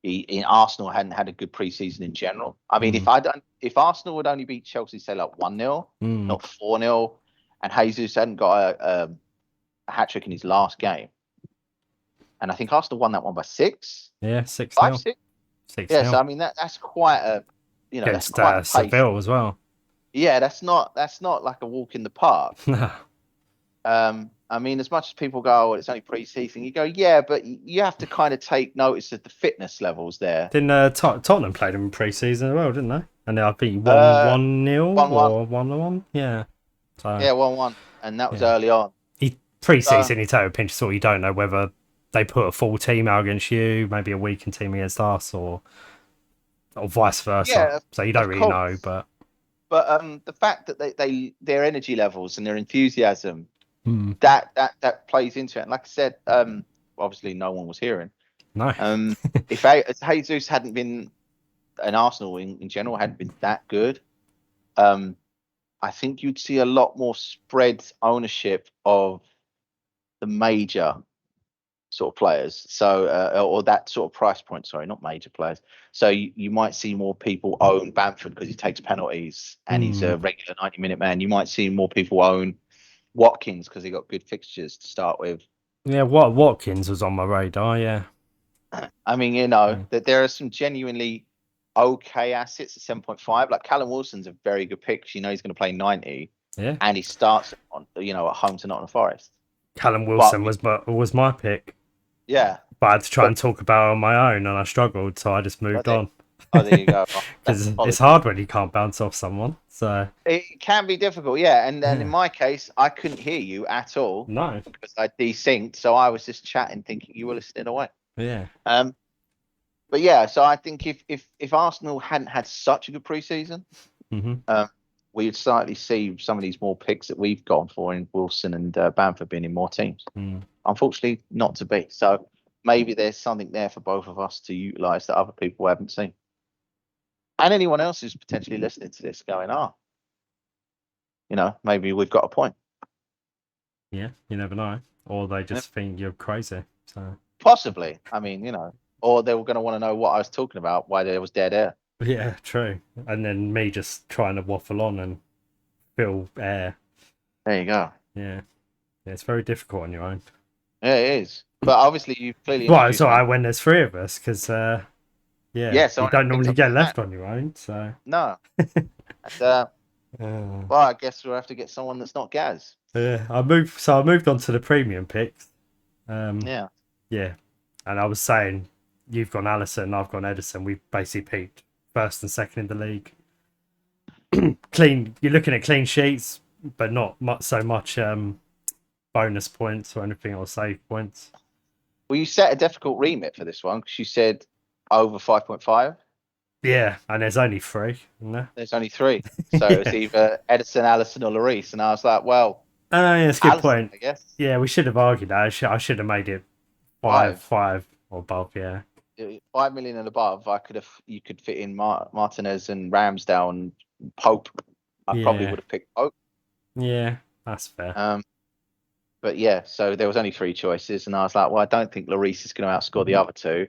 in Arsenal hadn't had a good preseason in general. I mean, if Arsenal would only beat Chelsea, say like 1-0, not 4-0, and Jesus hadn't got a hat trick in his last game, and I think Arsenal won that one by 6. Yeah, 6-0. 5-6. Yeah, so I mean that's quite a against that's quite Seville as well. Yeah, that's not like a walk in the park. I mean, as much as people go, "Oh, it's only pre-season," you go, "Yeah," but you have to kind of take notice of the fitness levels there. Didn't Tottenham played them in pre-season as well, didn't they? And I think 1-0 or 1-1. Yeah. So, yeah, 1-1, and that was early on. Pre-season, you take a pinch of salt. You don't know whether they put a full team out against you, maybe a weakened team against us, or vice versa. Yeah, so you don't really know, but the fact that their energy levels and their enthusiasm that plays into it. And like I said, obviously no one was hearing. No. If Jesus hadn't been, and Arsenal in general hadn't been that good, I think you'd see a lot more spread ownership of the major sort of players. So or that sort of price point. Sorry, not major players. So you might see more people own Bamford because he takes penalties and he's a regular 90-minute man. You might see more people own Watkins because he got good fixtures to start with. Yeah, Watkins was on my radar. Yeah. I mean, that there are some genuinely okay assets at 7.5. Like Callum Wilson's a very good pick because he's going to play 90. Yeah. And he starts on at home to Nottingham Forest. Callum Wilson was my pick. Yeah. But I had to try and talk about it on my own, and I struggled, so I just moved on. Oh, there you go. Because it's hard when you can't bounce off someone. So it can be difficult, yeah. And then in my case, I couldn't hear you at all. No. Because I desynced, so I was just chatting, thinking you were listening away. Yeah. But yeah, so I think if Arsenal hadn't had such a good preseason, we'd slightly see some of these more picks that we've gone for in Wilson and Bamford being in more teams. Unfortunately, not to be. So maybe there's something there for both of us to utilise that other people haven't seen. And anyone else who's potentially listening to this going, maybe we've got a point. Yeah, you never know. Or they just think you're crazy. So possibly. I mean, or they were going to want to know what I was talking about, why there was dead air. Yeah, true. And then me just trying to waffle on and fill air. There you go. Yeah. It's very difficult on your own. Yeah, it is. But obviously, you've clearly Well, it's introduced all me. right when there's three of us, because yeah, Yeah, so you I never don't picked normally up get this man. left on your own. So No. And, uh, well, I guess we'll have to get someone that's not Gaz. yeah, I moved on to the premium picks. Um, Yeah. yeah, and I was saying you've gone Allison, I've gone Edison. We basically peaked first and second in the league. Clean. You're looking at clean sheets, but not much so much bonus points or anything or save points. Well, you set a difficult remit for this one because you said over 5.5. Yeah, and there's only three, isn't there? There's only three. So it's Yeah. either Edison, Allison, or Lloris. And I was like, well, Yeah, it's a good Allison, point. I guess. Yeah, we should have argued that. I should have made it five, Five. five or above. Yeah, 5 million and above, you could fit in Martinez and Ramsdale and Pope. I probably yeah, would have picked Pope. yeah. That's fair. But yeah, so there was only three choices, and I was like, well, I don't think Lloris is going to outscore the other two,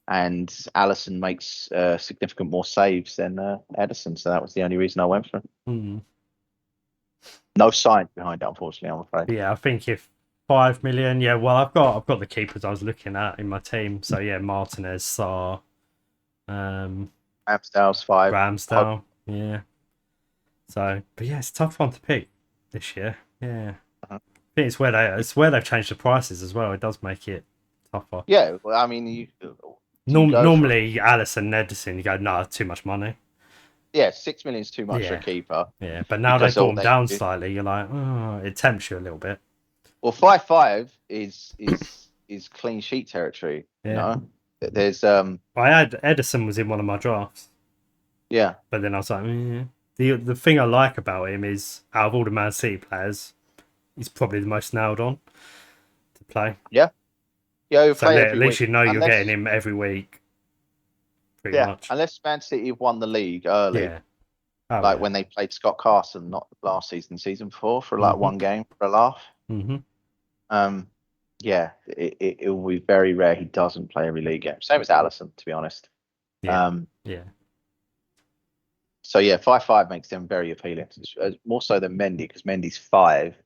and Allison makes significant more saves than Edison, so that was the only reason I went for him. Hmm. No science behind it, unfortunately, I'm afraid. Yeah, I think if 5 million. Yeah, well, I've got the keepers I was looking at in my team. So yeah, Martinez, Sarr, um, Ramsdale's five. Pope. Ramsdale. Yeah. So, but yeah, it's a tough one to pick this year. Yeah, Uh-huh. I think it's where they've changed the prices as well. It does make it tougher. Yeah, well, I mean, you go for Normally, Alice and Edison, you go, no, too much money. 6 million is too much for a Yeah, keeper yeah. But now they because brought all them they down do. slightly. You're like, oh, it tempts you a little bit. Well, 5.5 is clean sheet territory. You Yeah. know, there's I had Edison was in one of my drafts, yeah. but then I was like, the thing I like about him is out of all the Man City players, he's probably the most nailed on to play. Yeah, you So play at every least week you know you're getting unless him every week, pretty much. unless Man City have won the league early, Yeah. Oh like yeah. when they played Scott Carson, not last season, season before, for like Mhm. one game for a laugh. Mhm. Yeah, it will be very rare he doesn't play every league game. Same as Allison, to be honest. Yeah. Yeah. So yeah, 5.5 makes them very appealing, more so than Mendy because Mendy's 5,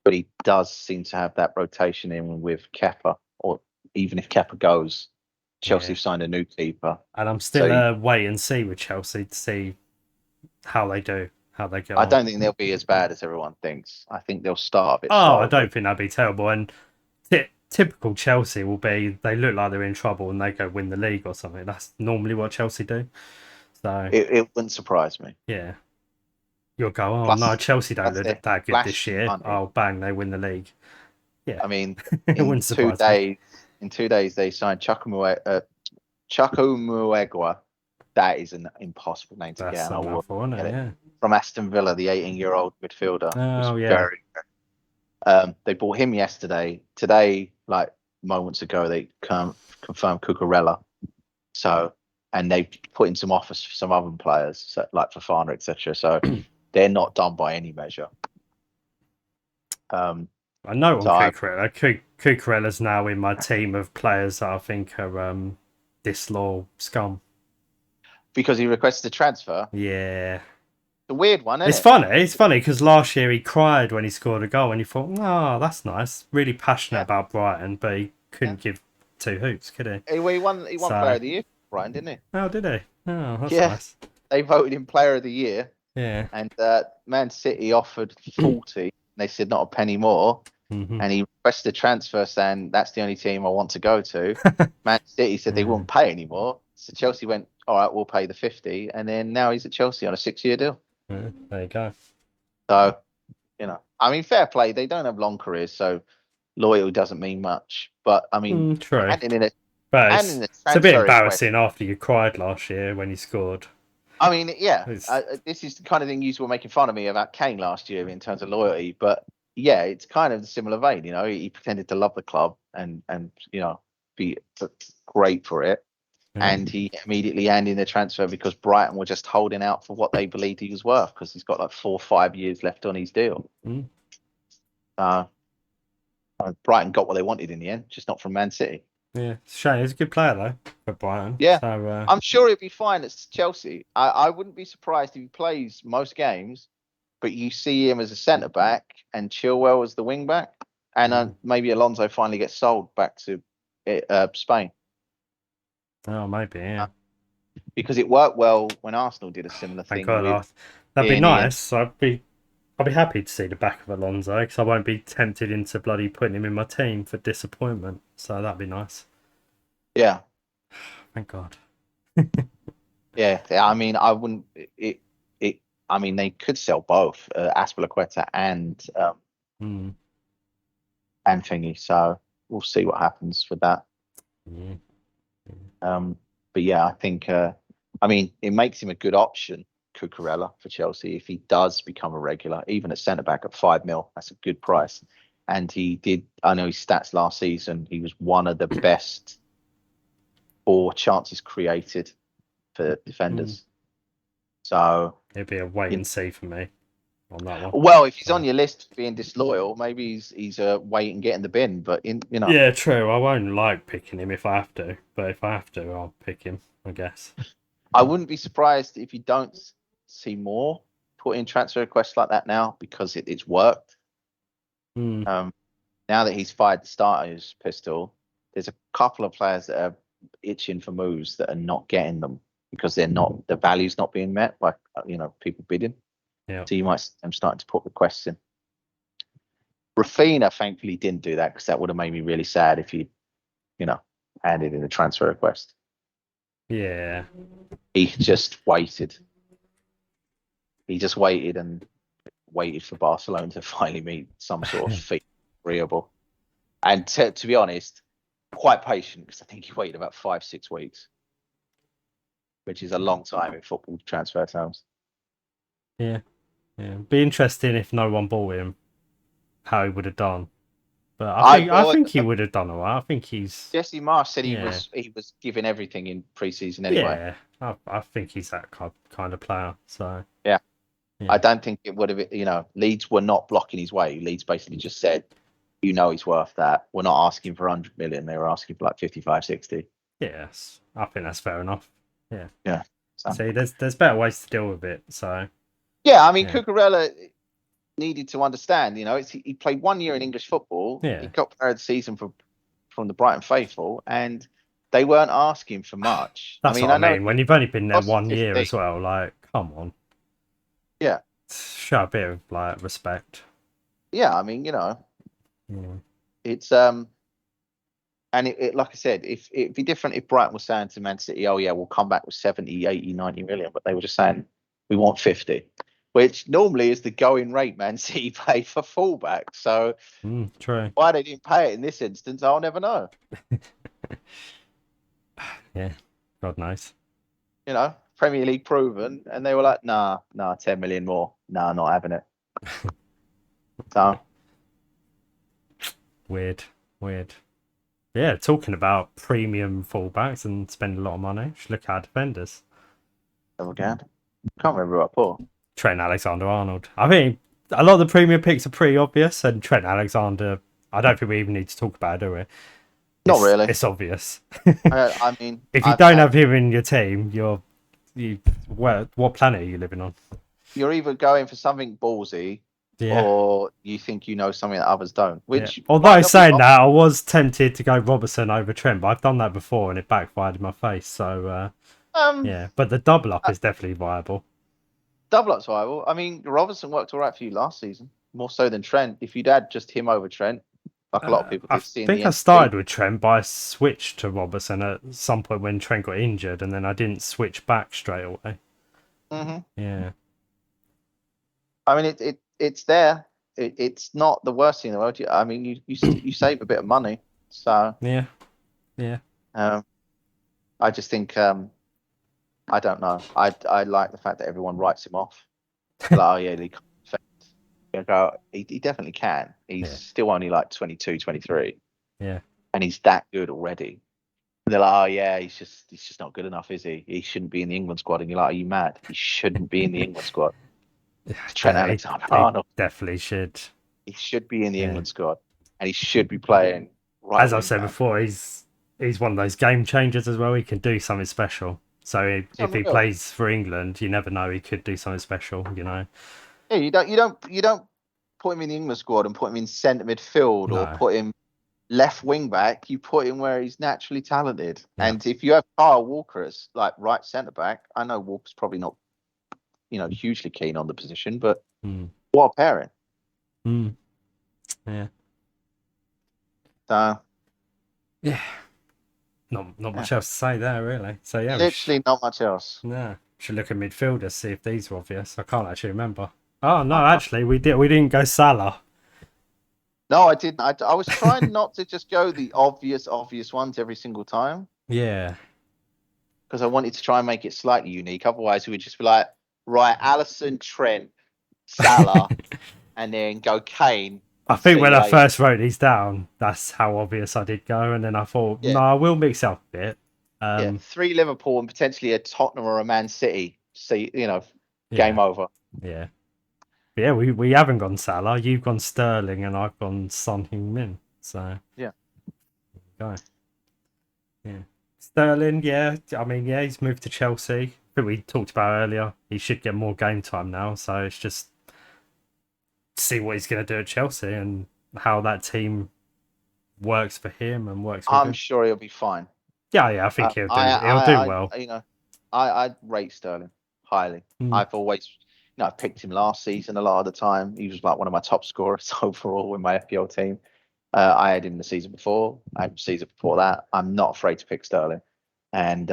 but he does seem to have that rotation in with Kepa, or even if Kepa goes, Chelsea Yeah. have signed a new keeper. And I'm So still wait and see with Chelsea to see how they do, how they get I on. don't think they'll be as bad as everyone thinks. I think they'll start a bit Oh, I slow. don't think that'd be terrible. And typical Chelsea will be they look like they're in trouble and they go win the league or something. That's normally what Chelsea do. So It wouldn't surprise me. yeah, you'll go, oh no, Plus, Chelsea don't look they're that good this flashing year. money. Oh bang, they win the league. Yeah, I mean, it wouldn't in two surprise me. days, they signed Chukwuemeka. That is an impossible name to get, That's and a I will mouthful, isn't get it? it. Yeah. From Aston Villa, the 18-year-old midfielder, was Oh yeah. very. They bought him yesterday. Today, like moments ago, they confirmed Cucurella. So, and they put in some offers for some other players, so, like Fofana, etc. So, they're not done by any measure. I know on So I, Cucurella. Cucurella's now in my team of players that I think are disloyal scum. because he requested a transfer, Yeah. the weird one, isn't It's it? funny. It's funny because last year he cried when he scored a goal, and you thought, "Oh, that's nice." Really passionate Yeah, about Brighton, but he yeah. couldn't give two hoots, could he? He won. He won Player So, of the Year, Brian, didn't he? oh, did he? Oh, that's Yeah, nice. they voted him Player of the Year, Yeah. and Man City offered 40. They said not a penny more, Mm-hmm. and he requested a transfer, saying that's the only team I want to go to. Man City said they Yeah. wouldn't pay anymore, so Chelsea went, all right, we'll pay the 50, and then now he's at Chelsea on a 6-year deal. Yeah, there you go. So, I mean, fair play. They don't have long careers, so loyalty doesn't mean much. But I mean, True. handing in a But handing in a it's a bit transfer request. embarrassing after you cried last year when you scored. I mean, yeah, It's, this is the kind of thing you were making fun of me about Kane last year in terms of loyalty. But yeah, it's kind of a similar vein. He pretended to love the club and be great for it. yeah. And he immediately handed in the transfer because Brighton were just holding out for what they believed he was worth because he's got like 4 or 5 years left on his deal. Mm. Brighton got what they wanted in the end, just not from Man City. Yeah, it's a shame. He's a good player though for Brighton. Yeah, So I'm sure he'll be fine at Chelsea. I wouldn't be surprised if he plays most games, but you see him as a centre back and Chilwell as the wing back. and maybe Alonso finally gets sold back to Spain. Oh, maybe, yeah. Because it worked well when Arsenal did a similar Thank thing God. with That'd be Tierney and nice. I'd be happy to see the back of Alonso because I won't be tempted into bloody putting him in my team for disappointment. So that'd be nice. yeah. Thank God. Yeah, I mean, I wouldn't. I mean, they could sell both Aspilicueta and thingy. So we'll see what happens with that. Yeah. But yeah, I think. I mean, it makes him a good option, Cucurella for Chelsea, if he does become a regular, even at centre back at 5 mil. That's a good price. And he did. I know his stats last season. He was one of the best for chances created for defenders. So It'd be a wait and see for me on that one. well, if he's on your list for being disloyal, maybe he's a wait and get in the bin. But Yeah, true. I won't like picking him if I have to, but if I have to, I'll pick him, I guess. I wouldn't be surprised if you don't see more put in transfer requests like that now because it's worked. Now that he's fired the starter's pistol, there's a couple of players that are itching for moves that are not getting them because the value's not being met by people bidding. Yeah. So you might see them starting to put requests in. Rafinha thankfully didn't do that because that would have made me really sad if he, handed in a transfer request. Yeah. He just waited. He just waited and waited for Barcelona to finally meet some sort of fee agreeable. And to be honest, quite patient because I think he waited about 5-6 weeks, which is a long time in football transfer terms. Yeah. Be interesting if no one bought him, how he would have done. But I think he would have done alright. I think he's Jesse Marsh said he was giving everything in pre-season anyway. Yeah, I think he's that kind of player. So yeah. I don't think it would have. Leeds were not blocking his way. Leeds basically just said, he's worth that. We're not asking for 100 million. They were asking for like 55, 60. Yes, I think that's fair enough. Yeah. Yeah. So. See, there's better ways to deal with it. So. Yeah, I mean, Cucurella needed to understand. He played 1 year in English football. Yeah. He got player of the season from the Brighton Faithful, and they weren't asking for much. That's what I mean. When you've only been there 1 year as well, like, come on. Yeah. Show a bit of respect. Yeah, I mean, it's and it like I said, if it'd be different if Brighton was saying to Man City, oh yeah, we'll come back with 70, 80, 90 million, but they were just saying we want 50. Which normally is the going rate Man City pay for fullback. So true. Why they didn't pay it in this instance, I'll never know. Yeah, God knows. Premier League proven, and they were like, nah, 10 million more. Nah, not having it. So weird. Yeah, talking about premium fullbacks and spending a lot of money. Just look at our defenders. Again, can't remember what I put. Trent Alexander-Arnold. I think a lot of the premium picks are pretty obvious, and Trent Alexander, I don't think we even need to talk about it, do we? Not really. It's obvious. I mean, if you don't have him in your team, what planet are you living on? You're either going for something ballsy, or you think you know something that others don't. Which, although saying that, I was tempted to go Robertson over Trent, but I've done that before and it backfired in my face. So but the double up is definitely viable. Double up's viable. I mean, Robertson worked all right for you last season, more so than Trent. If you'd had just him over Trent, like a lot of people did. I think I started with Trent, but I switched to Robertson at some point when Trent got injured, and then I didn't switch back straight away. Yeah. I mean, it's there. It's not the worst thing in the world. I mean, you save a bit of money. So yeah. I just think I don't know. I like the fact that everyone writes him off. Like, oh yeah, he definitely can. He's still only like 22, 23. Yeah. And he's that good already. And they're like, oh yeah, he's just not good enough, is he? He shouldn't be in the England squad. And you're like, are you mad? He shouldn't be in the England squad. Trent Alexander-Arnold definitely should. He should be in the England squad, and he should be playing. As I said before, he's one of those game changers as well. He can do something special. So if he plays for England, you never know. He could do something special. Yeah, you don't put him in the England squad and put him in centre midfield or No. put him left wing back. You put him where he's naturally talented. Yeah. And if you have Kyle Walker as like right centre back, I know Walker's probably not, hugely keen on the position, but what a pairing. Yeah. So yeah. Not much else to say there, really. So yeah, literally not much else. No, should look at midfielders, see if these are obvious. I can't actually remember. Oh no, actually, we didn't go Salah. No, I didn't. I was trying not to just go the obvious ones every single time. Yeah. Because I wanted to try and make it slightly unique. Otherwise, we would just be like, right, Allison, Trent, Salah, and then go Kane. I think when I first wrote these down, that's how obvious I did go. And then I thought, no, I will mix up a bit. 3 Liverpool and potentially a Tottenham or a Man City. So, game over. Yeah. But yeah, we haven't gone Salah. You've gone Sterling and I've gone Son Heung-min. So, yeah. Go. Yeah. Sterling, yeah. I mean, yeah, he's moved to Chelsea. I think we talked about earlier. He should get more game time now. So it's just see what he's going to do at Chelsea and how that team works for him and works for I'm sure he'll be fine. Yeah, I think he'll do well. I rate Sterling highly. I've always, I picked him last season a lot of the time. He was like one of my top scorers overall in my FPL team. I had him the season before. I had him the season before that. I'm not afraid to pick Sterling. And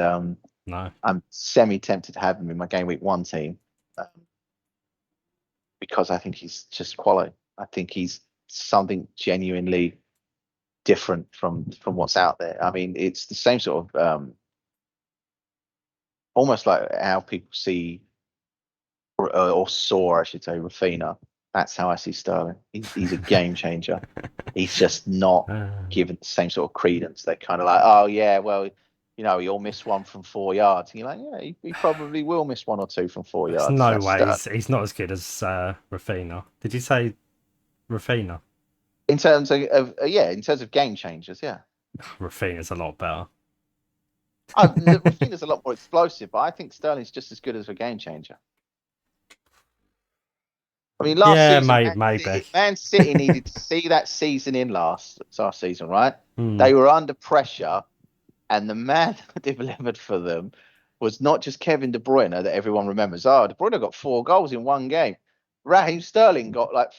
no, I'm semi-tempted to have him in my Game Week 1 team because I think he's just quality. I think he's something genuinely different from what's out there. I mean, it's the same sort of almost like how people see or saw, I should say, Rafinha. That's how I see Sterling. He's a game changer. He's just not given the same sort of credence. They're kind of like, oh yeah, well, he'll miss one from 4 yards. And you're like, yeah, he probably will miss 1 or 2 from 4 yards. There's no way he's not as good as Rafinha. Did you say Rafinha? In terms of game changers, yeah. Rafinha's a lot better. Rafinha's a lot more explosive, but I think Sterling's just as good as a game changer. I mean, last season, maybe. Man City needed to see that season in last season, right? They were under pressure, and the man that delivered for them was not just Kevin De Bruyne that everyone remembers. Oh, De Bruyne got 4 goals in 1 game. Raheem Sterling got like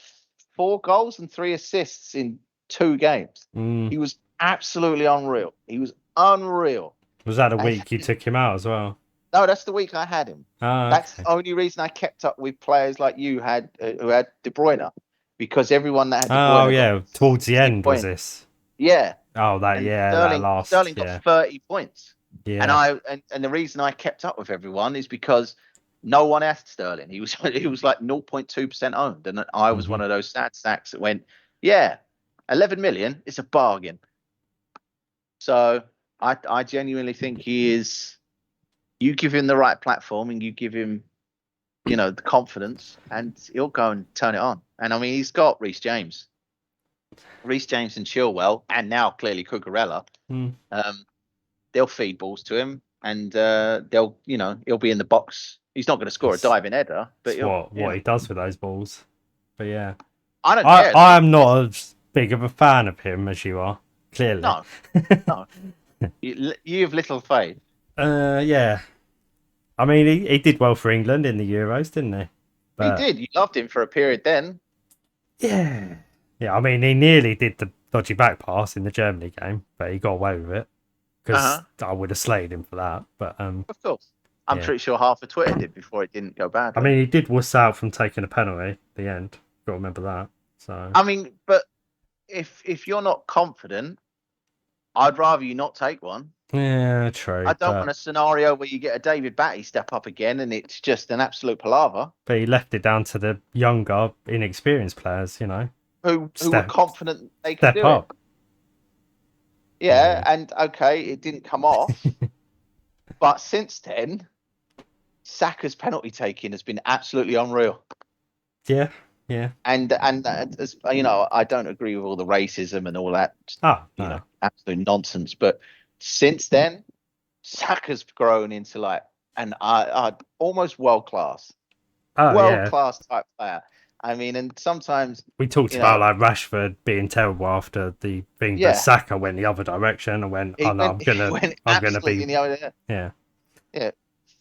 4 goals and 3 assists in 2 games. He was absolutely unreal. He was unreal. Was that a week you took him out as well? No, that's the week I had him. That's okay. the only reason I kept up with players like you had who had De Bruyne, because everyone that had De Bruyne. Oh yeah, towards the end was this? Yeah. Oh, that Sterling got 30 points. Yeah. And the reason I kept up with everyone is because no one asked Sterling. He was like 0.2% owned, and I was one of those sad sacks that went, 11 million. It's a bargain. So I genuinely think he is. You give him the right platform and you give him, the confidence, and he'll go and turn it on. And I mean, he's got Reece James and Chilwell, and now clearly Cucurella. They'll feed balls to him, and he'll be in the box. He's not going to score a diving header, but what he does with those balls. But yeah, I don't care. I am not as big of a fan of him as you are. Clearly, no. You have little faith. Yeah. I mean, he did well for England in the Euros, didn't he? But he did. You loved him for a period then. Yeah. Yeah, I mean, he nearly did the dodgy back pass in the Germany game, but he got away with it. Because I would have slayed him for that. But of course. I'm pretty sure half of Twitter did before it didn't go bad. I mean, he did wuss out from taking a penalty at the end. Got to remember that. So I mean, but if you're not confident, I'd rather you not take one. Yeah, true. I don't want a scenario where you get a David Batty step up again and it's just an absolute palaver. But he left it down to the younger, inexperienced players, who were confident they could do it. Yeah, and okay, it didn't come off. But since then, Saka's penalty taking has been absolutely unreal. Yeah. And as I don't agree with all the racism and all that. Absolute nonsense. But since then, Saka's grown into like an almost world class, type player. I mean, and sometimes We talked you about know, like Rashford being terrible after the thing, but yeah, Saka went the other direction and went, "Oh he no, went he went I'm gonna absolutely be, in the other. yeah, Yeah,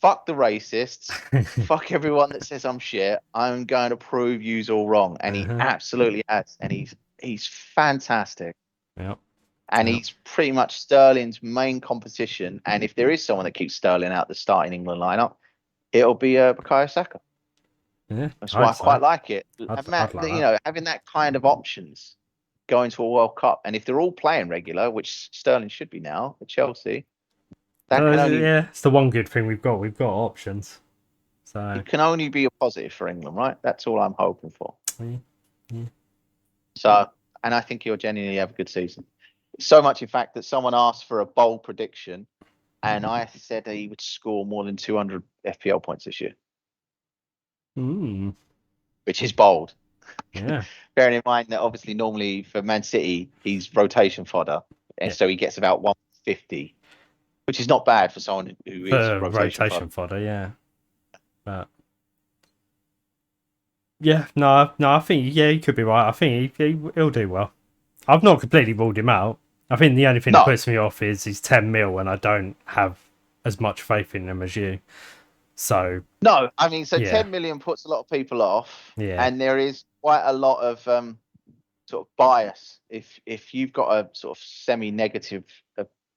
fuck the racists, fuck everyone that says I'm shit. I'm going to prove yous all wrong, and he uh-huh. absolutely has, and he's fantastic. yeah, And yeah, he's pretty much Sterling's main competition. And if there is someone that keeps Sterling out the starting England lineup, it'll be Bukayo Saka. yeah." That's I why I hope so. quite like it. I'd, And I'd Matt, like you that. know, having that kind of options going to a World Cup, and if they're all playing regular, which Sterling should be now for Chelsea, that can only Yeah, it's the one good thing we've got. We've got options. So it can only be a positive for England, right? That's all I'm hoping for. yeah, yeah. So, and I think he'll genuinely have a good season. So much, in fact, that someone asked for a bold prediction, and I said that he would score more than 200 FPL points this year, Mm, which is bold. yeah, Bearing in mind that obviously normally for Man City he's rotation fodder, and yeah. so he gets about 150, which is not bad for someone who is For rotation fodder. rotation fodder, yeah. But yeah, no, I think yeah, he could be right. I think he'll do well. I've not completely ruled him out. I think the only thing that No, puts me off is he's 10 mil, and I don't have as much faith in him as you. So no, I mean, so yeah, 10 million puts a lot of people off, yeah, and there is quite a lot of sort of bias if you've got a sort of semi-negative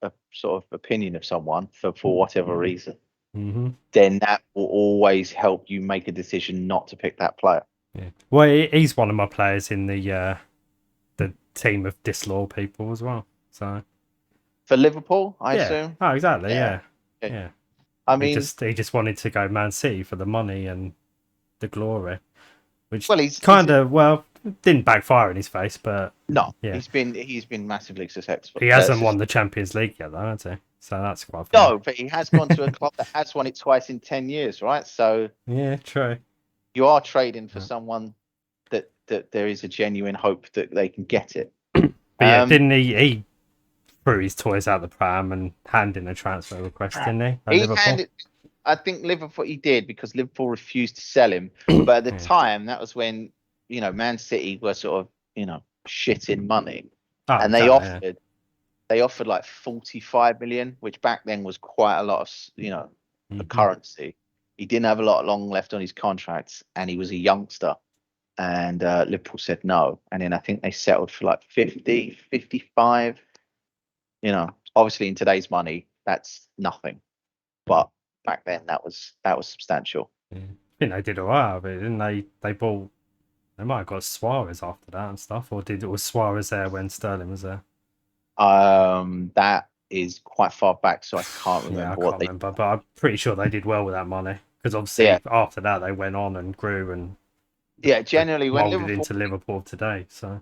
a sort of opinion of someone for whatever reason, hmm then that will always help you make a decision not to pick that player. yeah. Well, he's one of my players in the team of disloyal people as well. So For Liverpool, I yeah, assume. oh exactly, Yeah. yeah, yeah. I He mean, just wanted to go Man City for the money and the glory, which well, he's kind of well didn't backfire in his face, but no, yeah, he's been massively successful. he hasn't won the Champions League yet, though, has he? So that's quite funny. No, but he has gone to a club that has won it twice in 10 years, right? So Yeah, true. you are trading for Yeah. someone that there is a genuine hope that they can get it. But yeah, didn't he threw his toys out the pram and handed in a transfer request, didn't he? At He Liverpool. handed. I think Liverpool he did because Liverpool refused to sell him. But at the Yeah. time, that was when Man City were sort of shit in money, Oh, and exactly. Yeah. they offered like 45 million, which back then was quite a lot of a Mm-hmm. currency. He didn't have a lot long left on his contract, and he was a youngster. And Liverpool said no, and then I think they settled for like 50, 55. Obviously in today's money, that's nothing, but back then that was substantial. Yeah. I think they did alright of it, didn't they? They might have got Suarez after that and stuff, or was Suarez there when Sterling was there? That is quite far back, so I can't Yeah, I remember what can't they. remember, but I'm pretty sure they did well with that money because Yeah, obviously after that they went on and grew and yeah. they Generally, molded into Liverpool today. So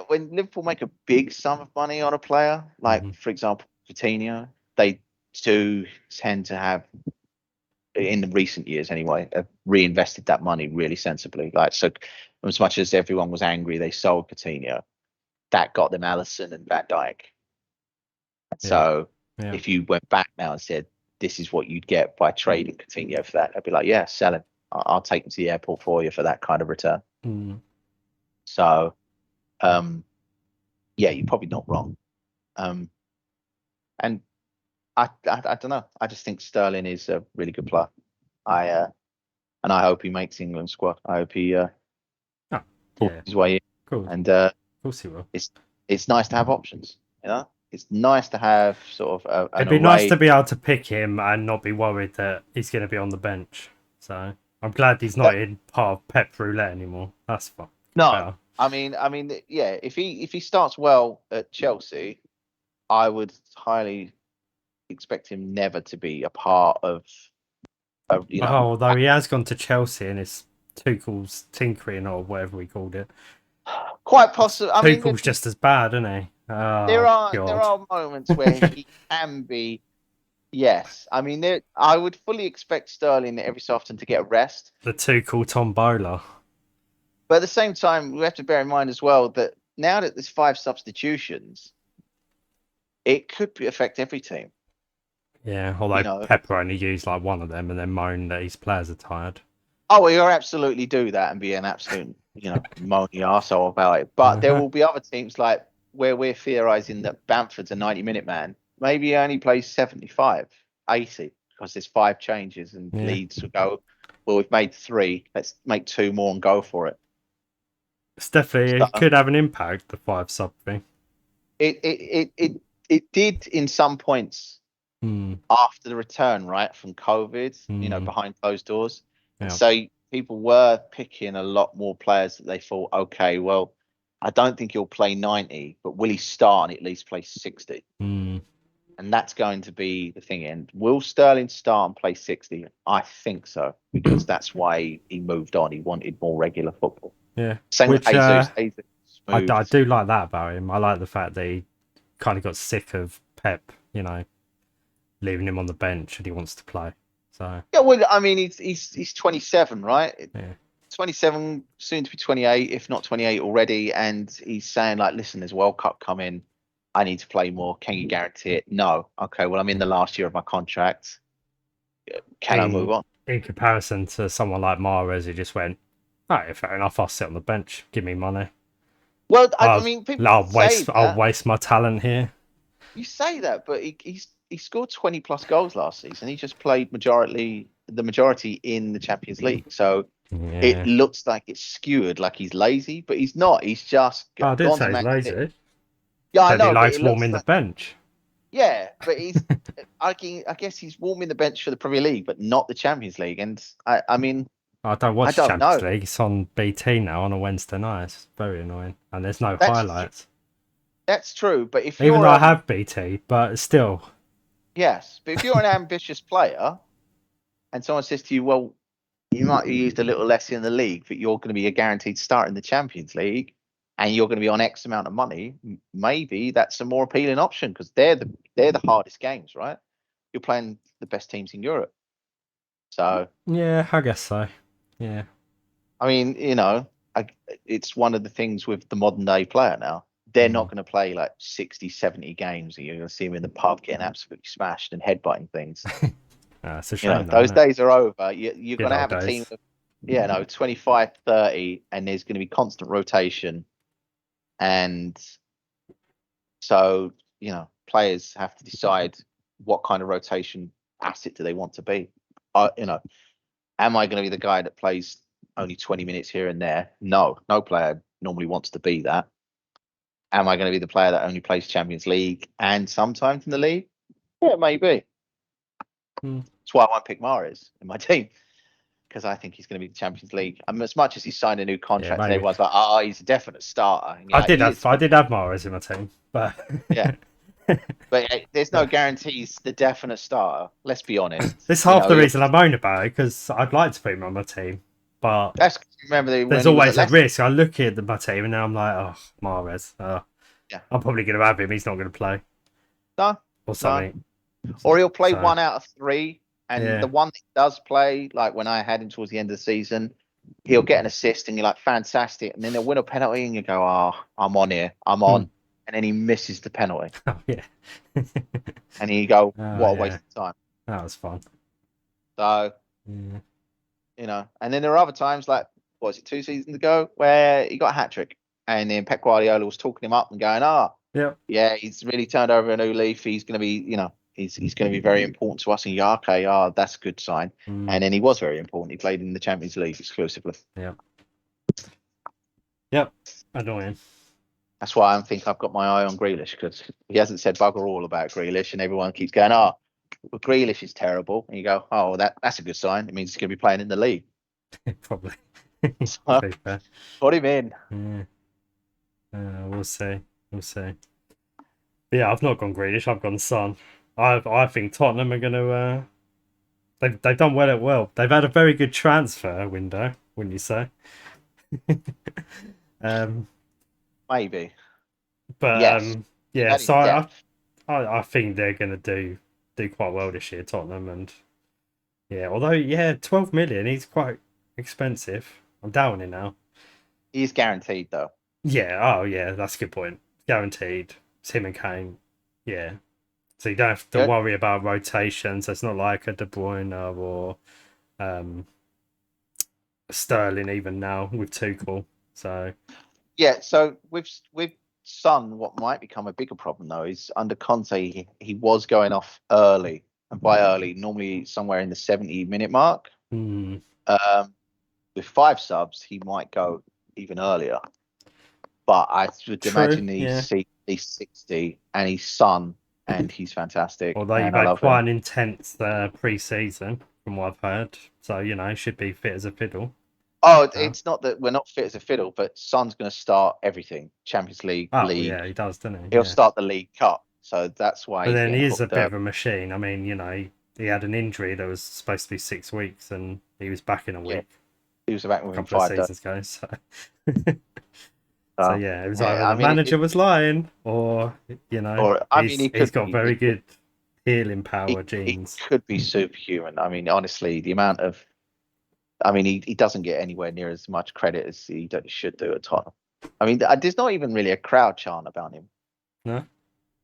When Liverpool make a big sum of money on a player, like mm-hmm. for example Coutinho, they do tend to have, in the recent years anyway, have reinvested that money really sensibly. Like, so as much as everyone was angry they sold Coutinho, that got them Allison and Van Dijk. yeah, So yeah. if you went back now and said this is what you'd get by trading Coutinho for that, I'd be like, yeah, sell him. I'll take him to the airport for you for that kind of return. Mm. So yeah, you're probably not wrong. And I don't know. I just think Sterling is a really good player. And I hope he makes England squad. I hope he Oh, pulls yeah, his way in. cool. And Of course he will. it's nice to have options. It's nice to have sort of an It'd be nice array. to be able to pick him and not be worried that he's going to be on the bench. So I'm glad he's not That, in part of Pep Roulette anymore. That's fun. no, Better. I mean, yeah. If he starts well at Chelsea, I would highly expect him never to be a part of. Oh, although he has gone to Chelsea and it's Tuchel's tinkering or whatever we called it. Quite possible. I mean, Tuchel's just as bad, isn't he? there Oh God. are moments where he can be. Yes, I mean, I would fully expect Sterling every so often to get a rest, The Tuchel tombola. but at the same time, we have to bear in mind as well that now that there's 5 substitutions, it could affect every team. Yeah, although Pepper only used like one of them and then moaned that his players are tired. Oh, well, you'll absolutely do that and be an absolute moaning arsehole about it. But there Uh-huh. will be other teams like where we're theorising that Bamford's a 90-minute man. Maybe he only plays 75, 80 because there's 5 changes and Yeah, Leeds will go, well, we've made 3. Let's make 2 more and go for it. it's definitely So it could have an impact. The 5 sub thing. it did in some points Hmm. after the return, right, from COVID, Hmm. behind closed doors. And Yeah. so people were picking a lot more players that they thought, okay, well, I don't think he'll play 90, but will he start and at least play 60? Hmm. And that's going to be the thing. And will Sterling start and play 60? I think so, because that's why he moved on. He wanted more regular football. Yeah. Same with Which Jesus. Jesus I smooth. do like that about him. I like the fact that he kind of got sick of Pep, leaving him on the bench and he wants to play. So Yeah, well, I mean, he's 27, right? yeah. 27, soon to be 28, if not 28 already. And he's saying, like, listen, there's a World Cup coming. I need to play more. Can you guarantee it? No. Okay, well, I'm in the last year of my contract. Can I move In on? in comparison to someone like Mahrez who just went, all right, fair enough, I'll sit on the bench, give me money. Well, I I'll mean, people say I'll that. waste my talent here. You say that, but he scored 20 plus goals last season. He just played the majority in the Champions League. So it Yeah. looks like it's skewed, like he's lazy, but he's not. He's just Oh, I didn't gone to say he's Man City. lazy. Yeah, I Said he know, but likes it looks warming the like, bench. yeah, but I guess he's warming the bench for the Premier League, but not the Champions League. And I mean, I don't I watch don't Champions know. League. It's on BT now on a Wednesday night. It's very annoying. And there's no That's highlights. that's true. But if Even you're though I have BT, but still. yes, but if you're an ambitious player and someone says to you, well, you might have used a little less in the league, but you're going to be a guaranteed start in the Champions League, and you're going to be on X amount of money. Maybe that's a more appealing option because they're the hardest games, right? You're playing the best teams in Europe. So Yeah, I guess so. Yeah. I mean, it's one of the things with the modern day player now. They're not Mm. going to play like 60, 70 games. You're going to see them in the pub getting absolutely smashed and headbutting things. It's a shame, though, Those isn't it? days are over. You're Good going to old have a team days. of, 25, 30, and there's going to be constant rotation. And so, players have to decide what kind of rotation asset do they want to be. Am I going to be the guy that plays only 20 minutes here and there? No player normally wants to be that. Am I going to be the player that only plays Champions League and sometimes in the league? Yeah, maybe. Mm. That's why I won't pick Mahrez in my team because I think he's going to be the Champions League. I mean, as much as he signed a new Yeah, contract and maybe. everyone's like, oh, he's a definite starter. And you're like, he is, I but did have Mahrez in my team, but yeah. But there's no guarantees the definite starter. Let's be honest. it's half the reason I moan about it because I'd like to put him on my team, but That's remember there's when he was at always a Leicester. risk. I look at my team and now I'm like, oh, Mahrez. Yeah. I'm probably going to have him. He's not going to play No, or no. something. Or he'll play So 1 out of 3. And the yeah, one that does play, like when I had him towards the end of the season, he'll get an assist and you're like, fantastic. And then they'll win a penalty and you go, oh, I'm on here. I'm Hmm. on. And then he misses the penalty. Oh yeah. And you go, Oh what a yeah. waste of time. That was fun. So, Yeah. and then there are other times like, what was it, 2 seasons ago, where he got a hat trick. And then Pep Guardiola was talking him up and going, Yep. yeah, he's really turned over a new leaf. He's going to be, he's going to be very important to us. And yeah, okay, that's a good sign. Mm. And then he was very important. He played in the Champions League exclusively. Yep. Yep. Annoying. That's why I think I've got my eye on Grealish because he hasn't said bugger all about Grealish, and everyone keeps going, well, Grealish is terrible. And you go, oh, well, that's a good sign. It means he's going to be playing in the league. Probably. So, To be fair. put him in. Yeah. We'll see. We'll see. But yeah, I've not gone Grealish. I've gone Son. I think Tottenham are going to. They've done well. They've had a very good transfer window, wouldn't you say? Maybe. But Yes. yeah. That So is depth. I think they're going to do quite well this year, Tottenham, and yeah. Although 12 million, he's quite expensive. I'm down it now. He's guaranteed, though. Yeah. Oh yeah, that's a good point. Guaranteed. It's him and Kane. Yeah. So you don't have to Good. worry about rotations. It's not like a De Bruyne or Sterling even now with Tuchel. So Yeah, so with Son, what might become a bigger problem though is under Conte, he was going off early, and by early, normally somewhere in the 70-minute mark. hmm, With 5 subs, he might go even earlier. But I would true, imagine yeah. he's 60 and he's Son and he's fantastic Although you've and I had love quite him. an intense pre-season, from what I've heard, so should be fit as a fiddle. Oh, it's not that we're not fit as a fiddle, but Son's going to start everything: Champions League, Oh League. yeah, he does, doesn't he? He'll Yeah. start the League Cup, so that's why But he's then getting he is a hooked bit up. of a machine. I mean, he had an injury that was supposed to be 6 weeks, and he was back in a Yeah, week he was back a within couple of 5 days. seasons ago. So, so So, yeah, it was yeah, either I the mean, manager was lying, or or I mean, he he's could got be. very good healing power He genes. could be superhuman. I mean, honestly, the amount of, I mean, he doesn't get anywhere near as much credit as he should do at Tottenham. I mean, there's not even really a crowd chant about him, No,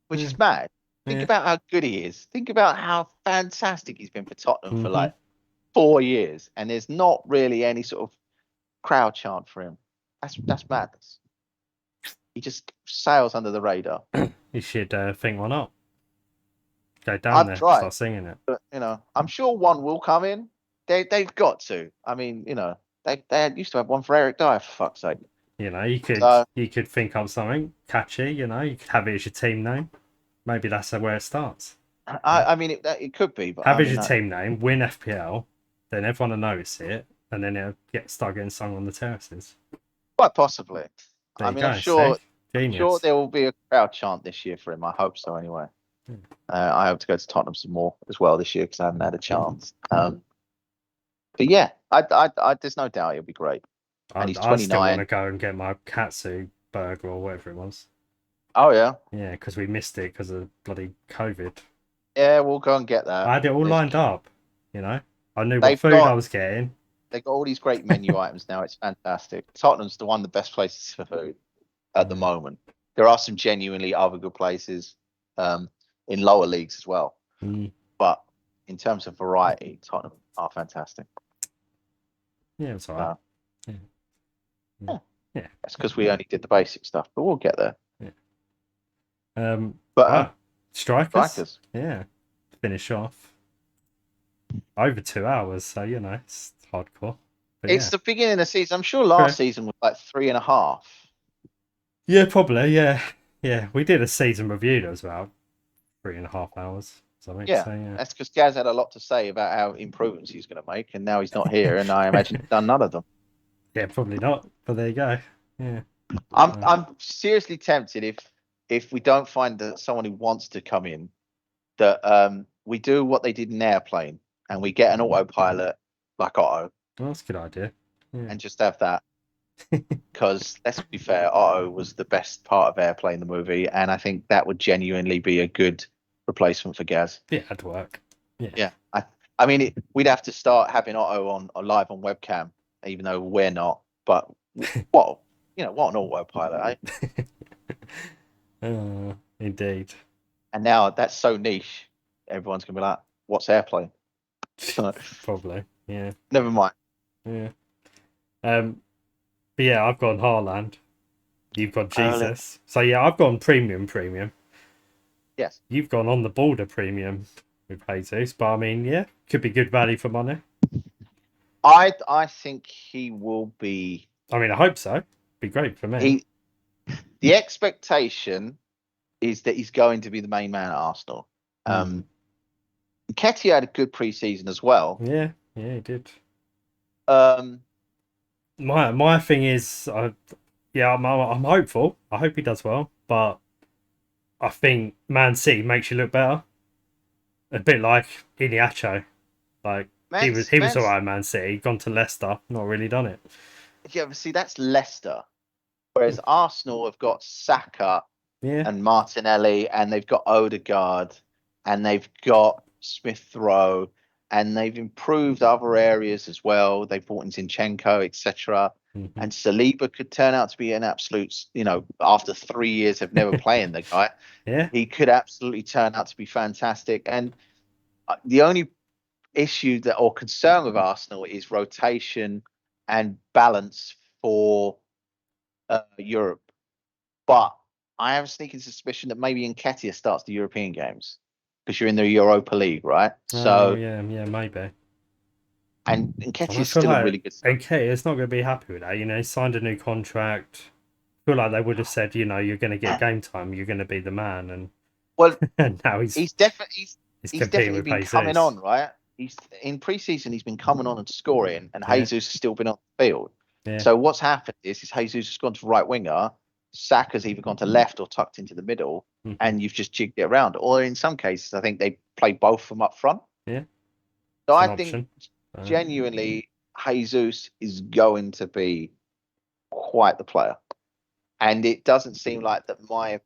which yeah, is mad. Think yeah. about how good he is. Think about how fantastic he's been for Tottenham for Hmm. like 4 years, and there's not really any sort of crowd chant for him. That's madness. He just sails under the radar. You should think one up. Go down I've there, tried, start singing it. but I'm sure one will come in. They've got to. I mean, they used to have one for Eric Dyer, for fuck's sake. So You could think up something catchy. You could have it as your team name. Maybe that's where it starts. I mean, it could be, but Have I it as mean, your team name, win FPL, then everyone will notice it, and then it'll start getting sung on the terraces. quite possibly. There I you mean, I'm go. See, sure. I'm sure genius. there will be a crowd chant this year for him. I hope so. Anyway, I hope to go to Tottenham some more as well this year because I haven't had a chance. But yeah, there's no doubt he'll be great. And he's I still want 29. to go and get my katsu burger or whatever it was. Oh yeah, Yeah, because we missed it because of bloody COVID. yeah, we'll go and get that. I had it all There's, lined up. I knew what they've food I got was getting. they've got all these great menu items now. It's fantastic. Tottenham's the one of the best places for food at the moment. There are some genuinely other good places in lower leagues as well. Mm. But in terms of variety, Tottenham are fantastic. Yeah, it's alright. Yeah. Yeah. Yeah. That's because we only did the basic stuff, but we'll get there. Yeah. But Wow. Strikers. strikers. Yeah. Finish off. Over 2 hours, so it's hardcore. But It's yeah. the beginning of the season. I'm sure True. last season was like 3.5. Yeah, probably, yeah. Yeah. We did a season review that was about 3.5 hours. Something. Yeah, So yeah. that's because Gaz had a lot to say about how improvements he's going to make, and now he's not here, and I imagine he's done none of them. Yeah, probably not. But there you go. Yeah. I'm seriously tempted if we don't find someone who wants to come in, that we do what they did in Airplane and we get an autopilot like Otto. Well, that's a good idea. Yeah. And just have that. Because let's be fair, Otto was the best part of Airplane, the movie, and I think that would genuinely be a good replacement for Gaz. Yeah, it'd work. Yeah. Yeah. I mean, we'd have to start having Otto on live on webcam, even though we're not. But what an autopilot, eh? Indeed. And now that's so niche, everyone's gonna be like, "What's Airplane?" Probably. Yeah. Never mind. Yeah. But yeah, I've gone Haaland. You've got Jesus. So yeah, I've gone premium. Yes. You've gone on the border premium with Jesus, but I mean, yeah, could be good value for money. I think he will be. I mean, I hope so. Be great for me. The expectation is that he's going to be the main man at Arsenal. Nketiah had a good pre-season as well. Yeah, he did. My thing is, I'm hopeful. I hope he does well, but I think Man City makes you look better. A bit like Iniacho. Like he was alright, Man City. Gone to Leicester, not really done it. Yeah, but see, that's Leicester. Whereas Arsenal have got Saka and Martinelli, and they've got Odegaard, and they've got Smith Rowe, and they've improved other areas as well. They've brought in Zinchenko, etc. Mm-hmm. And Saliba could turn out to be an absolute, after 3 years of never playing the guy, he could absolutely turn out to be fantastic. And the only issue or concern with Arsenal is rotation and balance for Europe. But I have a sneaking suspicion that maybe Nketiah starts the European games because you're in the Europa League, right? Oh So, yeah, maybe. and And Nketiah I is feel still a like really good. okay, it's not going to be happy with that. He signed a new contract. I feel like they would have said, you're going to get game time. You're going to be the man, Well, and now he's he's definitely he's competing definitely with been coming Jesus. on, right? He's in preseason. He's been coming on and scoring, and Yeah, Jesus has still been on the field. yeah. So what's happened is Jesus has gone to right winger, Saka's either gone to left or tucked into the middle, Mhm. and you've just jigged it around. Or in some cases, I think they play both from up front. Yeah, So it's I an think option. genuinely Jesus is going to be quite the player, and it doesn't seem like that my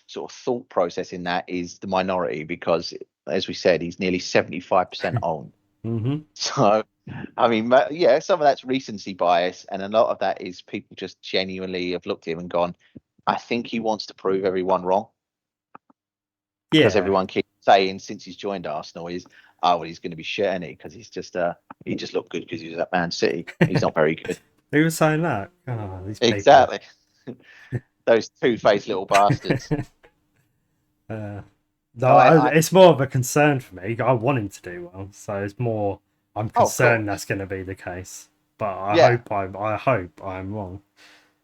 sort of thought process in that is the minority because, as we said, he's nearly 75% owned. Mm-hmm. So, I mean, yeah, some of that's recency bias, and a lot of that is people just genuinely have looked at him and gone, I think he wants to prove everyone wrong because Yeah, everyone keeps saying since he's joined Arsenal is, oh, well, he's going to be shit, isn't he? Because he just looked good because he was at Man City. He's not very good. who was saying that? Oh, these people. Exactly. Those two-faced little bastards. No, So I it's more of a concern for me. I want him to do well, so it's more. I'm oh, of concerned course. that's going to be the case, but Yeah, I hope I'm wrong.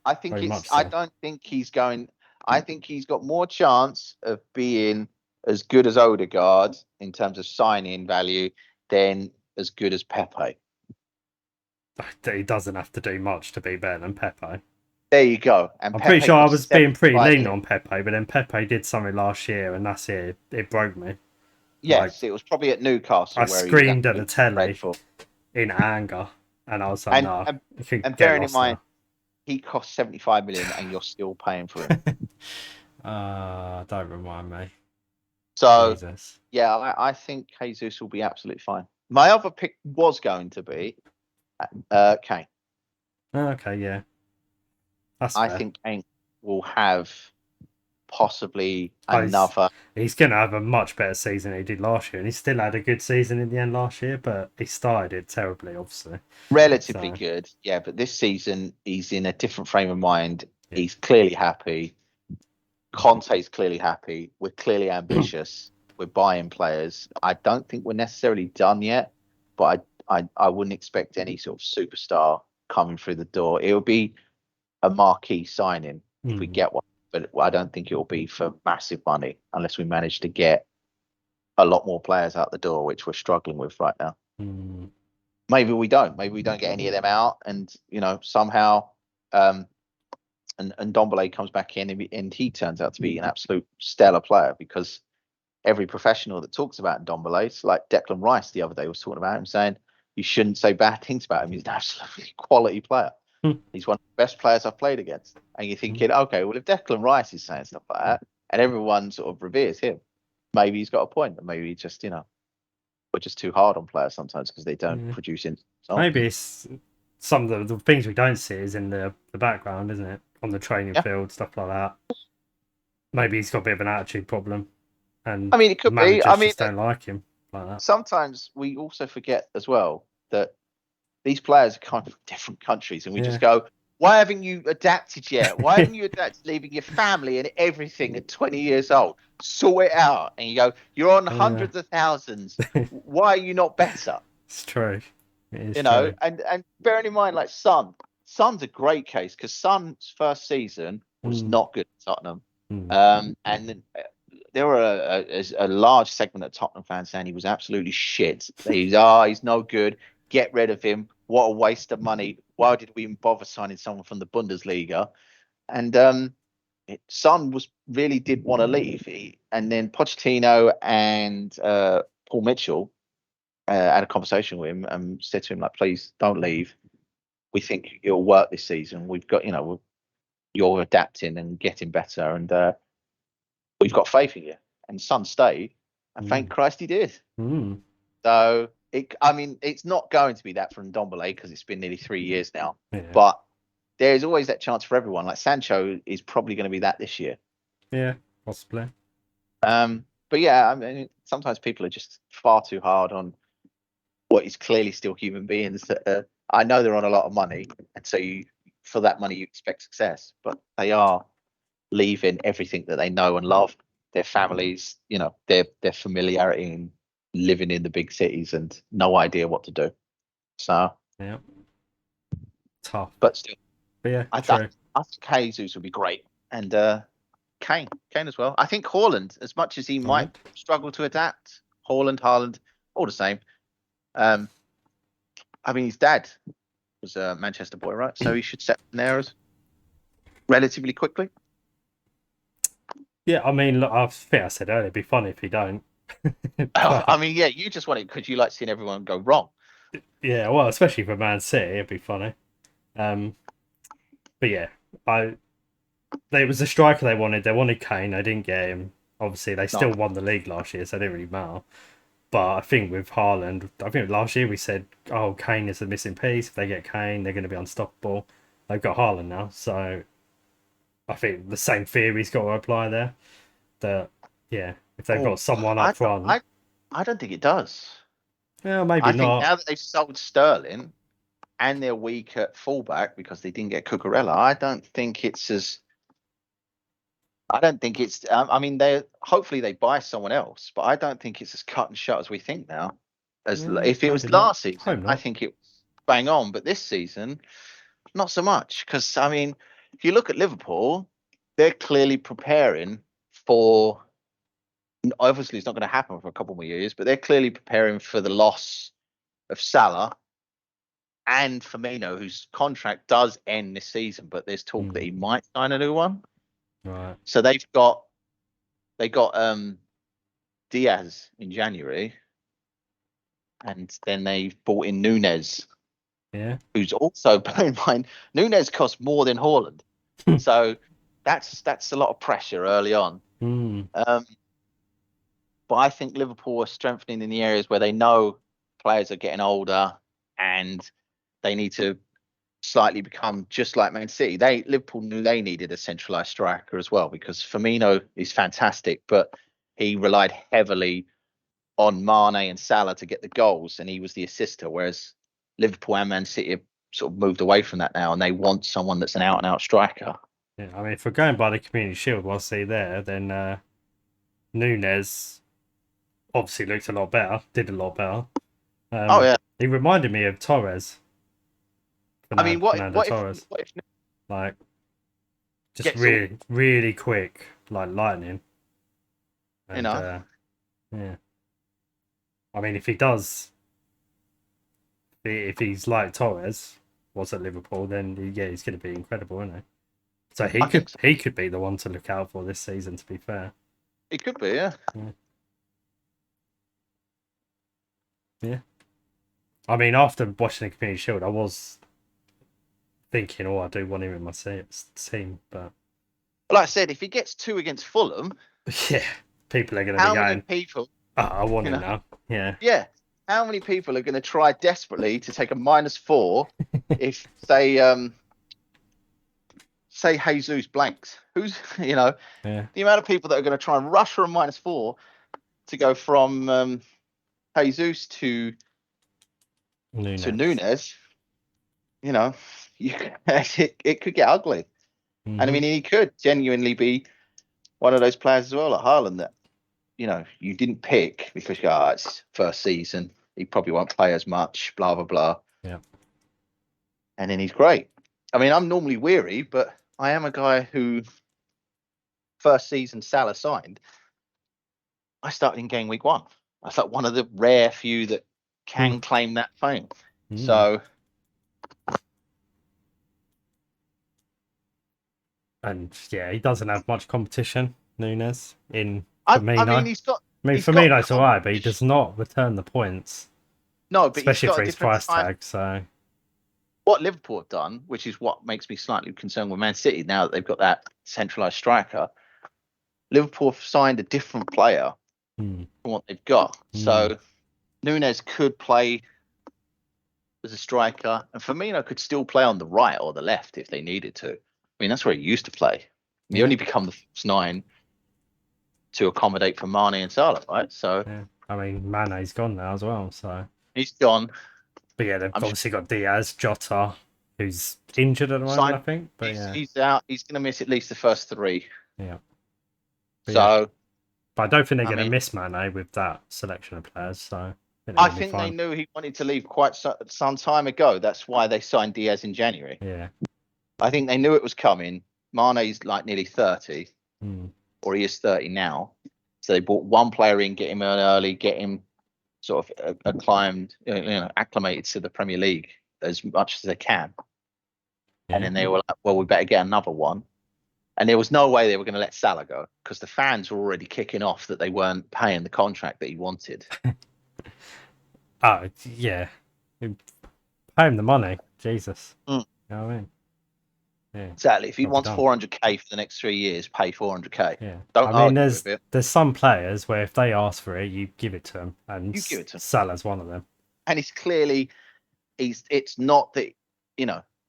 I think Very it's. much I so. don't think he's going. I think he's got more chance of being as good as Odegaard in terms of signing value than as good as Pepe. He doesn't have to do much to be better than Pepe. There you go. And I'm pretty Pepe sure I was costs being pretty 75 lean million. on Pepe, but then Pepe did something last year, and that's it. It broke me. Like Yes, it was probably at I Newcastle where he was screamed at the absolutely telly dreadful. in anger, and I was like, And "Nah, and, you can and get bearing in lost mind, now." he cost 75 million, and you're still paying for him. Don't remind me. So Jesus. yeah, I think Jesus will be absolutely fine. My other pick was going to be Kane. Okay, yeah, that's I fair. think Kane will have possibly Oh, another he's going to have a much better season than he did last year, and he still had a good season in the end last year, but he started it terribly, obviously. relatively So, good. Yeah, but this season he's in a different frame of mind. yeah. He's clearly happy. Conte's clearly happy. We're clearly ambitious. We're buying players. I don't think we're necessarily done yet, but I wouldn't expect any sort of superstar coming through the door. It will be a marquee signing if we get one, but I don't think it will be for massive money unless we manage to get a lot more players out the door, which we're struggling with right now. Mm. Maybe we don't. Maybe we don't get any of them out, and somehow, and Dombele comes back in, and he turns out to be an absolute stellar player because every professional that talks about Dombele, it's like Declan Rice the other day was talking about him, saying you shouldn't say bad things about him. He's an absolutely quality player. He's one of the best players I've played against. And you're thinking, okay, well, if Declan Rice is saying stuff like that, and everyone sort of reveres him, maybe he's got a point, and maybe just we're just too hard on players sometimes because they don't Yeah. produce in. Maybe it's some of the things we don't see is in the background, isn't it? On the training Yeah, field, stuff like that. Maybe he's got a bit of an attitude problem, and I mean, it the could be. I managers mean, just don't like him like that. sometimes we also forget as well that these players are kind of from different countries, and we just Yeah. go, why haven't you adapted yet? Why haven't you adapted leaving your family and everything at 20 years old? Sort it out. And you go, you're on Yeah. hundreds of thousands. Why are you not better? It's true. It is You know, true. and bearing in mind, like Son's a great case because Son's first season was not good at Tottenham. And then, there were a large segment of Tottenham fans saying he was absolutely shit. He's no good. Get rid of him. What a waste of money. Why did we even bother signing someone from the Bundesliga? And Son was really did want to leave. And then Pochettino and Paul Mitchell had a conversation with him and said to him, like, please don't leave. We think it'll work this season. We've got, you're adapting and getting better, and we've got faith in you. And Son stayed, and thank Christ he did. So I mean, it's not going to be that from Ndombele because it's been nearly 3 years now. Yeah. But there's always that chance for everyone. Like Sancho is probably going to be that this year. Yeah, possibly. But yeah, I mean, sometimes people are just far too hard on what is clearly still human beings. That I know they're on a lot of money, and so for that money you expect success, but they are leaving everything that they know and love, their families, their familiarity in living in the big cities and no idea what to do. So Yeah. Tough. but still, But yeah, I true. think Jesus would be great, and Kane as well. I think Haaland, as much as he might struggle to adapt, Haaland, all the same. I mean, his dad was a Manchester boy, right? So he should set in there relatively quickly. Yeah, I mean, look, I think I said earlier, it'd be funny if you don't. I mean, yeah, you just want it because you like seeing everyone go wrong. Yeah, well, especially for Man City, it'd be funny. But yeah, it was a striker they wanted. They wanted Kane. They didn't get him. Obviously, they still won the league last year, so it didn't really matter. But I think with Haaland, I think last year we said, oh, Kane is the missing piece. If they get Kane, they're going to be unstoppable. They've got Haaland now, so I think the same theory's got to apply there. That, yeah, if they've got someone up front. I don't think it does. Yeah, maybe I not. think now that they've sold Sterling and they're weak at fullback because they didn't get Cucurella, I don't think it's. I mean, hopefully they buy someone else, but I don't think it's as cut and shut as we think now. If it was last season, I think it was bang on, but this season, not so much. Because I mean, if you look at Liverpool, they're clearly preparing for. Obviously, it's not going to happen for a couple more years, but they're clearly preparing for the loss of Salah and Firmino, whose contract does end this season, but there's talk that he might sign a new one. Right. So they got Diaz in January, and then they bought in Nunez. Yeah. Who's also, bear in mind, Nunez costs more than Haaland, so that's a lot of pressure early on. But I think Liverpool are strengthening in the areas where they know players are getting older and they need to slightly become just like Man City. Liverpool knew they needed a centralised striker as well, because Firmino is fantastic, but he relied heavily on Mane and Salah to get the goals, and he was the assister, whereas Liverpool and Man City have sort of moved away from that now, and they want someone that's an out-and-out striker. Yeah, I mean, if we're going by the Community Shield, whilst they're there, then Nunez obviously looked a lot better, did a lot better. Yeah. He reminded me of Torres. I mean, what Torres. if like, just really, really quick, like lightning. And, yeah. I mean, if he does, if he's like Torres was at Liverpool, then yeah, he's going to be incredible, isn't he? So he could be the one to look out for this season. To be fair, he could be, yeah. Yeah. I mean, after watching the Community Shield, I was thinking, I do want him in my team, but like I said, if he gets 2 against Fulham, yeah, people are going to be going. How many people? I want him now. Yeah. Yeah. How many people are going to try desperately to take a -4 if say Jesus blanks? Who's the amount of people that are going to try and rush for a -4 to go from Jesus to Nunez? It could get ugly. And I mean, he could genuinely be one of those players as well, like Haaland, that you didn't pick because it's first season, he probably won't play as much, blah blah blah. Yeah. And then he's great. I mean, I'm normally weary, but I am a guy who first season Salah signed, I started in game week 1. I thought one of the rare few that can claim that fame. So. And yeah, he doesn't have much competition, Nunez, in Firmino. I mean, Firmino's alright, but he does not return the points. No, but especially for his price tag. So, what Liverpool have done, which is what makes me slightly concerned with Man City now that they've got that centralised striker, Liverpool have signed a different player from what they've got. So, Nunez could play as a striker, and Firmino could still play on the right or the left if they needed to. I mean, that's where he used to play. He only become the first 9 to accommodate for Mane and Salah, right? So, I mean, Mane's gone now as well, so he's gone. But yeah, they've obviously got Diaz, Jota, who's injured at the moment, Sign. I think. But He's out. He's going to miss at least the first 3. yeah. So, But I don't think they're I going to mean, miss Mane with that selection of players. So I think they're I going to be think they fine. knew he wanted to leave quite some time ago. That's why they signed Diaz in January. Yeah. I think they knew it was coming. Mane's like nearly 30, or he is 30 now. So they brought one player in, get him early, get him sort of acclimated to the Premier League as much as they can. Yeah. And then they were like, well, we better get another one. And there was no way they were going to let Salah go because the fans were already kicking off that they weren't paying the contract that he wanted. Oh, yeah. Pay him the money. Jesus. Mm. You know what I mean? Yeah. Exactly. If he Gotta be wants done. 400k for the next 3 years, pay 400k. Yeah. Don't I mean, argue with it. there's some players where if they ask for it, you give it to them, and You give it to them. Salah's one of them. And it's clearly, it's not that,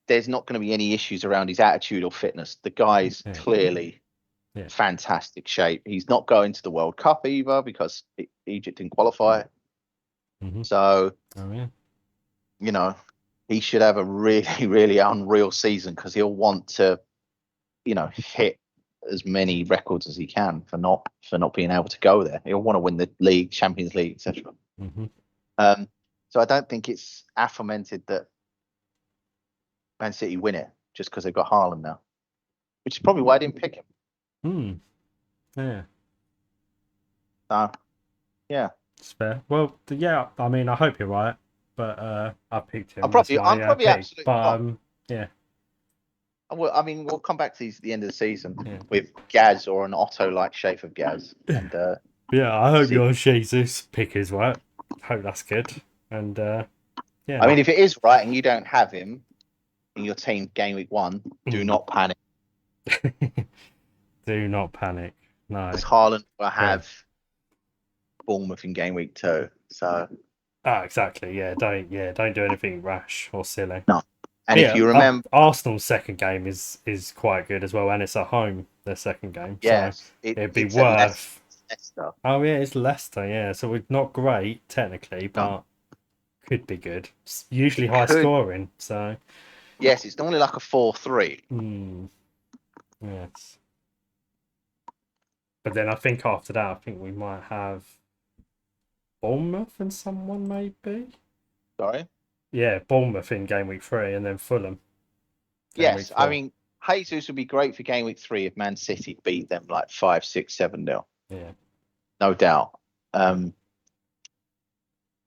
there's not going to be any issues around his attitude or fitness. The guy's clearly fantastic shape. He's not going to the World Cup either because Egypt didn't qualify. So, he should have a really, really unreal season because he'll want to, hit as many records as he can for not being able to go there. He'll want to win the league, Champions League, etc. So I don't think it's fomented that Man City win it just because they've got Haaland now, which is probably why I didn't pick him. Yeah. Yeah. It's fair. Well, yeah. I mean, I hope you're right, but I picked him. I'm probably absolutely wrong. Yeah. Well, I mean, we'll come back to these at the end of the season with Gaz or an Otto-like shape of Gaz. And yeah, I hope your Jesus pick is right. Hope that's good. And I mean, if it is right and you don't have him in your team game week 1, do not panic. Do not panic. No. Because Haaland will have Bournemouth in game week 2. So. Exactly. Yeah. Don't do anything rash or silly. No. And if you remember, Arsenal's second game is quite good as well, and it's at home. Their second game. Yes, so it'd be worth. Leicester. Oh yeah, it's Leicester. Yeah, so we're not great technically, but could be good. It's usually high scoring. So yes, it's normally like a 4-3. Yes. But then I think after that, we might have Bournemouth and someone maybe. Sorry. Yeah, Bournemouth in game week 3 and then Fulham. Yes, I mean, Jesus would be great for game week 3 if Man City beat them like 5, 6, 7-0. Yeah. No doubt.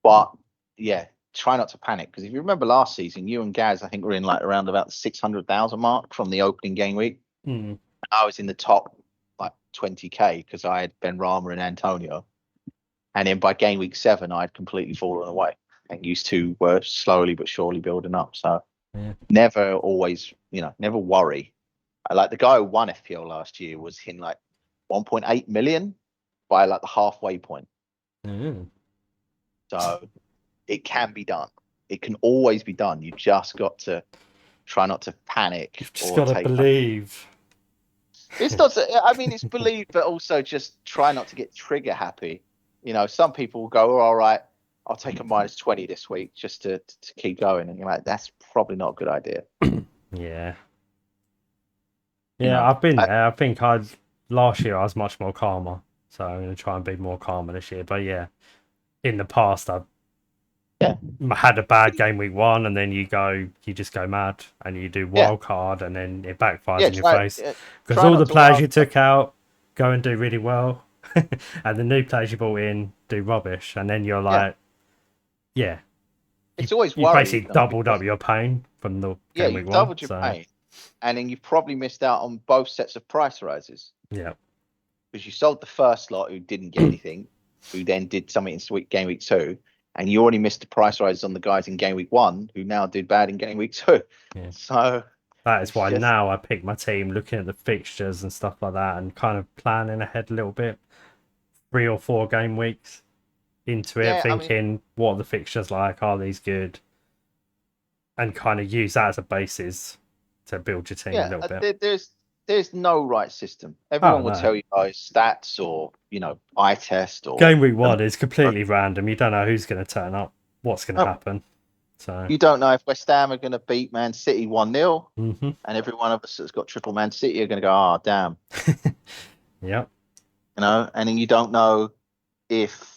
But yeah, try not to panic because if you remember last season, you and Gaz, I think, were in like around about the 600,000 mark from the opening game week. I was in the top like 20k because I had Ben Rama and Antonio. And then by game week 7, I had completely fallen away. And used to were slowly but surely building up. So never always, never worry. I like the guy who won FPL last year was in like 1.8 million by like the halfway point. So it can be done. It can always be done. You just got to try not to panic. You've just got to believe. It's not. I mean, it's believe, but also just try not to get trigger happy. Some people will go, all right, I'll take a -20 this week just to keep going. And you're like, that's probably not a good idea. Yeah. Yeah, I've been there. I think last year I was much more calmer. So I'm going to try and be more calmer this year. But yeah, in the past, I've had a bad game week 1 and then you just go mad and you do wild card and then it backfires in your face. Because all the players you took out go and do really well. And the new players you brought in do rubbish. And then you're like, it's always you basically doubled up your pain from the game week 1. Doubled your pain, and then you've probably missed out on both sets of price rises. Yeah, because you sold the first lot who didn't get anything, who then did something in game week 2, and you already missed the price rises on the guys in game week 1 who now did bad in game week 2. Yeah. So that is why now I pick my team, looking at the fixtures and stuff like that, and kind of planning ahead a little bit, 3 or 4 game weeks into it, thinking what are the fixtures like, are these good, and kind of use that as a basis to build your team a little bit. There's no right system. Everyone will tell you stats or eye test or game week 1 is completely random. You don't know who's going to turn up, what's going to happen. So You don't know if West Ham are going to beat Man City 1-0, hmm and every one of us that's got triple Man City are going to go, oh, damn. yeah, And then you don't know if,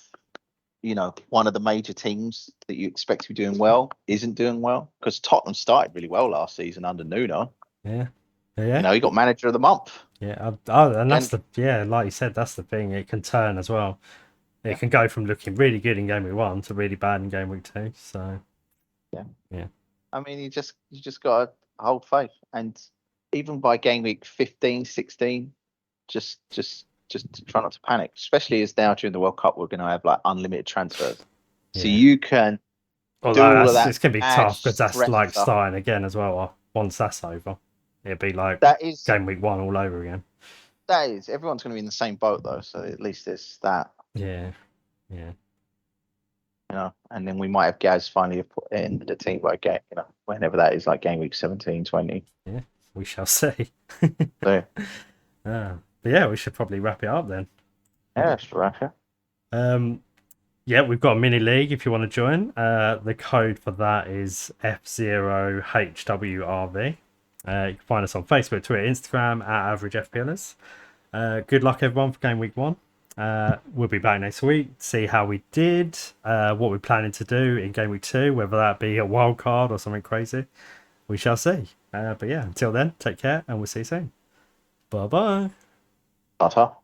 one of the major teams that you expect to be doing well isn't doing well. Because Tottenham started really well last season under Nuno. yeah, yeah. He got manager of the month. Yeah, and that's And the like you said, that's the thing. It can turn as well. It yeah, can go from looking really good in game week 1 to really bad in game week 2. So yeah. yeah, I mean, you just got to hold faith. And even by game week 15, 16, just try not to panic. Especially as now during the World Cup, we're going to have like unlimited transfers. So yeah. you can do Although all of that's that it's gonna be mad tough because that's stress like stuff. starting again as well. Once that's over, it'd be like That is game week 1 all over again. everyone's going to be in the same boat though. So at least it's that. Yeah, yeah, And then we might have Gaz finally put in the team by game, whenever that is, like game week 17, 20. yeah. We shall see. So, But yeah, we should probably wrap it up then. yeah, it's Russia. Yeah, we've got a mini league if you want to join. The code for that is F0HWRV. You can find us on Facebook, Twitter, Instagram at Average FPLers. Good luck everyone for game week 1. We'll be back next week, see how we did, what we're planning to do in game week 2, whether that be a wild card or something crazy. We shall see. But yeah, until then, take care and we'll see you soon. Bye bye. Ta-ta.